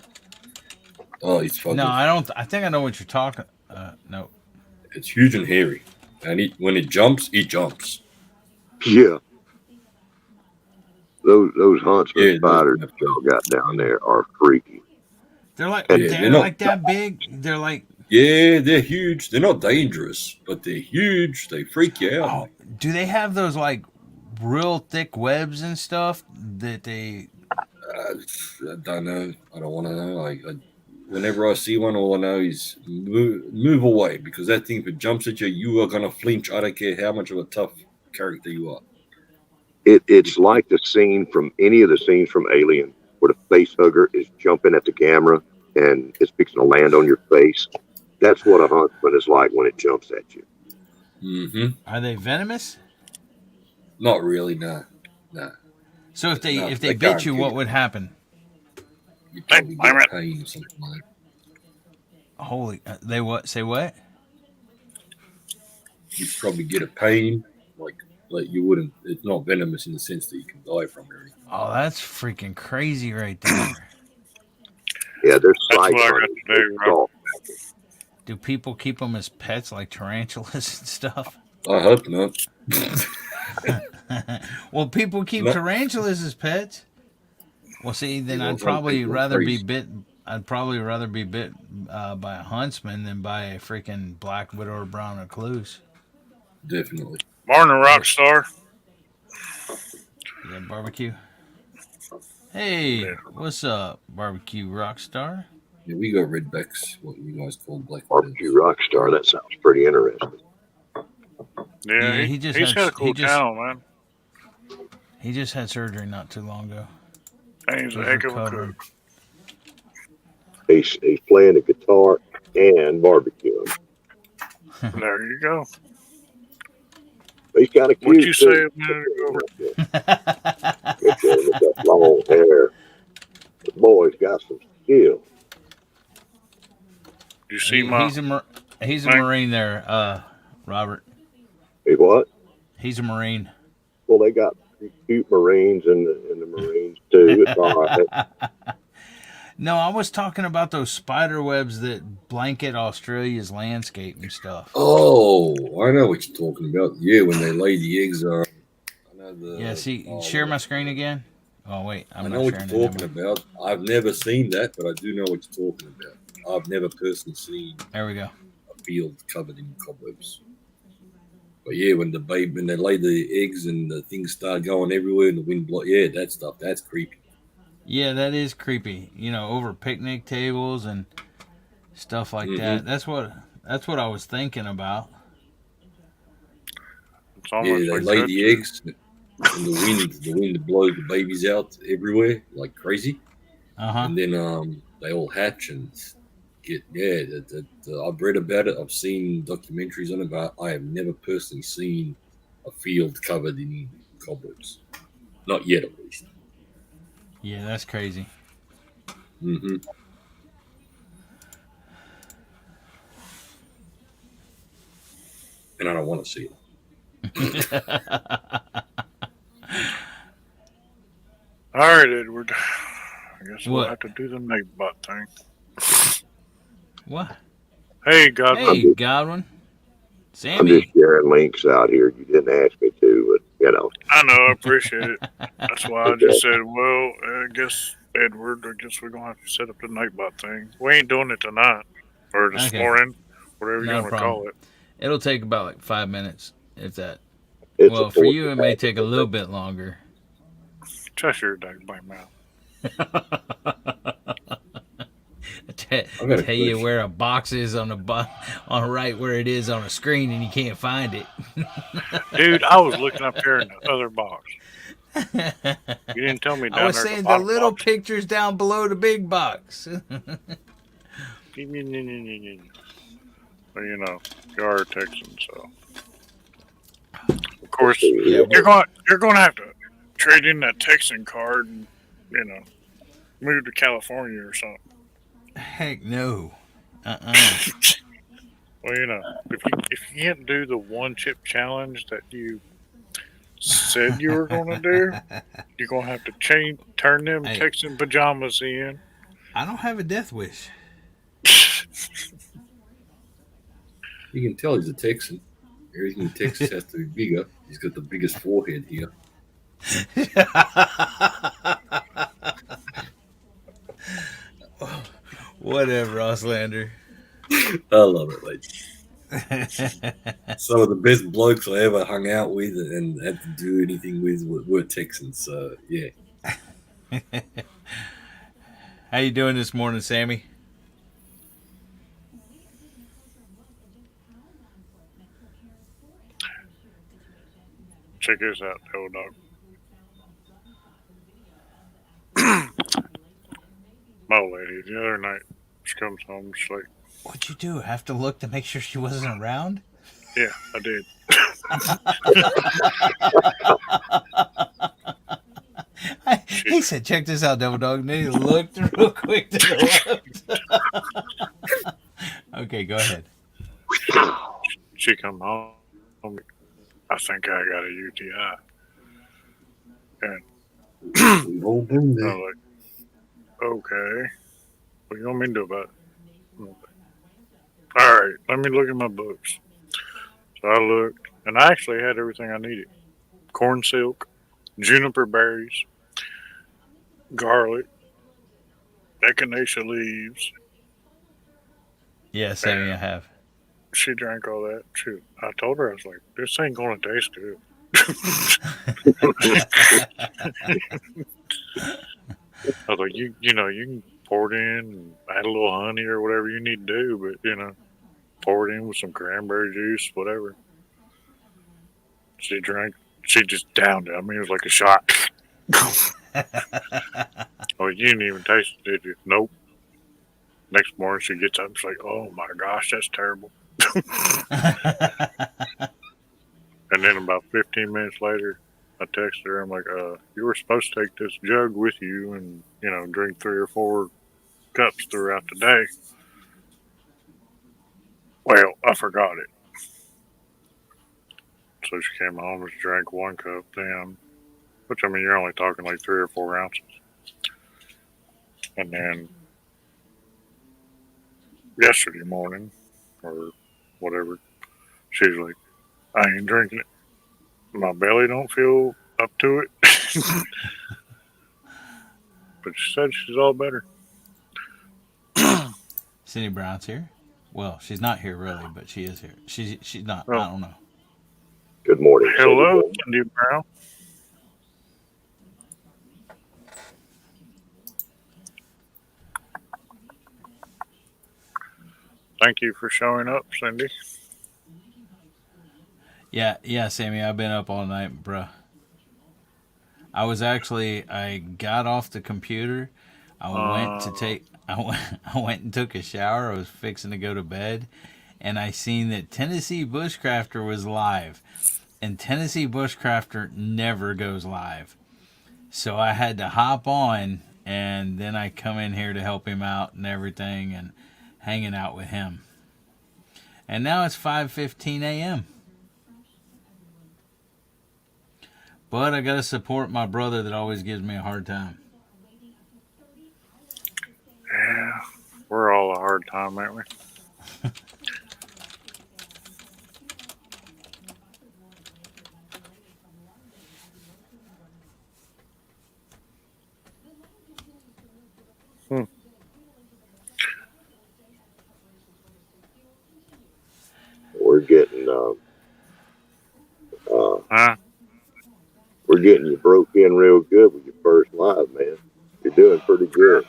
Oh, it's fucking. No, I don't. I think I know what you're talking. No. It's huge and hairy, and when it jumps, it jumps. Yeah. Those huntsman Yeah, spiders y'all got down there are freaky. They're like Yeah, they're not- like that big. They're like. Yeah, they're huge. They're not dangerous, but they're huge. They freak you out. Oh, do they have those like real thick webs and stuff that they? I don't know. I don't want to know. Whenever I see one, all I know is move away, because that thing, if it jumps at you, you are gonna flinch. I don't care how much of a tough character you are. It's like the scene from any of the scenes from Alien where the face hugger is jumping at the camera and it's fixing to land on your face. That's what a huntsman is like when it jumps at you. Mm-hmm. Are they venomous? Not really. No. So if they No, if they they bit can't you, kill what you. would happen? You probably get pain or something like that. Holy, they what? Say what? You probably get a pain like you wouldn't. It's not venomous in the sense that you can die from it. Or anything. Oh, that's freaking crazy right there. Yeah, they're That's sight what I got hunting. to do, Rob. Do people keep them as pets like tarantulas and stuff? I hope not. Well, people keep No. tarantulas as pets. Well, see, then Yeah, I'd well, some probably people are rather be crazy. bit. I'd probably rather be bit by a huntsman than by a freaking black widow or brown recluse. Definitely. Morning, Rockstar. Is that barbecue? Hey, what's up, barbecue rockstar? Yeah, we got redbacks. What you guys call black Barbecue Rockstar. That sounds pretty interesting. Yeah, Yeah, he just he's had- got a cool he just- channel, man. He just had surgery not too long ago. He's a He's heck of a recovering. cook. He's playing the guitar and barbecuing. There you go. He's kind of cute. What'd you say too. a minute ago? With that long hair. The boy's got some skill. You see my he's a Mike? Marine there, Robert. Hey, what? He's a Marine. Well, they got cute Marines in the Marines too. It's all right. No, I was talking about those spider webs that blanket Australia's landscape and stuff. Oh, I know what you're talking about. Yeah, when they lay the eggs on. I know the. Yeah, see, share my screen again. Oh wait, I I'm know not what sharing you're it. talking about. I've never seen that, but I do know what you're talking about. I've never personally seen There we go. a field covered in cobwebs. But yeah, when they lay the eggs and the things start going everywhere and the wind blow, yeah, that stuff, that's creepy. Yeah, that is creepy. You know, over picnic tables and stuff like that. That's what I was thinking about. It's Yeah, almost they like lay that, the too. eggs and the wind blows the babies out everywhere like crazy. And then they all hatch and get I've read about it. I've seen documentaries on it, but I have never personally seen a field covered in cobwebs. Not yet, at least. Yeah, that's crazy. Mm-hmm. And I don't want to see it. All right, Edward. I guess we'll What? have to do the Nightbot thing. What? Hey, Godwin. Hey, Godwin. I'm Sammy. just sharing links out here. You didn't ask me to, but you know. I know, I appreciate it. That's why I just said, well, I guess, Edward, I guess we're going to have to set up the Nightbot thing. We ain't doing it tonight. Or this Okay. morning. Whatever you Not a want to problem. call it. It'll take about like 5 minutes, if that. It's Well, for you, it may take a little bit longer. Shut your dang mouth. Tell you where a box is on on right where it is on a screen, and you can't find it. Dude, I was looking up there in the other box. You didn't tell me down I was there saying at the bottom little box. pictures down below the big box. Well, you know, you are a Texan, so of course you're going to have to trade in that Texan card and move to California or something. Heck no. Well, if you can't do the one chip challenge that you said you were going to do, you're going to have to turn them Hey. Texan pajamas in. I don't have a death wish. You can tell he's a Texan. Everything in Texas has to be bigger. He's got the biggest forehead here. Whatever, Auslander. I love it, mate. Some of the best blokes I ever hung out with and had to do anything with were Texans. So yeah. How you doing this morning, Sammy? Check this out, old dog. My old lady, the other night, she comes home, she's like, What'd you do? Have to look to make sure she wasn't around? yeah, I did. He said, check this out, Devil Dog. And then he looked real quick to the left. Okay, go ahead. She come home, I think I got a UTI. And We've all been I there. was like, okay, what do you want me to do about it? All right, let me look at my books. So I looked, and I actually had everything I needed. Corn silk, juniper berries, garlic, echinacea leaves. Yeah, Sammy, I have. She drank all that. Shoot, I told her, I was like, this ain't going to taste good. I was like, you can pour it in and add a little honey or whatever you need to do, but, pour it in with some cranberry juice, whatever. She drank, she just downed it. I mean, it was like a shot. Oh, you didn't even taste it, did you? Nope. Next morning, she gets up and she's like, oh my gosh, that's terrible. And then about 15 minutes later, I texted her. I'm like, you were supposed to take this jug with you and, drink 3 or 4 cups throughout the day. I forgot it. So she came home and she drank 1 cup then, which I mean, you're only talking like 3 or 4 ounces. And then yesterday morning, or whatever, she's like, I ain't drinking it. My belly don't feel up to it. But she said she's all better. Cindy Brown's here. Well, she's not here really, but she is here. She's not. Oh. I don't know. Good morning. Hello, Cindy. Cindy Brown. Thank you for showing up, Cindy. Yeah, Sammy. I've been up all night, bruh. I got off the computer. I went and took a shower. I was fixing to go to bed, and I seen that Tennessee Bushcrafter was live, and Tennessee Bushcrafter never goes live. So I had to hop on, and then I come in here to help him out and everything, and hanging out with him. And now it's 5:15 a.m. But I gotta support my brother that always gives me a hard time. Yeah, we're all a hard time, aren't we? We're getting Huh? we're getting you broke in real good with your first live, man. You're doing pretty good.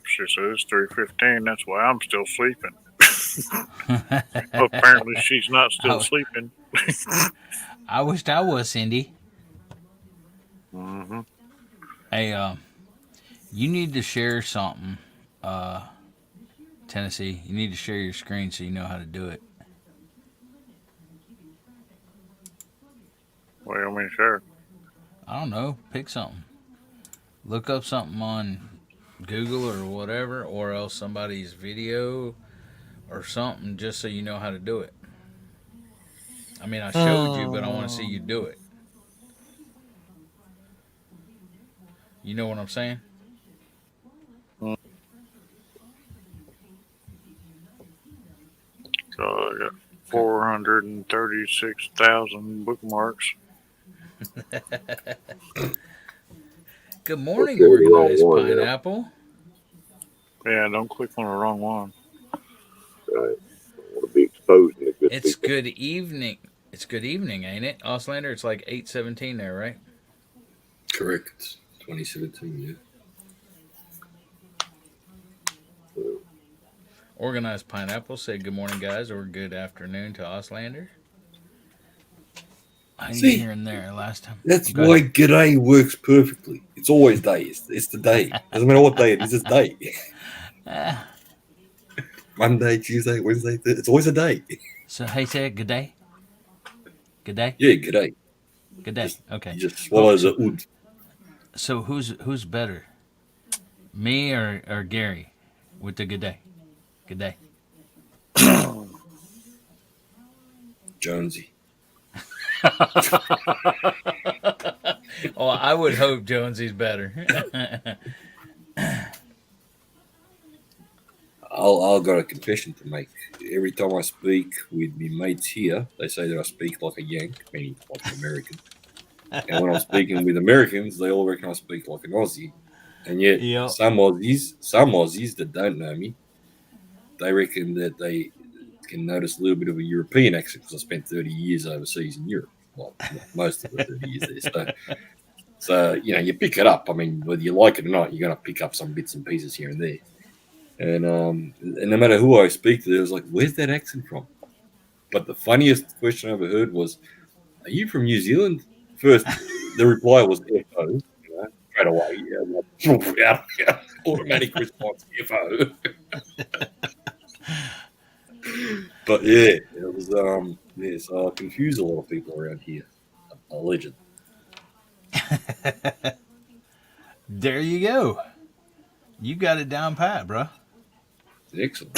She says it's 3:15. That's why I'm still sleeping. Apparently, she's not still sleeping. I wished I was, Cindy. Mm-hmm. Hey, you need to share something, Tennessee. You need to share your screen so you know how to do it. What do you want me to share? I don't know. Pick something. Look up something on Google or whatever, or else somebody's video or something, just so you know how to do it. I mean, I showed you, but I want to see you do it. You know what I'm saying? So I got 436,000 bookmarks. Good morning, Click the wrong organized one, yeah. pineapple. Yeah, don't click on the wrong one. Right. I want to be exposing the good It's people. good evening. It's good evening, ain't it, Auslander? It's like 8:17 there, right? Correct. It's 2017, yeah. Organized Pineapple said good morning, guys, or good afternoon to Auslander. I didn't See, get here and there last time. That's Go why ahead. g'day works perfectly. It's always day. It's the day. Doesn't matter what day it is, it's day. Monday, Tuesday, Wednesday, Thursday. It's always a day. So, hey, say it. Good day. Good day. Yeah, g'day. Good day. Okay. You just swallow the oud. So who's better, me or Gary, with the good day? Good day. Jonesy. Oh, I would hope Jonesy's better. I'll got a confession to make. Every time I speak with my mates here, they say that I speak like a Yank, meaning like an American. And when I'm speaking with Americans, they all reckon I speak like an Aussie. And yet, Yep. some Aussies that don't know me, they reckon that they can notice a little bit of a European accent because I spent 30 years overseas in Europe. Well, most of the 30 years there. So, you know, you pick it up. I mean, whether you like it or not, you're going to pick up some bits and pieces here and there. And no matter who I speak to, it was like, where's that accent from? But the funniest question I ever heard was, are you from New Zealand? First, the reply was FO, you know, straight away. Yeah, automatic response, FO. But yeah, it was, so I confuse a lot of people around here. A legend. There you go. You got it down pat, bro. Excellent.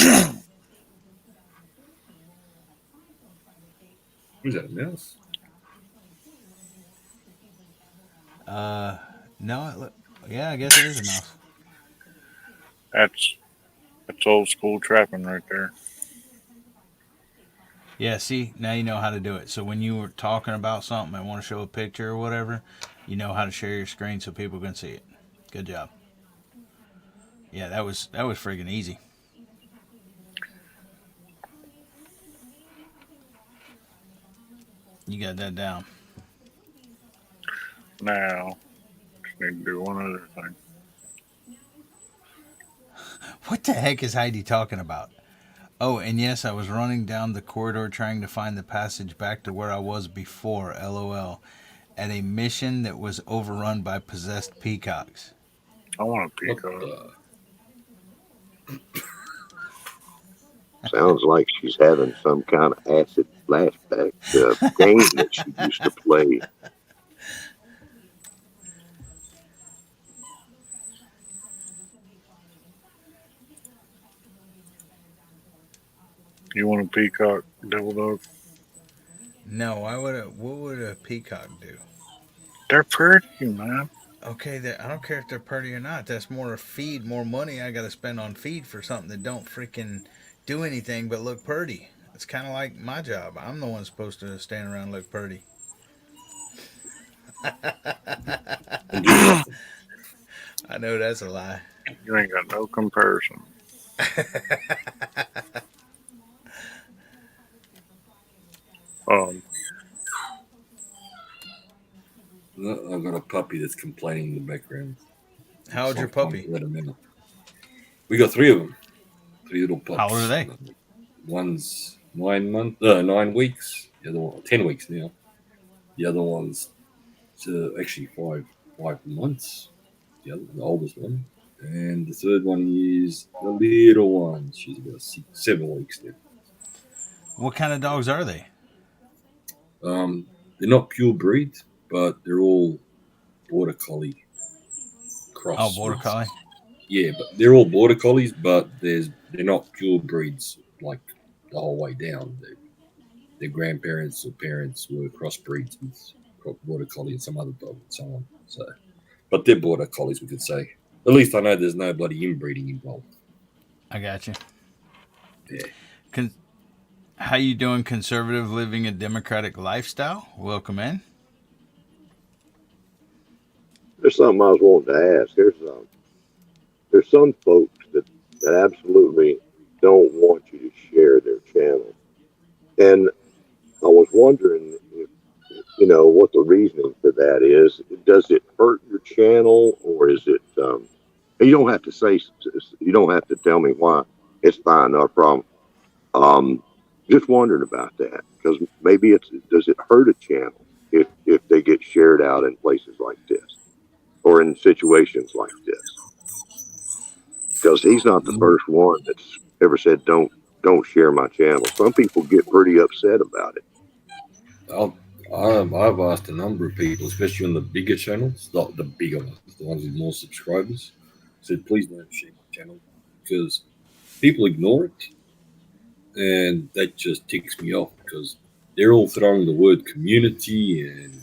Was that a mouse? No, yeah, I guess it is a mouse. That's old school trapping right there. Yeah, see, now you know how to do it. So when you were talking about something and want to show a picture or whatever, you know how to share your screen so people can see it. Good job. Yeah, that was friggin' easy. You got that down. Now, just need to do one other thing. What the heck is Heidi talking about? Oh, and yes, I was running down the corridor trying to find the passage back to where I was before, LOL, at a mission that was overrun by possessed peacocks. I want a What peacock. the? Sounds like she's having some kind of acid flashback to a game that she used to play. You want a peacock, devil dog? No, what would a peacock do? They're pretty, man. Okay, I don't care if they're pretty or not. That's more feed, more money I got to spend on feed for something that don't freaking do anything but look pretty. It's kind of like my job. I'm the one supposed to stand around and look pretty. And do nothing. I know that's a lie. You ain't got no comparison. I've got a puppy that's complaining in the background. How old's your puppy? Let him in. We got 3 of them. 3 little pups. How old are they? One's 9 weeks. The other one, 10 weeks now. The other one's actually 5 months. The oldest one. And the third one is the little one. She's about 7 weeks now. What kind of dogs are they? They're not pure breed, but they're all border collie cross. Oh, border collie. Yeah, but they're all border collies, but they're not pure breeds like the whole way down. Their grandparents or parents were crossbreeds with border collie and some other dog and so on. So, but they're border collies, we could say. At least I know there's no bloody inbreeding involved. I got you. Yeah. How you doing, conservative, living a democratic lifestyle? Welcome in. There's something I was wanting to ask. There's some folks that absolutely don't want you to share their channel. And I was wondering if, what the reasoning for that is. Does it hurt your channel, or is it, you don't have to tell me why. It's fine, no problem. Just wondering about that, because maybe does it hurt a channel if they get shared out in places like this or in situations like this? Because he's not the first one that's ever said don't share my channel. Some people get pretty upset about it. I've asked a number of people, especially on the bigger channels, not the bigger ones, the ones with more subscribers, said please don't share my channel, because people ignore it. And that just ticks me off, because they're all throwing the word community and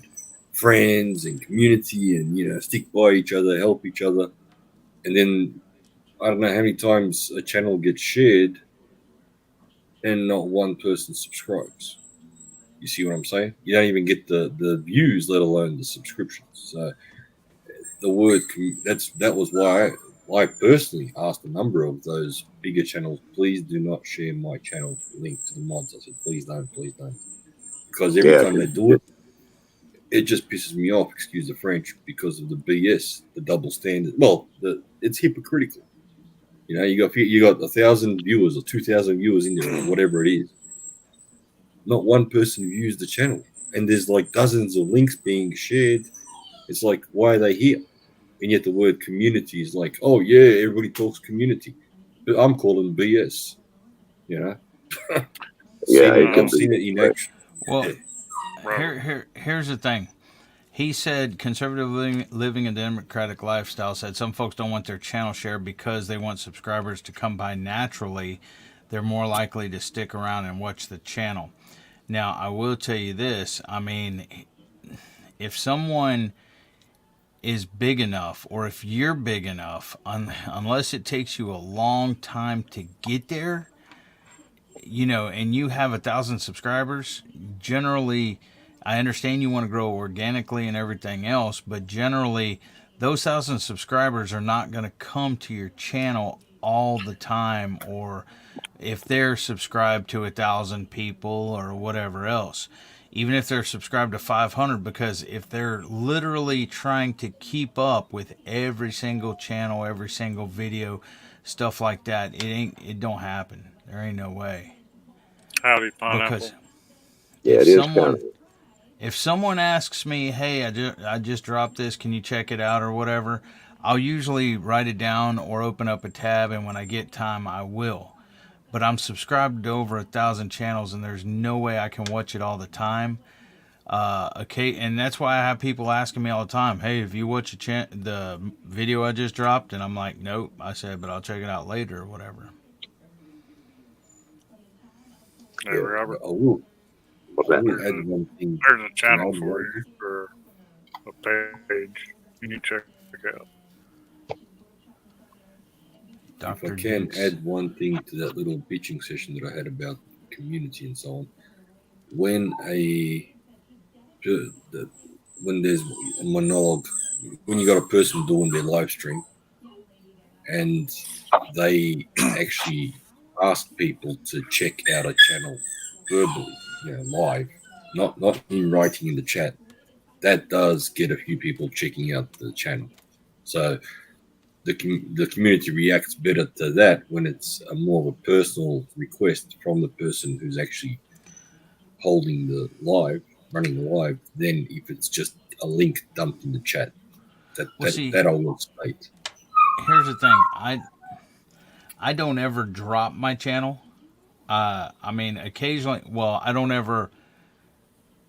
friends and community and, stick by each other, help each other. And then I don't know how many times a channel gets shared and not one person subscribes. You see what I'm saying? You don't even get the views, let alone the subscriptions. So the word, that was why I personally asked a number of those bigger channels, please do not share my channel link to the mods. I said, please don't. Because every time they do it, it just pisses me off, excuse the French, because of the BS, the double standard. Well, it's hypocritical. You got 1,000 viewers or 2,000 viewers in there, or whatever it is. Not one person views the channel. And there's like dozens of links being shared. It's like, why are they here? And yet the word community is like, oh yeah, everybody talks community. But I'm calling BS. Yeah, I've seen it in action. Well, here's the thing. He said conservative living a democratic lifestyle said some folks don't want their channel shared because they want subscribers to come by naturally. They're more likely to stick around and watch the channel. Now, I will tell you this. I mean, if someone is big enough, or if you're big enough, unless it takes you a long time to get there, you know, and you have 1,000 subscribers, generally, I understand you want to grow organically and everything else, but generally, those 1,000 subscribers are not going to come to your channel all the time, or if they're subscribed to 1,000 people or whatever else, even if they're subscribed to 500, because if they're literally trying to keep up with every single channel, every single video, stuff like that, it don't happen. There ain't no way. Howdy, Pineapple. Because Yeah, it is kind of. if someone asks me, hey, I just dropped this, can you check it out or whatever, I'll usually write it down or open up a tab, and when I get time, I will. But I'm subscribed to over 1,000 channels, and there's no way I can watch it all the time. Okay, and that's why I have people asking me all the time, hey, if you watch the video I just dropped, and I'm like, nope. I said, but I'll check it out later or whatever. Hey, Robert. What's I that? will add one thing. There's a channel Can I for add you for a page. You need to check out. If I Dr. can Dukes. add one thing to that little bitching session that I had about community and so on, when when there's a monologue, when you got a person doing their live stream, and they actually ask people to check out a channel verbally, live, not in writing in the chat, that does get a few people checking out the channel. So the community reacts better to that when it's a more of a personal request from the person who's actually holding the live, running the live, than if it's just a link dumped in the chat. That always states. Here's the thing. I don't ever drop my channel. I mean, occasionally, well, I don't ever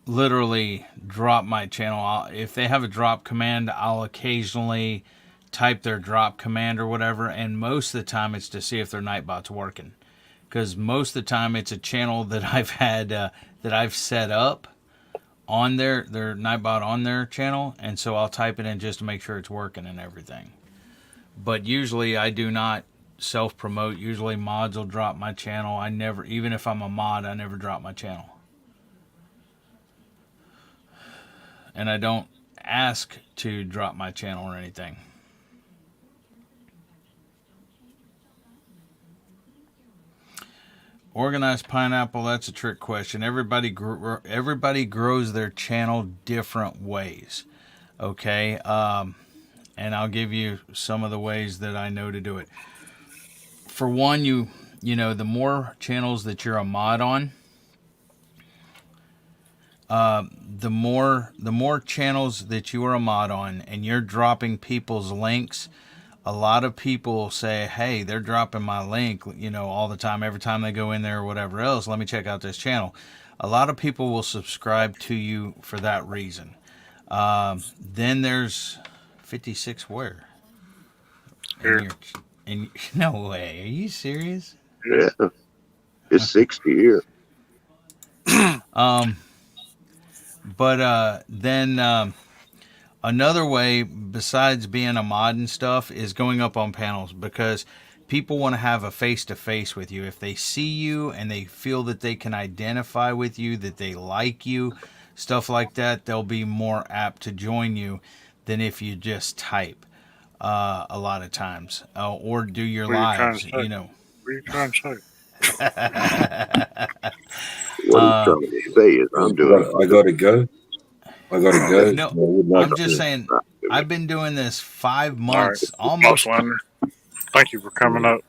literally drop my channel. If they have a drop command, I'll occasionally type their drop command or whatever, and most of the time it's to see if their Nightbot's working, because most of the time it's a channel that I've had that I've set up on their Nightbot on their channel, and so I'll type it in just to make sure it's working and everything. But usually I do not self-promote. Usually mods will drop my channel. I never, even if I'm a mod, I never drop my channel. And I don't ask to drop my channel or anything. Organized Pineapple, that's a trick question. Everybody grows their channel different ways. Okay? And I'll give you some of the ways that I know to do it. For one, you know, the more channels that you're a mod on, the more channels that you are a mod on, and you're dropping people's links. A lot of people say, hey, they're dropping my link, you know, all the time, every time they go in there or whatever else. Let me check out this channel. A lot of people will subscribe to you for that reason. Then there's 56 where? Here. And no way. Are you serious? Yeah. It's 60 here. But then another way besides being a mod and stuff is going up on panels, because people want to have a face-to-face with you. If they see you and they feel that they can identify with you, that they like you, stuff like that, they'll be more apt to join you than if you just type a lot of times or do your lives, you know. What are you trying to say? What I'm trying to say is I'm doing. I gotta go. No, I'm just saying, I've been doing this 5 months, almost. Auslander, thank you for coming up.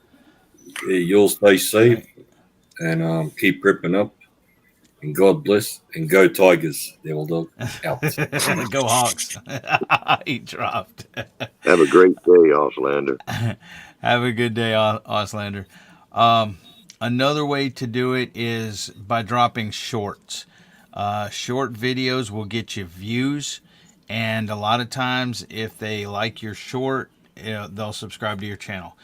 Yeah, you'll stay safe and keep ripping up. And God bless and go Tigers, Devil Dog. Out. Go Hawks. He dropped. Have a great day, Auslander. Have a good day, Auslander. Another way to do it is by dropping shorts. Short videos will get you views, And a lot of times, if they like your short, they'll subscribe to your channel.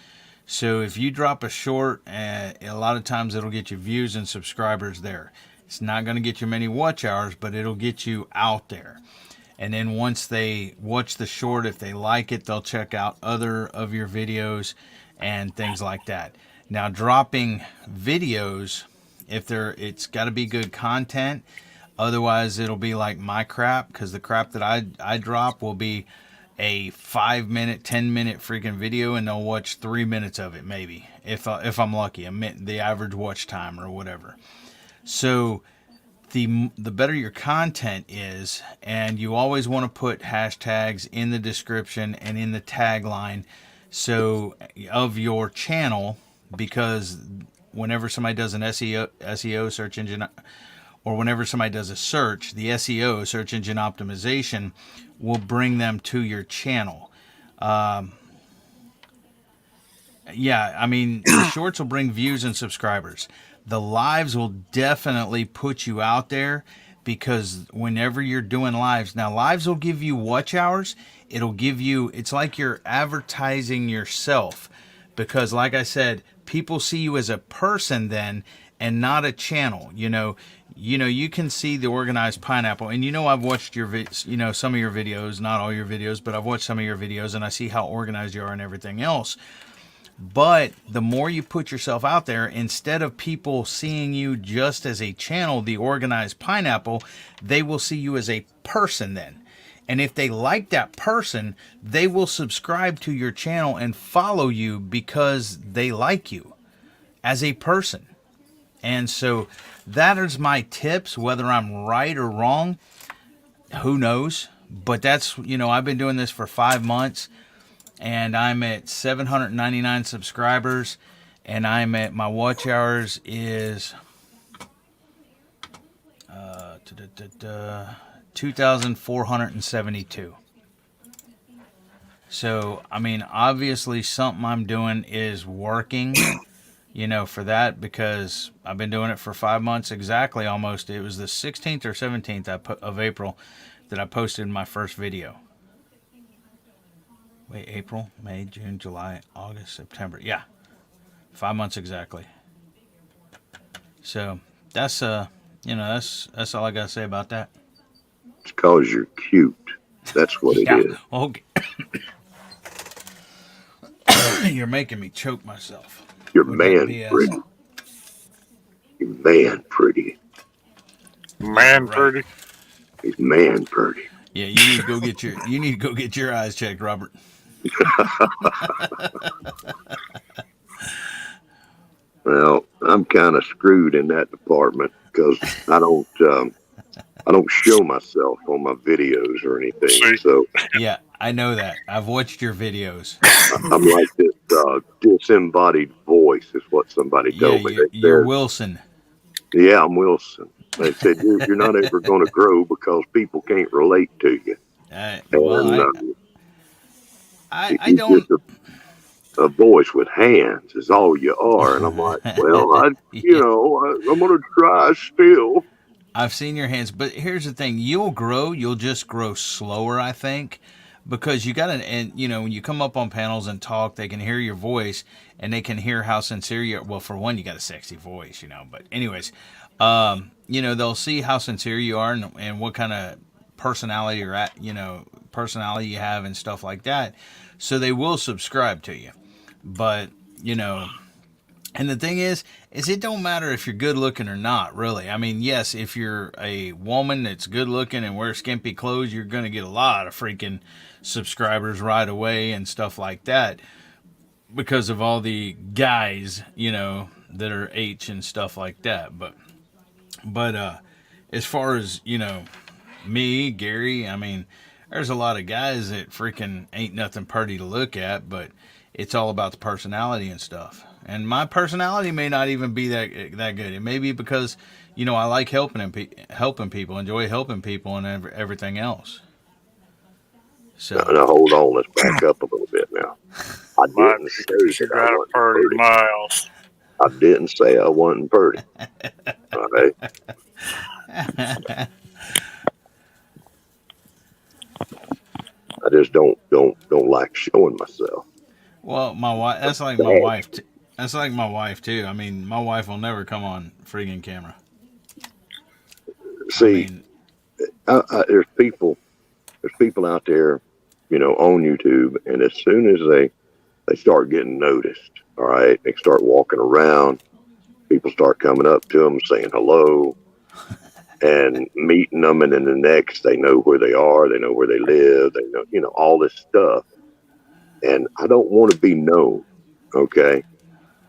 So if you drop a short, a lot of times it'll get you views and subscribers there. It's not going to get you many watch hours, but it'll get you out there. And then once they watch the short, if they like it, they'll check out other of your videos and things like that. Now, dropping videos, it's got to be good content. Otherwise, it'll be like my crap, because the crap that I drop will be a 5-minute, 10-minute freaking video, and they'll watch 3 minutes of it, maybe, if I'm lucky, the average watch time or whatever. So the better your content is, and you always want to put hashtags in the description and in the tagline of your channel, because whenever somebody does an SEO search engine, or whenever somebody does a search, the SEO, search engine optimization, will bring them to your channel. The shorts will bring views and subscribers. The lives will definitely put you out there, because whenever you're doing lives, now lives will give you watch hours. It's like you're advertising yourself, because like I said, people see you as a person then, and not a channel. You can see the Organized Pineapple, and I've watched some of your videos, not all your videos, but I've watched some of your videos, and I see how organized you are and everything else. But the more you put yourself out there, instead of people seeing you just as a channel, the Organized Pineapple, they will see you as a person then. And if they like that person, they will subscribe to your channel and follow you because they like you as a person. And so that is my tips. Whether I'm right or wrong, who knows? But that's, I've been doing this for 5 months, and I'm at 799 subscribers, and my watch hours is 2,472. So, obviously something I'm doing is working, for that, because I've been doing it for 5 months exactly almost. It was the 16th or 17th of April that I posted my first video. Wait, April, May, June, July, August, September. Yeah, 5 months exactly. So that's that's all I gotta say about that. It's because you're cute. That's what it is. Okay. You're making me choke myself. You're man pretty. You're man pretty. Man pretty. He's man pretty. Yeah, you need to go get your eyes checked, Robert. Well, I'm kind of screwed in that department, because I don't show myself on my videos or anything. So yeah, I know that. I've watched your videos. I'm like this disembodied voice, is what somebody told me. You're Wilson. Yeah, I'm Wilson. They said you're not ever going to grow because people can't relate to you. I Just don't. a voice with hands is all you are, and I'm like, well, I'm going to try still. I've seen your hands, but here's the thing: you'll grow. You'll just grow slower, I think, because you got to. And when you come up on panels and talk, they can hear your voice, and they can hear how sincere you are. Well, for one, you got a sexy voice, But anyways, they'll see how sincere you are and what kind of personality personality you have and stuff like that. So they will subscribe to you. But, and the thing is it don't matter if you're good looking or not, really. Yes, if you're a woman that's good looking and wears skimpy clothes, you're going to get a lot of freaking subscribers right away and stuff like that, because of all the guys, that are H and stuff like that. But as far as, me, Gary, there's a lot of guys that freaking ain't nothing pretty to look at, but it's all about the personality and stuff. And my personality may not even be that good. It may be because, I like helping people, enjoy helping people, and everything else. So now hold on, let's back up a little bit now. I didn't say that I wasn't pretty. Miles. I didn't say I wasn't pretty. All right. I just don't like showing myself. Well, my wife. That's like my wife. That's like my wife too. I mean, my wife will never come on freaking camera. See, there's people out there, on YouTube, and as soon as they start getting noticed, all right, they start walking around, people start coming up to them saying hello and meeting them, and then the next they know where they are, they know where they live, they know, all this stuff. And I don't want to be known, okay?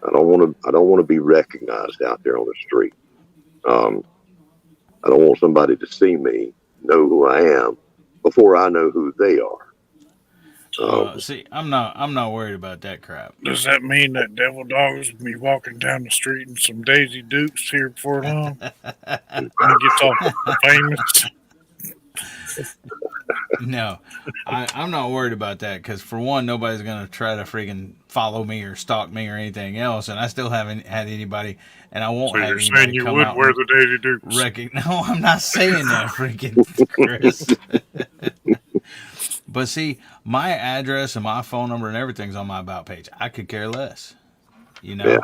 I don't want to be recognized out there on the street. I don't want somebody to see me, know who I am before I know who they are. See, I'm not worried about that crap. Does that mean that Devil Dogs will be walking down the street in some Daisy Dukes here before long? When he gets all famous? No, I'm not worried about that because for one, nobody's gonna try to freaking follow me or stalk me or anything else, and I still haven't had anybody, and I won't So have you're anybody saying you come would out wear and the Daisy Dukes? No, I'm not saying that, freaking Chris. But see, my address and my phone number and everything's on my about page. I could care less, Yeah,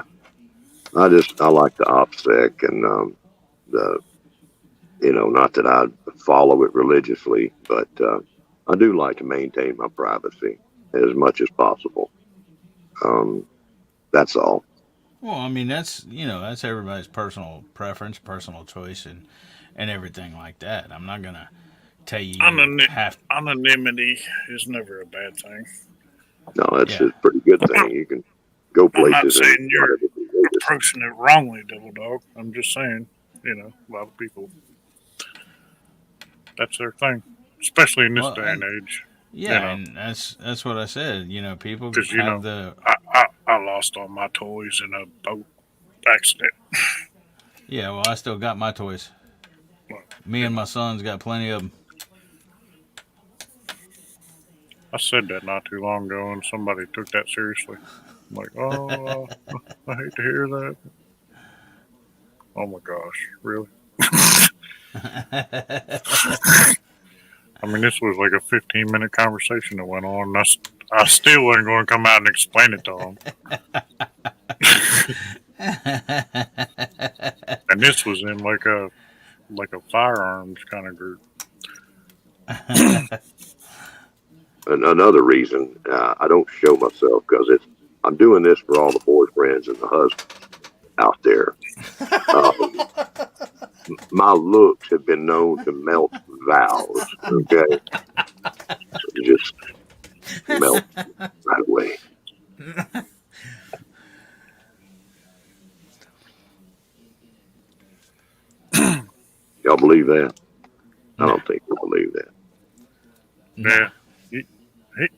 I like the OPSEC and the not that I follow it religiously, but I do like to maintain my privacy as much as possible. That's all. Well, I mean that's that's everybody's personal preference, personal choice, and everything like that. I'm not gonna tell you Anonymity is never a bad thing. No, it's a pretty good thing. You can go places. I'm not saying you're approaching it wrongly, Devil Dog. I'm just saying, a lot of people, that's their thing, especially in this day and age. Yeah, and that's what I said. People have I lost all my toys in a boat accident. Yeah, well, I still got my toys. Me and my sons got plenty of them. I said that not too long ago, and somebody took that seriously. I'm like, oh, I hate to hear that. Oh my gosh, really? I mean, this was like a 15-minute conversation that went on, and I still wasn't going to come out and explain it to them. And this was in like a firearms kind of group. Another reason I don't show myself because I'm doing this for all the boyfriends and the husbands out there. My looks have been known to melt vows. Okay, so just melt right away. Y'all believe that? I don't think you believe that. Yeah.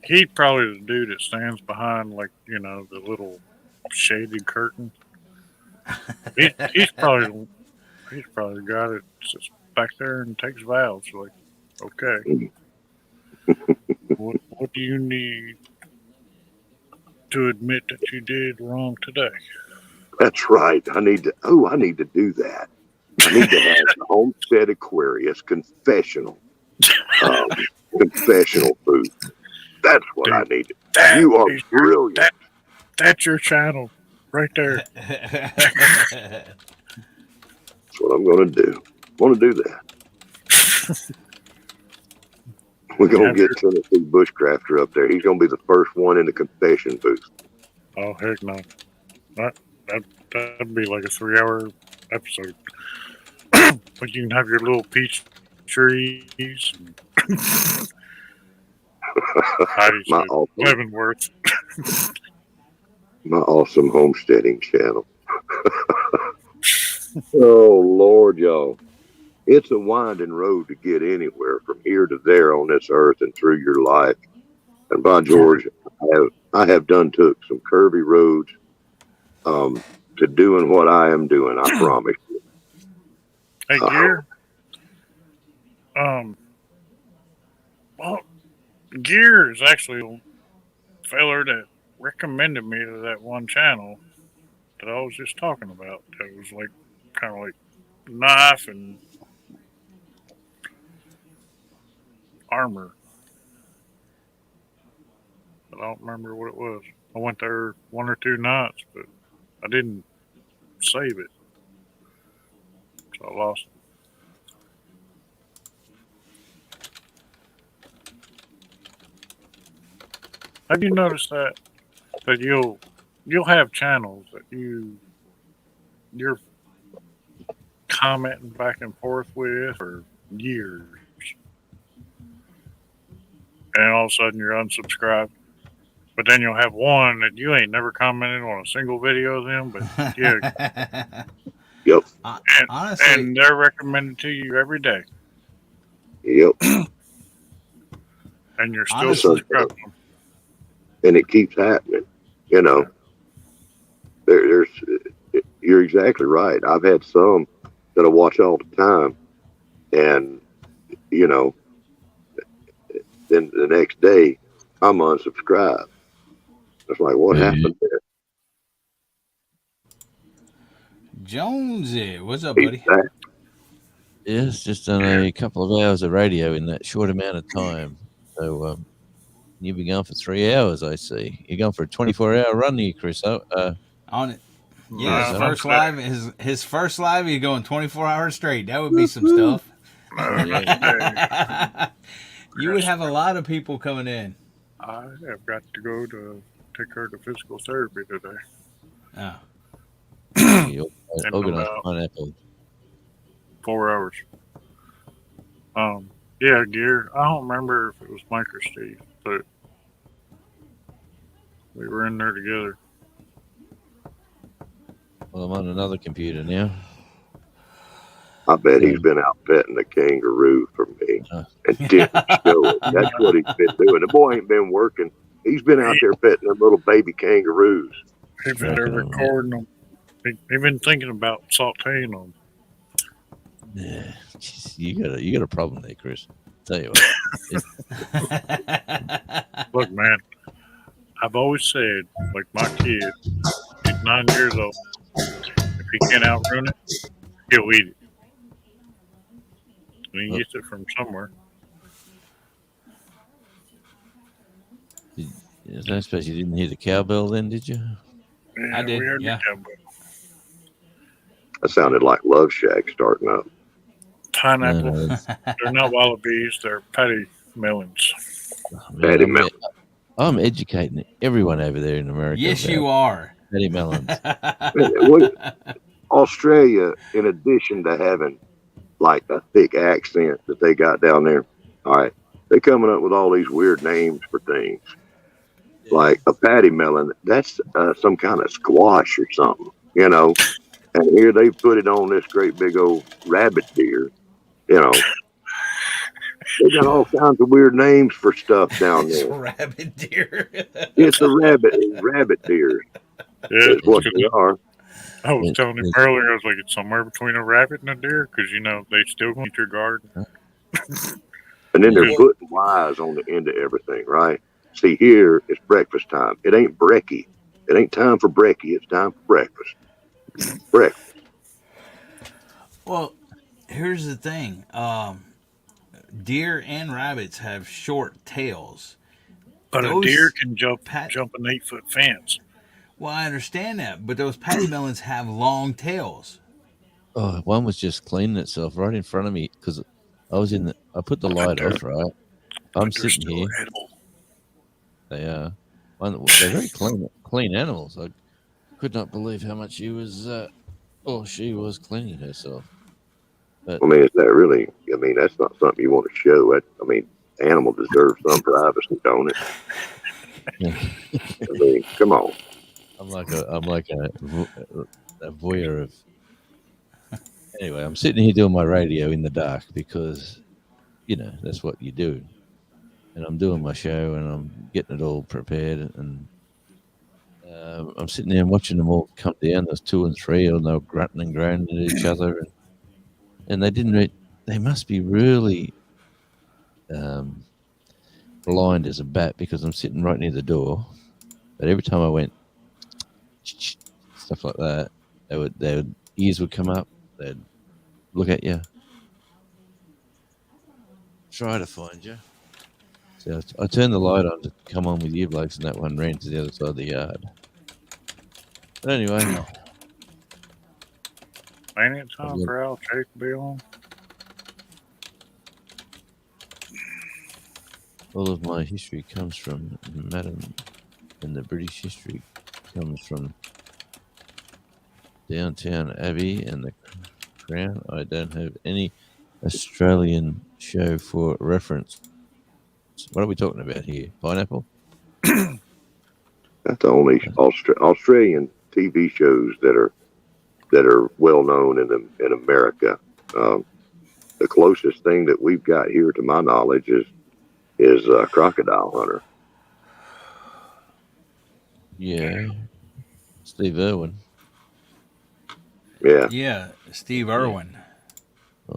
He's probably the dude that stands behind, like, the little shaded curtain. He's probably the guy that sits back there and takes vows. Like, okay, what do you need to admit that you did wrong today? That's right. I need to do that. I need to have the Homestead Aquarius confessional booth. That's what I needed. You are brilliant. That's your channel right there. That's what I'm going to do. I want to do that. We're going to get Tennessee Bushcrafter up there. He's going to be the first one in the confession booth. Oh, heck no. That'd be like a 3-hour episode. But you can have your little peach trees. Leavenworth. My awesome homesteading channel. Oh, Lord, y'all. It's a winding road to get anywhere from here to there on this earth and through your life. And by George, I have took some curvy roads to doing what I am doing, I promise you. Hey, Gear. Well, Gear is actually a feller that recommended me to that one channel that I was just talking about. That was like kind of like knife and armor. but I don't remember what it was. I went there 1 or 2 nights, but I didn't save it, so I lost it. Have you noticed that you'll have channels that you're commenting back and forth with for years, and all of a sudden you're unsubscribed. But then you'll have one that you ain't never commented on a single video of them, but yeah, Yep. Honestly, and they're recommended to you every day, Yep. and you're still Honestly- subscribed. And it keeps happening. You know, there's you're exactly right. I've had some that I watch all the time, and you know, then the next day I'm unsubscribed. It's like, what happened there? Jonesy, what's up, buddy? Exactly. Yes, just done a couple of hours of radio in that short amount of time. So you've been going for 3 hours, I see. You're going for a 24-hour run, you, Chris? On it. Yeah, his Nah, first I'm live, his first live, he's going 24 hours straight. That would be some stuff. You would have a lot of people coming in. I have got to go to take her to physical therapy today. Oh. You And organized about- pineapple. 4 hours. Yeah, gear. I don't remember if it was Mike or Steve, but we were in there together. Well, I'm on another computer now. I bet he's been out petting a kangaroo for me and didn't show it. That's what he's been doing. The boy ain't been working. He's been out there petting them little baby kangaroos. He's been there recording them. He's been thinking about sauteing them. Yeah, you got a problem there, Chris. Tell you what. Look, man, I've always said, like my kid, he's 9 years old. If he can't outrun it, he'll eat it. And he gets it from somewhere. I suppose you didn't hear the cowbell then, did you? Yeah, I did, we heard yeah. the cowbell. That sounded like Love Shack starting up. Pineapple. No, it's- They're not wallabies. They're patty melons. Patty I'm, melon. I'm educating everyone over there in America. Yes, about you are. Patty melons. Australia, in addition to having like a thick accent that they got down there, all right, they're coming up with all these weird names for things. Like a patty melon, that's some kind of squash or something, you know. And here they put it on this great big old rabbit deer, you know. They got all kinds of weird names for stuff down It's there. rabbit deer. It's a rabbit deer. Yeah, Is what they are. I was telling him earlier, I was like, it's somewhere between a rabbit and a deer, because, you know, they still eat your garden. And then they're putting Y's on the end of everything, right? See, here it's breakfast time. It ain't brekkie. It ain't time for brekkie. It's time for breakfast. Breakfast. Well, here's the thing. Deer and rabbits have short tails. But Those a deer can jump pat- an 8-foot fence. Well, I understand that, but those patty melons have long tails. Oh, one was just cleaning itself right in front of me because I put the light off, right? I'm But they're sitting still here. edible. They are. They're very clean animals. I could not believe how much she was cleaning herself. I mean, is that really? I mean, that's not something you want to show. I mean, animal deserves some privacy, don't it? I mean, come on. I'm like a voyeur of. Anyway, I'm sitting here doing my radio in the dark because, you know, that's what you do. And I'm doing my show and I'm getting it all prepared. And I'm sitting there and watching them all come down. There's 2 and 3, and they were grunting and groaning at each other. And they didn't. They must be really blind as a bat because I'm sitting right near the door. But every time I went, stuff like that, their ears would come up. They'd look at you, try to find you. So I turned the light on to come on with you blokes, and that one ran to the other side of the yard. But anyway, Ain't it time for Al Jake to be on? all of my history comes from Madam, and the British history comes from Downtown Abbey and the Crown. I don't have any Australian show for reference. What are we talking about here? Pineapple? That's the only Australian TV shows that are well known in America. The closest thing that we've got here, to my knowledge, is Crocodile Hunter. Yeah, Steve Irwin. Yeah, Yeah, Steve Irwin.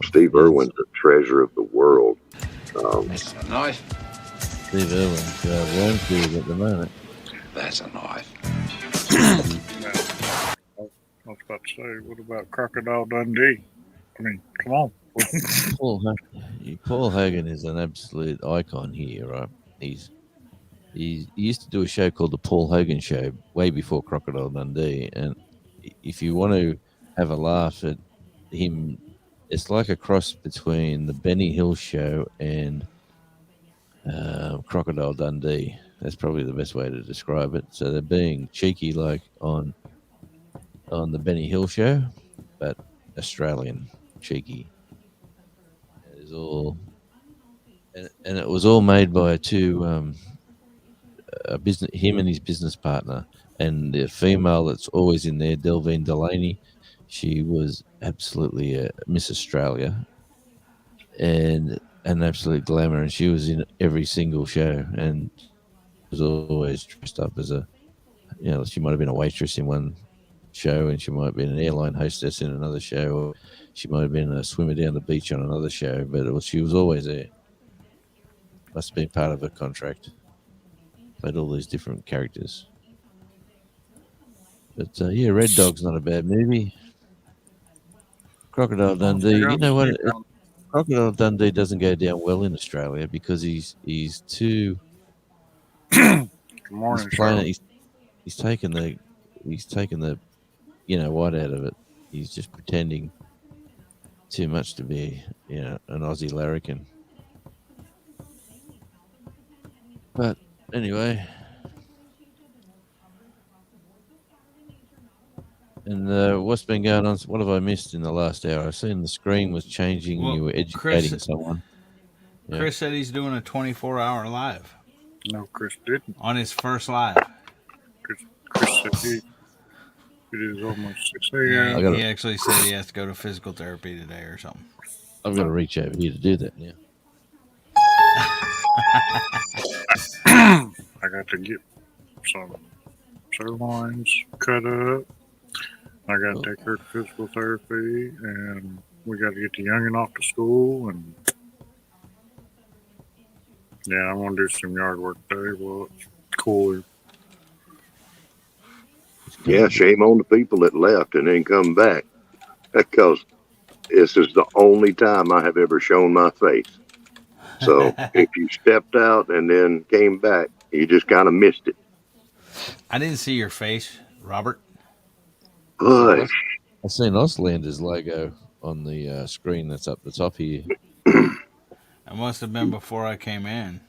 Steve Irwin's the treasure of the world. That's a knife. Steve Irwin's Wormfield at the moment. That's a knife. I was about to say, what about Crocodile Dundee? I mean, come on. Paul Hogan is an absolute icon here, right? He used to do a show called the Paul Hogan Show way before Crocodile Dundee, and if you want to have a laugh at him, it's like a cross between the Benny Hill Show and Crocodile Dundee. That's probably the best way to describe it. So they're being cheeky, like on the Benny Hill Show, but Australian cheeky. It is all, and it was all made by him and his business partner, and the female that's always in there, Delvine Delaney. She was absolutely a Miss Australia, and an absolute glamour, and she was in every single show, and was always dressed up as she might have been a waitress in one show, and she might have been an airline hostess in another show, or she might have been a swimmer down the beach on another show, but she was always there. Must have been part of her contract. Played all these different characters. But Red Dog's not a bad movie. Crocodile Dundee, you know what? Crocodile Dundee doesn't go down well in Australia because he's too. Good morning, he's taken the what out of it. He's just pretending too much to be an Aussie larrikin. But anyway, and what's been going on? What have I missed in the last hour? I've seen the screen was changing. Well, you were educating someone. Yeah. Chris said he's doing a 24-hour live. No, Chris didn't. On his first live. Chris said it is almost 6 a.m. Yeah, he actually said he has to go to physical therapy today or something. I've got to reach over here to do that now. I got to get some sirloins cut up. I got to take her to physical therapy, and we got to get the youngin' off to school, and yeah, I want to do some yard work today. Well, it's cooler. Yeah, shame on the people that left and then come back, because this is the only time I have ever shown my face. So if you stepped out and then came back, you just kind of missed it. I didn't see your face, Robert. Hush. I've seen Auslander's logo on the screen that's up the top here. It must have been before I came in.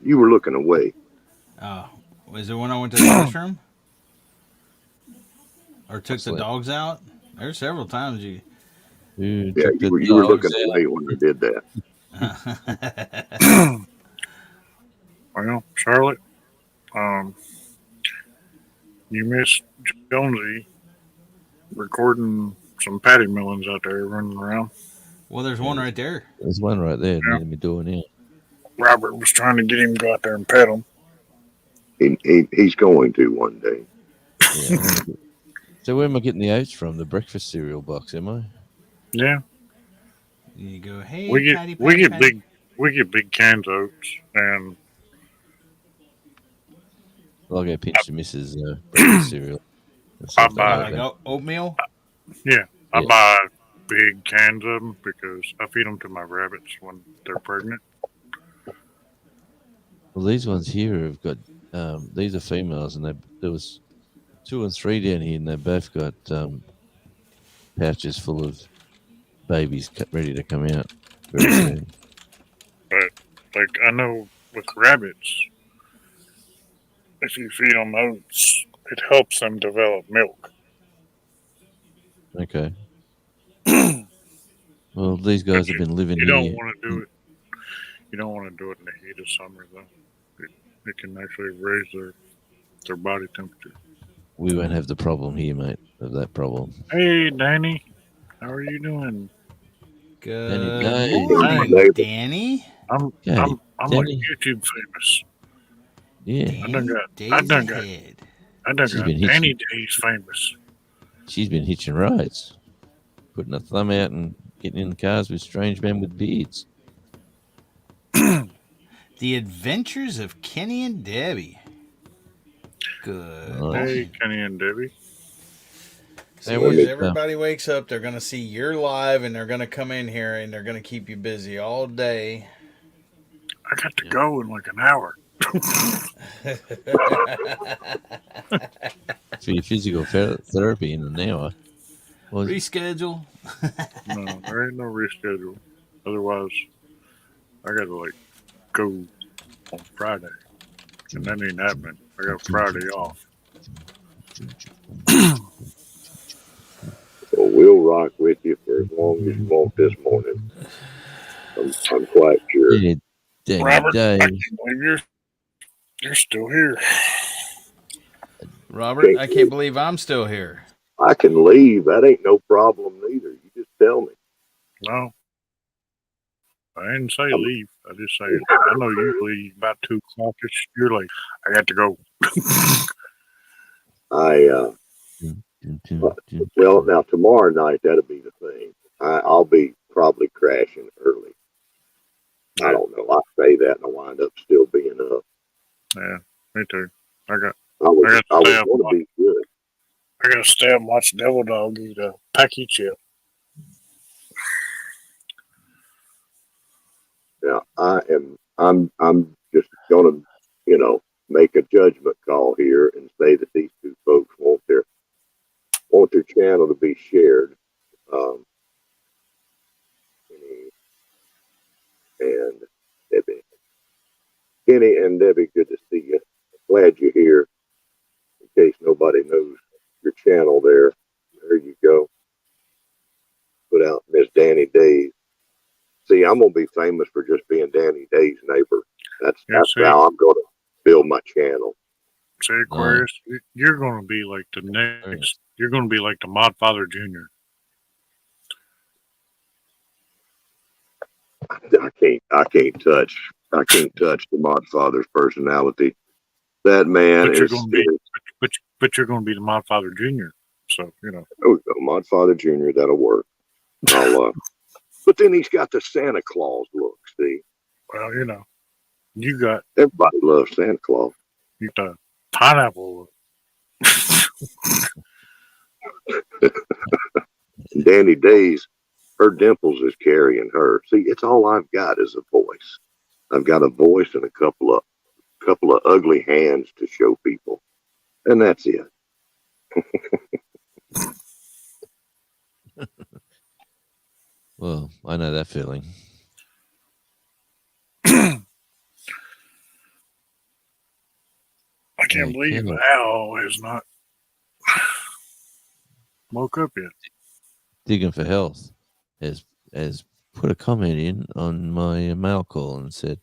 You were looking away. Oh, was it when I went to the restroom? Or took the dogs out? There's several times you. Yeah, you were looking away when I did that. Well, Charlotte, you missed Jonesy recording some patty melons out there running around. Well, there's one right there. There's one right there near me doing it. Robert was trying to get him to go out there and pet him. He's going to one day. Yeah. So where am I getting the oats from? The breakfast cereal box, am I? Yeah. You go, hey, we get patty, we get patty. big cans of oats, and I'll go pinch the missus breakfast cereal. I buy Like oatmeal? Yeah, I buy big cans of them because I feed them to my rabbits when they're pregnant. Well, these ones here have got. These are females, and there was 2 and 3 down here, and they both got pouches full of babies ready to come out very soon. But like I know with rabbits, if you feed them oats, it helps them develop milk. Okay. Well, these guys have been living You here. don't want to do it. You don't want to do it in the heat of summer, though. It can actually raise their body temperature. We won't have the problem here, mate, of that problem. Hey, Danny, how are you doing? Good Danny. morning, Danny. I'm Hey, like Danny. YouTube famous. Yeah, I done got Ahead. She's been hitching. Danny Days famous. She's been hitching rides, putting a thumb out and getting in the cars with strange men with beards. The Adventures of Kenny and Debbie. Good. Nice. Hey, Kenny and Debbie. So Hey, as everybody wakes up, they're going to see you're live, and they're going to come in here, and they're going to keep you busy all day. I got to go in like an hour. For your physical therapy in an hour. Well, Reschedule. No, there ain't no reschedule. Otherwise, I got to like go on Friday, and that ain't happening. I got Friday off. Well, we'll rock with you for as long as you want this morning. I'm quite sure. yeah, Danny Robert, Day. I can't believe you're still here. Robert, I can't believe I'm still here. I can leave. That ain't no problem neither. You just tell me. No, I didn't say leave. I just say I know you leave about 2 o'clock-ish. You're like, I got to go. Well, now tomorrow night that'll be the thing. I'll be probably crashing early. I don't know. I say that and I wind up still being up. Yeah, me too. I I was got to going to be good. I got to stay and watch Devil Dog eat a Packy chip. Now I'm just gonna, make a judgment call here and say that these two folks want their channel to be shared. And Debbie. Kenny and Debbie, good to see you. Glad you're here. In case nobody knows your channel there you go. Put out Miss Danny Days. See, I'm gonna be famous for just being Danny Days' neighbor. That's how I'm gonna build my channel. See, Aquarius, you're going to be like the next. You're going to be like the Modfather Jr. I can't touch the Modfather's personality. That man But you're is. going to be, but you're going to be the Modfather Jr. So Oh, Modfather Jr. That'll work. But then he's got the Santa Claus look. See. Well, you got everybody loves Santa Claus. You got pineapple look. Danny Days, her dimples is carrying her. See, it's all I've got is a voice. I've got a voice and a couple of ugly hands to show people, and that's it. Well, I know that feeling. I can't believe Al has not woke up yet. Digging for Health has put a comment in on my mail call and said,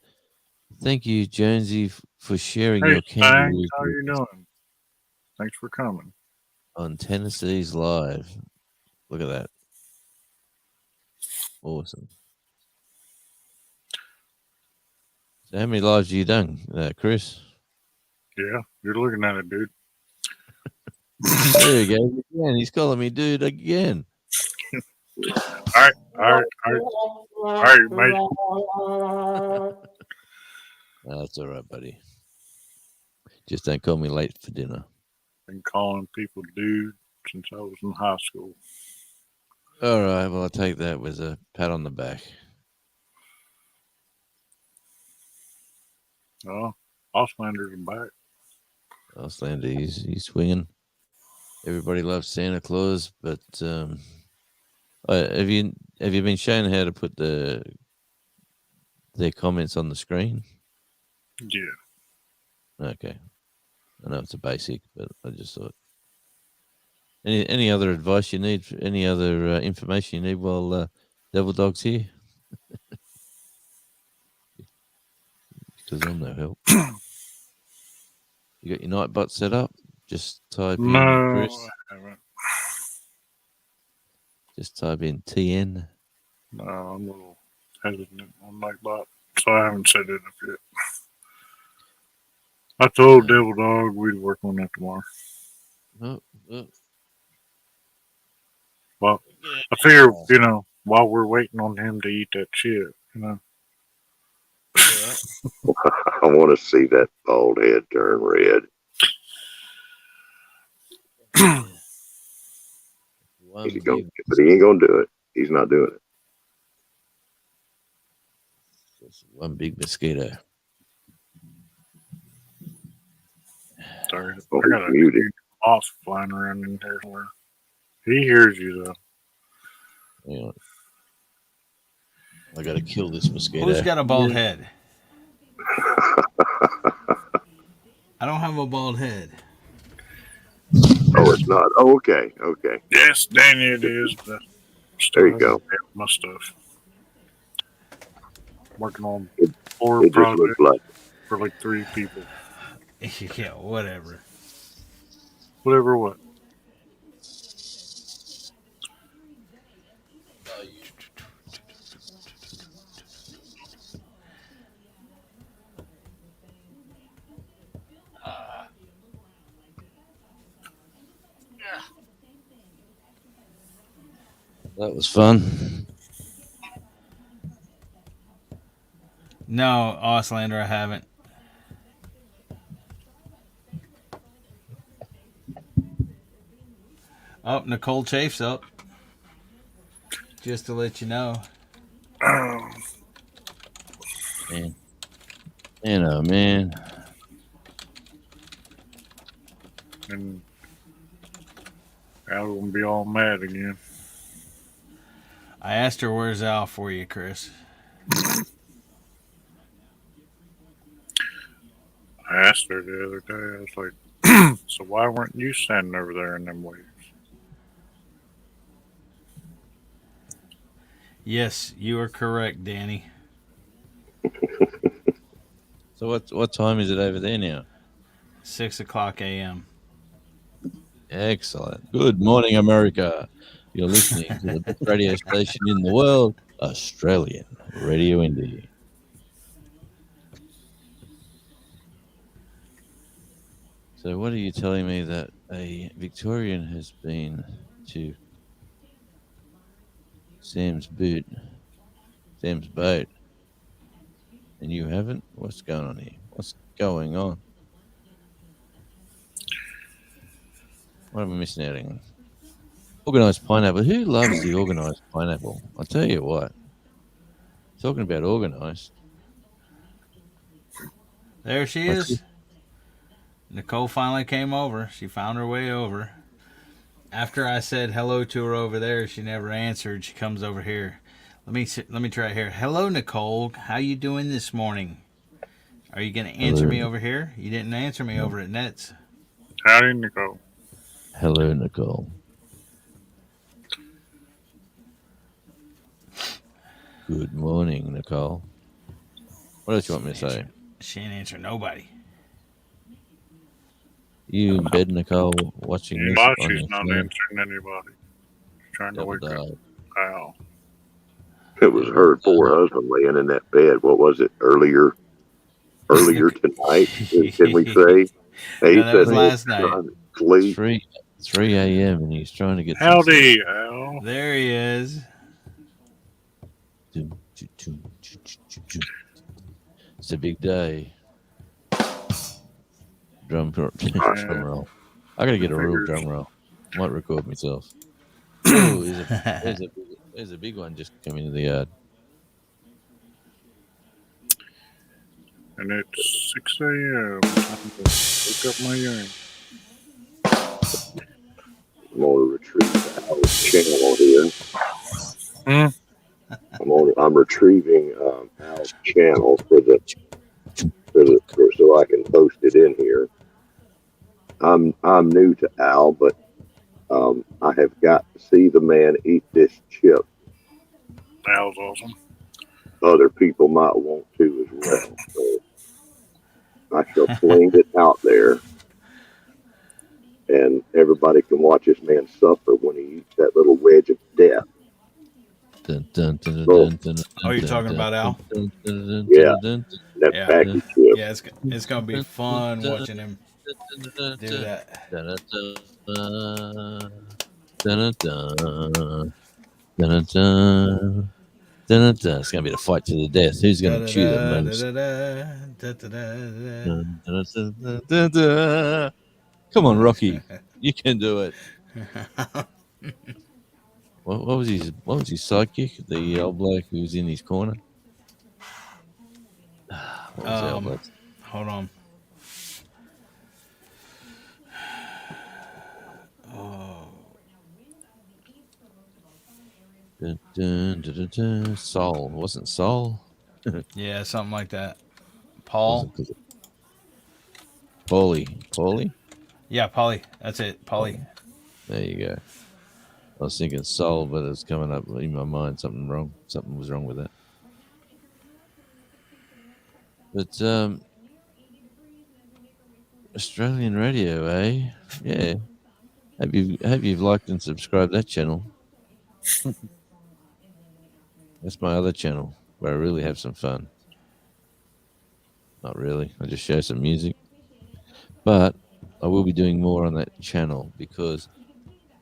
"Thank you, Jonesy, for sharing your kangaroo. How are you doing? Thanks for coming on Tennessee's Live." Look at that. Awesome. So how many lives have you done, Chris? Yeah, you're looking at it, dude. There he goes again. He's calling me dude again. All right, mate. That's all right, buddy. Just don't call me late for dinner. Been calling people dude since I was in high school. All right, well, I'll take that as a pat on the back. Oh, Auslander's back. Auslander, he's swinging. Everybody loves Santa Claus, but have you been shown how to put their comments on the screen? Yeah. Okay, I know it's a basic, but I just thought. Any other advice you need? Any other information you need while Devil Dog's here? Because I'm no help. You got your Nightbot set up? Just type in No, Chris. I haven't. Just type in TN. No, I'm a little hesitant on Nightbot, so I haven't set it up yet. I told Devil Dog we'd work on that tomorrow. Oh. Well, I figure, while we're waiting on him to eat that shit, I want to see that bald head turn red. But he ain't gonna do it. He's not doing it. Just one big mosquito. Sorry, I got a moth flying around in here somewhere. He hears you though. Yeah. I gotta kill this mosquito. Who's got a bald head? I don't have a bald head. Oh, it's not. Oh, okay. Yes, Danny, it is. But There you go. My stuff. Working on It 4 just looks projects like for like 3 people. Yeah, whatever. Whatever what? That was fun. No, Auslander, I haven't. Oh, Nicole Chafe's up. Just to let you know. Man. Oh man. And Al's gonna be all mad again. I asked her, where's Al for you, Chris? I asked her the other day, I was like, so why weren't you standing over there in them waves? Yes, you are correct, Danny. So what time is it over there now? 6:00 a.m. Excellent. Good morning, America. You're listening to the best radio station in the world, Australian Radio Indie. So what are you telling me, that a Victorian has been to Sam's boat, and you haven't? What's going on here? What's going on? What am I missing out on? Organised pineapple. Who loves the organised pineapple? I'll tell you what. Talking about organised. There she is. Nicole finally came over. She found her way over. After I said hello to her over there, she never answered. She comes over here. Let me try here. Hello, Nicole. How you doing this morning? Are you going to answer me over here? You didn't answer me over at Nets. Howdy, Nicole. Hello, Nicole. Good morning, Nicole. What else you want me to say? She ain't answer nobody. You in bed, Nicole, watching this Why on she's your not phone? answering anybody. She's trying to wake up Al. It was her poor husband laying in that bed. What was it? Earlier tonight, did we say? He No, that was said last night. Sleep. 3 a.m. and he's trying to get Howdy, Al. There he is. It's a big day. Drum roll. I gotta get a real drum roll. Might record myself. Oh, there's a big one just coming into the yard. and it's 6 a.m. Time to wake up my young. I'm going to retrieve Al's channel here. I'm retrieving Al's channel so I can post it in here. I'm new to Al, but I have got to see the man eat this chip. Al's awesome. Other people might want to as well. So I shall fling it out there, and everybody can watch this man suffer when he eats that little wedge of death. Oh, you're talking about Al? Yeah, that Yeah. package chip. Yeah, it's gonna be fun watching him do that. It's gonna be the fight to the death. Who's gonna chew the most? Come on, Rocky, you can do it. What was his sidekick? The old bloke who was in his corner. What was the old bloke? Hold on. Oh. Saul. Wasn't Saul? Yeah, something like that. Paul. Paulie. Yeah, Paulie. That's it. Paulie. There you go. I was thinking Saul, but it's coming up in my mind. Something was wrong with that. But Australian radio, eh? Yeah. Hope you've liked and subscribed that channel. That's my other channel where I really have some fun. Not really. I just show some music. But I will be doing more on that channel because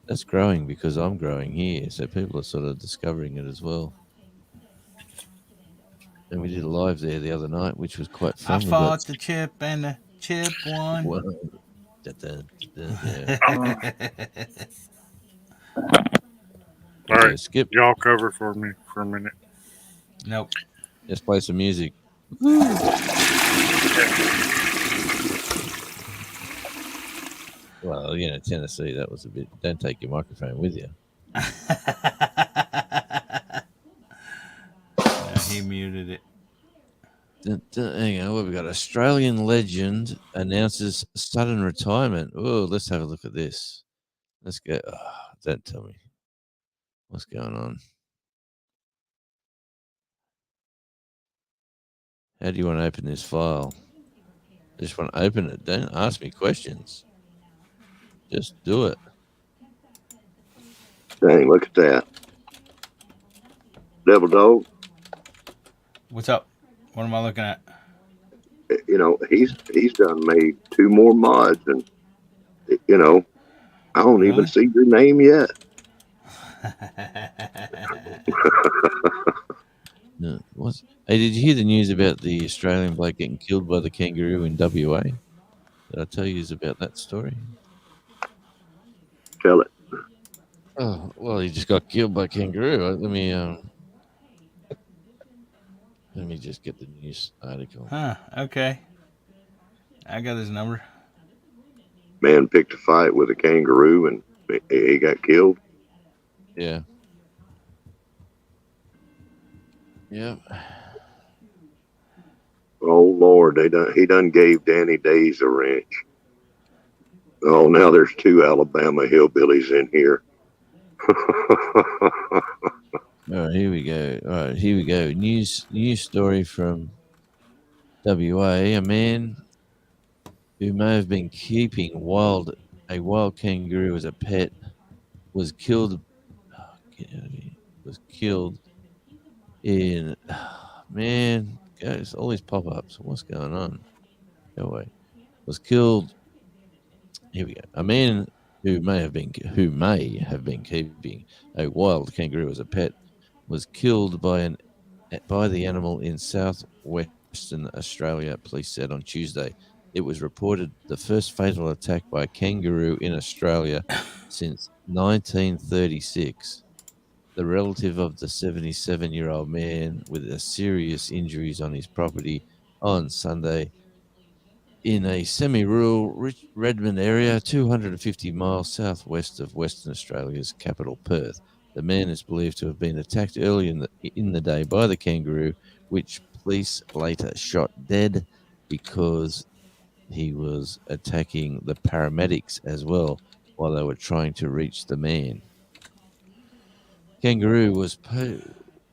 that's growing because I'm growing here. So people are sort of discovering it as well. And we did a live there the other night, which was quite fun. I fought the chip and the chip won. Well, yeah. All right, Skip. y'all cover for me for a minute. Nope. Let's play some music. Well, Tennessee, that was a bit. Don't take your microphone with you. He muted it. Hang on, what have we got? Australian legend announces sudden retirement. Oh, let's have a look at this. Let's go. Oh, don't tell me. What's going on? How do you want to open this file? I just want to open it. Don't ask me questions. Just do it. Dang, look at that. Devil Dog. What's up? What am I looking at? He's done made 2 more mods, and I don't even see your name yet. No, hey, did you hear the news about the Australian bloke getting killed by the kangaroo in WA? Did I tell you about that story? Tell it. Oh, well, he just got killed by a kangaroo. Let me just get the news article. Huh, okay. I got his number. Man picked a fight with a kangaroo and he got killed. Yeah. Yep. Oh Lord, he done gave Danny Days a wrench. Oh, now there's 2 Alabama hillbillies in here. All right, here we go. News story from WA. A man who may have been keeping a wild kangaroo as a pet was killed. In man, guys, all these pop-ups. What's going on? Go away. Was killed. Here we go. A man who may have been keeping a wild kangaroo as a pet was killed by the animal in southwestern Australia, police said on Tuesday. It was reported the first fatal attack by a kangaroo in Australia since 1936. The relative of the 77-year-old man with serious injuries on his property on Sunday in a semi-rural Redmond area 250 miles southwest of Western Australia's capital, Perth. The man is believed to have been attacked early in the day by the kangaroo, which police later shot dead because he was attacking the paramedics as well while they were trying to reach the man. Kangaroo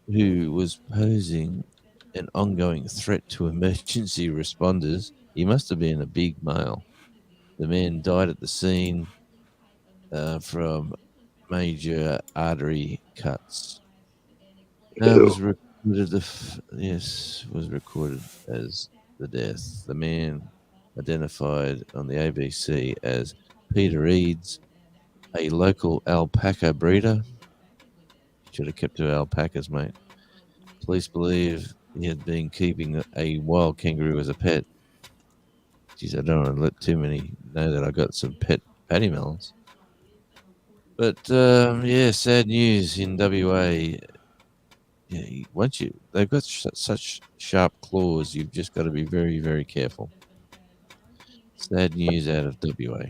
who was posing an ongoing threat to emergency responders. He must have been a big male. The man died at the scene from major artery cuts. Was recorded was recorded as the death. The man identified on the ABC as Peter Eads, a local alpaca breeder. Should have kept 2 alpacas, mate. Police believe he had been keeping a wild kangaroo as a pet. Geez, I don't want to let too many know that I got some pet patty melons. But sad news in WA. Yeah, they've got such sharp claws, you've just got to be very, very careful. Sad news out of WA.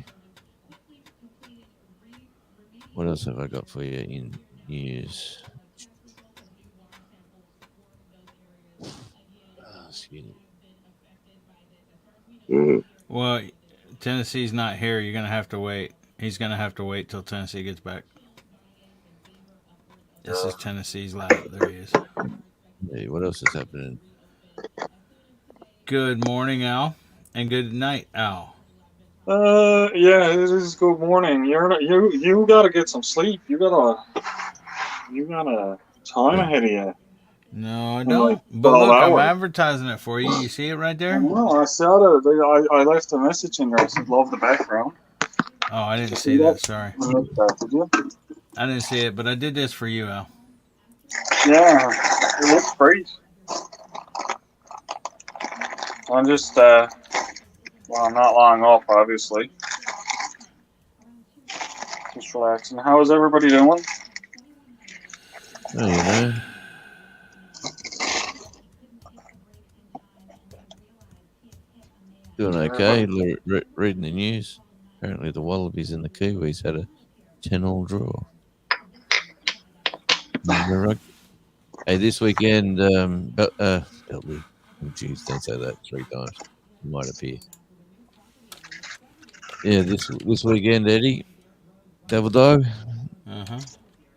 What else have I got for you in news? Excuse me. Well, Tennessee's not here. You're gonna have to wait. He's gonna have to wait till Tennessee gets back. This is Tennessee's lap. There he is. Hey, what else is happening? Good morning, Al, and good night, Al. Yeah, it is good morning. You gotta get some sleep. You got a time ahead of you. No, I don't. But look, I'm advertising it for you. You see it right there? No, I saw it. I left a message in there. I said, love the background. Oh, I didn't see that. Sorry. Did you? I didn't see it, but I did this for you, Al. Yeah, it looks great. I'm just, I'm not long up, obviously. Just relaxing. How is everybody doing? Oh, you know. Doing okay. Reading the news. Apparently the Wallabies and the Kiwis had a 10-all draw. Hey, this weekend, Beltley. Oh, geez, don't say that 3 times. It might appear. Yeah, this weekend, Eddie, Devil Dog.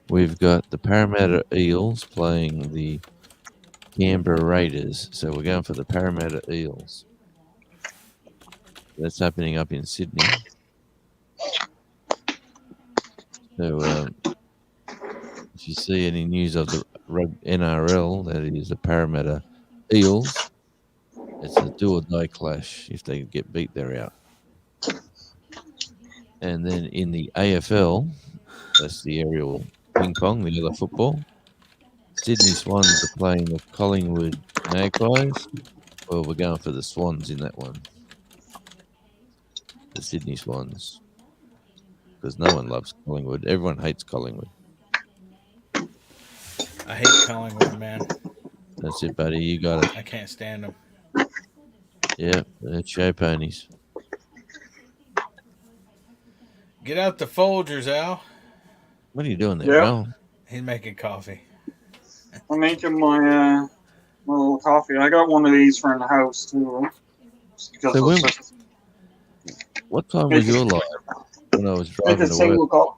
We've got the Parramatta Eels playing the Canberra Raiders. So we're going for the Parramatta Eels. That's happening up in Sydney. So if you see any news of the NRL, that is the Parramatta Eels, it's a do-or-die clash. If they get beat, they're out. And then in the AFL, that's the aerial ping pong, the other football, Sydney Swans are playing the Collingwood Magpies. Well, we're going for the Swans in that one. The Sydney Swans. Because no one loves Collingwood. Everyone hates Collingwood. I hate Collingwood, man. That's it, buddy. You got it. I can't stand them. Yeah, they're show ponies. Get out the Folgers, Al. What are you doing there, Al? He's making coffee. I'm making my little coffee. I got one of these for in the house, too. So what time was your live when I was driving to work?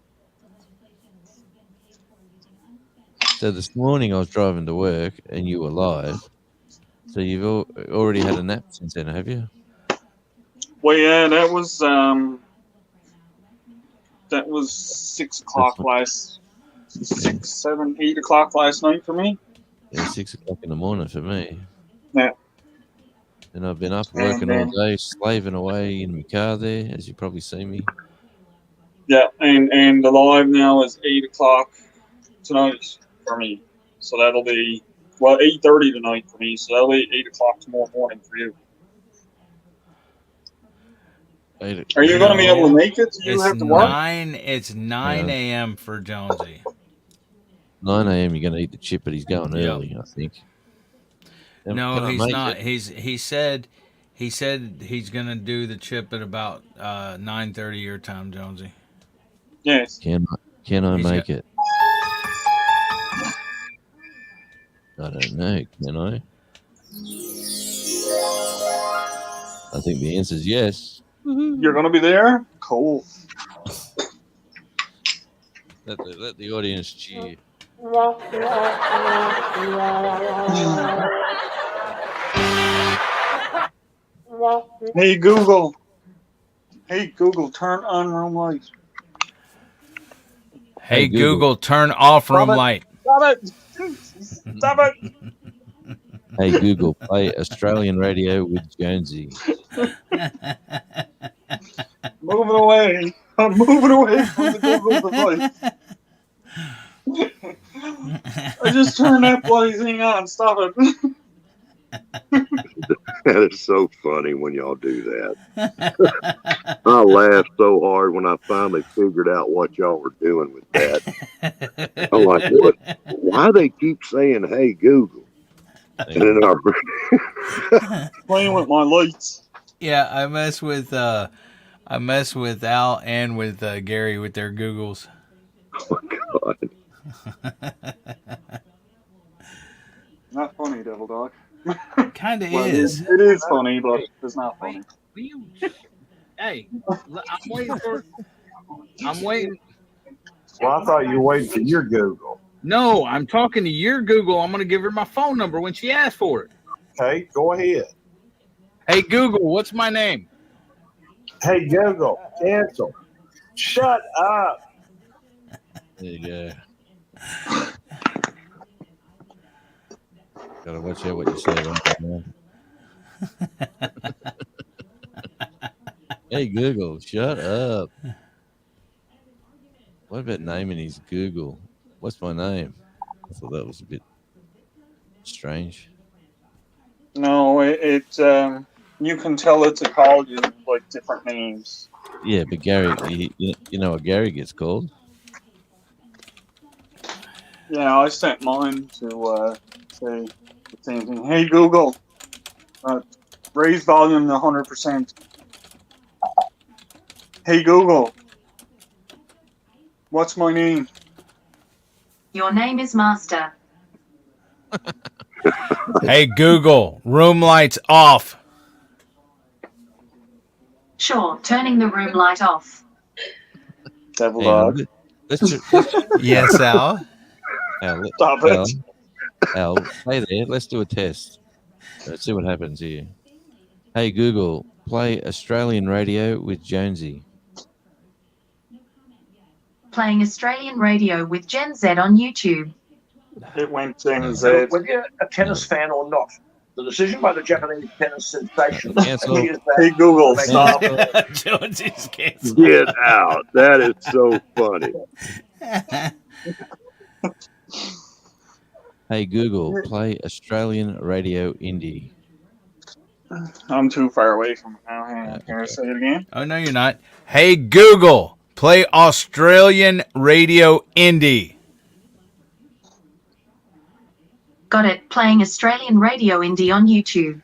So this morning I was driving to work and you were live. So you've already had a nap since then, have you? Well, yeah, that was 6 o'clock last 6, 7, 8 o'clock last night for me. Yeah, 6 o'clock in the morning for me. Yeah. And I've been up working all day, slaving away in my car there, as you probably see me. Yeah, and the live now is 8 o'clock tonight for me. So that'll be 8:30 tonight for me. So that'll be 8 o'clock tomorrow morning for you. Are you going to be able to make it? Do you have to work? It's 9 a.m. for Jonesy. 9 a.m. You're going to eat the chip, but he's going early, I think. No, Can I he's make not. it? He said he's gonna do the chip at about 9:30 your time, Jonesy. Yes. Can I He's make it? I don't know. Can I? I think the answer is yes. You're gonna be there? Cool. Let the audience cheer. Hey Google. Hey Google, turn on room light. Hey Google, turn off room Stop it. light. Stop it! Stop it! Hey Google, play Australian radio with Jonesy. Moving away. I'm moving away from the Google device. I just turned that bloody thing on. Stop it. That is so funny when y'all do that. I laughed so hard when I finally figured out what y'all were doing with that. I'm like, what? Why they keep saying, hey, Google? And then Playing with my lights. Yeah, I mess with Al and with Gary with their Googles. Oh my God. Not funny, Devil Dog. Kind of Well, is. It is funny, but it's not funny. Hey, I'm waiting. Well, I thought you were waiting for your Google. No, I'm talking to your Google. I'm going to give her my phone number when she asks for it. Okay, go ahead. Hey, Google, what's my name? Hey, Google, cancel. Shut up. There you go. Gotta watch out what you say right now. Hey Google, shut up. What about naming his Google? What's my name? I thought that was a bit strange. No, you can tell it to call you like different names. Yeah, but Gary, you know what Gary gets called? Yeah, I sent mine to say the same thing. Hey Google, raise volume to 100%. Hey Google, what's my name? Your name is Master. Hey Google, room lights off. Sure, turning the room light off. Devil Dog. Let's Yes, Al. Al, Stop it. Al, hey there. Let's do a test. Let's see what happens here. Hey Google, play Australian radio with Jonesy. Playing Australian radio with Gen Z on YouTube. It went Gen Z. Whether you're a tennis fan or not, the decision by the Japanese tennis sensation Cancel. is that Hey Google, stop. Jonesy's canceled. Get out. That is so funny. Hey Google, play Australian radio indie. I'm too far away from it now. Hang on, can I say it again? Oh no, you're not. Hey Google, play Australian radio indie. Got it. Playing Australian radio indie on YouTube.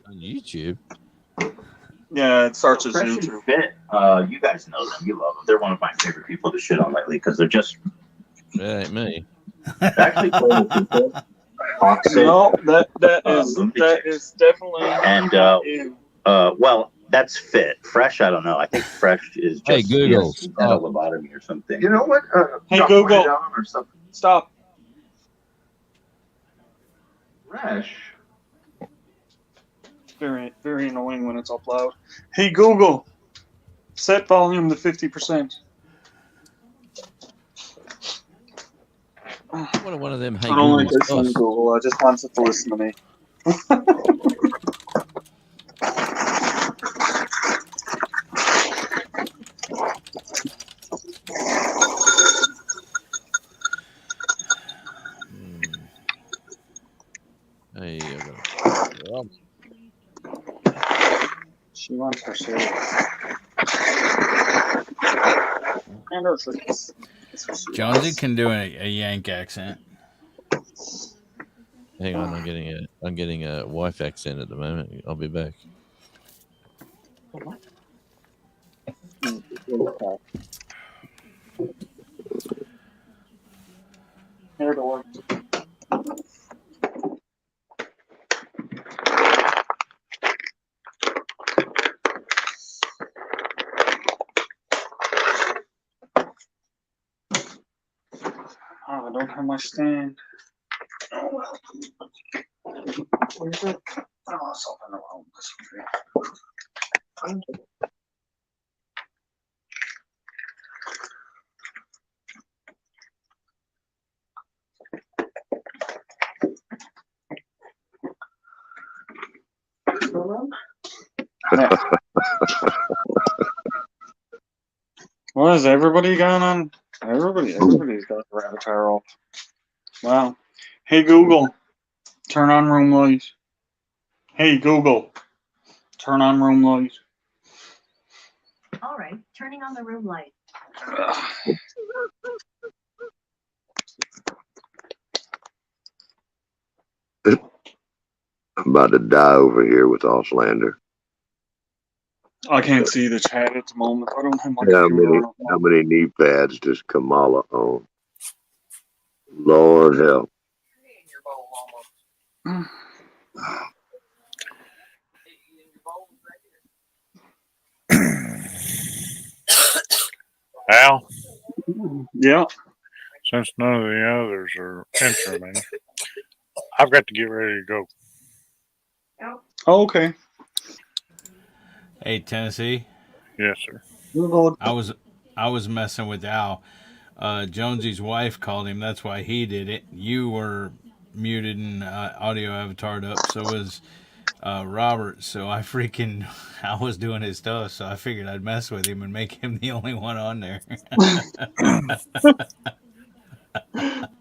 On YouTube? Yeah, it starts as Fresh YouTube. and Fit, you guys know them. You love them. They're one of my favorite people to shit on lately because they're just That ain't me. actually playing with people. Toxic. No, that is definitely And well, that's Fit. Fresh, I don't know. I think Fresh is just Hey, Google, metal lobotomy or something. You know what? Hey Drop Google, mine down or something. stop. Fresh. Very, very annoying when it's up loud. Hey Google, set volume to 50%. What are one of them? Hey I don't like Google this one, Google. I just want it to listen to me. Hey, She wants her cereal. And her treats. Jonesy can do a Yank accent. Hang on, I'm getting a wife accent at the moment. I'll be back. Here it works. Oh, I don't have my stand. Oh well. Where's it? Oh, it's up in the room. This one here. What is everybody got on? Everybody's got the avatar off. Wow. Hey Google, turn on room light. Hey Google, turn on room light. All right, turning on the room light. I'm about to die over here with Auslander. I can't see the chat at the moment. I don't have my computer on. How many knee pads does Kamala own? Lord help. Al, Yeah. since none of the others are entering, I've got to get ready to go. Oh, okay. Hey, Tennessee. Yes, sir. I was messing with Al. Jonesy's wife called him. That's why he did it. You were muted and audio avatared up. So was Robert. So I was doing his stuff. So I figured I'd mess with him and make him the only one on there.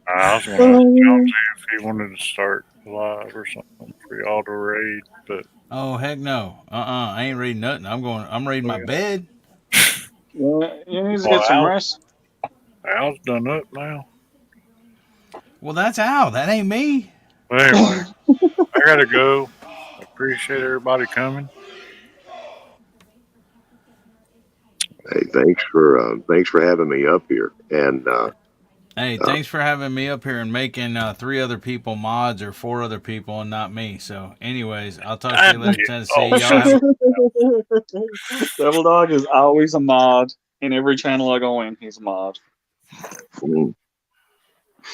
I was going to ask Jonesy if he wanted to start live or something for y'all to raid, but Oh heck no. I ain't reading nothing. I'm reading my bed. Yeah, you need to get some rest. Al's done up now. Well, that's Al. That ain't me. But anyway, I gotta go. I appreciate everybody coming. Hey, thanks for having me up here. And Hey, thanks for having me up here and making 3 other people mods or 4 other people and not me. So, anyways, I'll talk to you later, Tennessee. Y'all have Devil Dog is always a mod. In every channel I go in, he's a mod.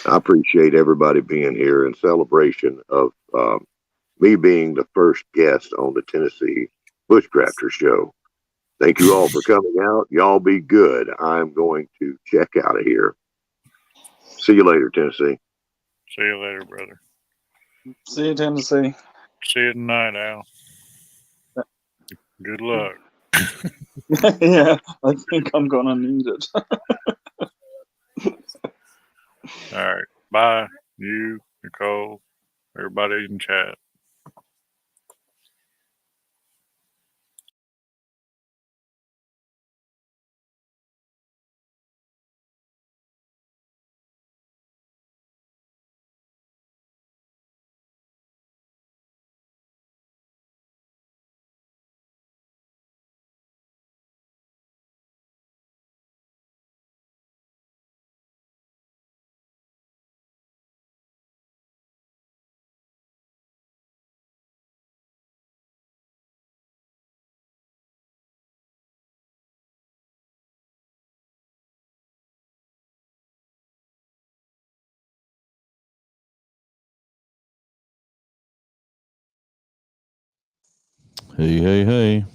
I appreciate everybody being here in celebration of me being the first guest on the Tennessee Bushcrafter Show. Thank you all for coming out. Y'all be good. I'm going to check out of here. See you later, Tennessee. See you later, brother. See you, Tennessee. See you tonight, Al. Good luck. Yeah, I think I'm gonna need it. All right. Bye. You, Nicole, everybody in chat. Hey, hey, hey.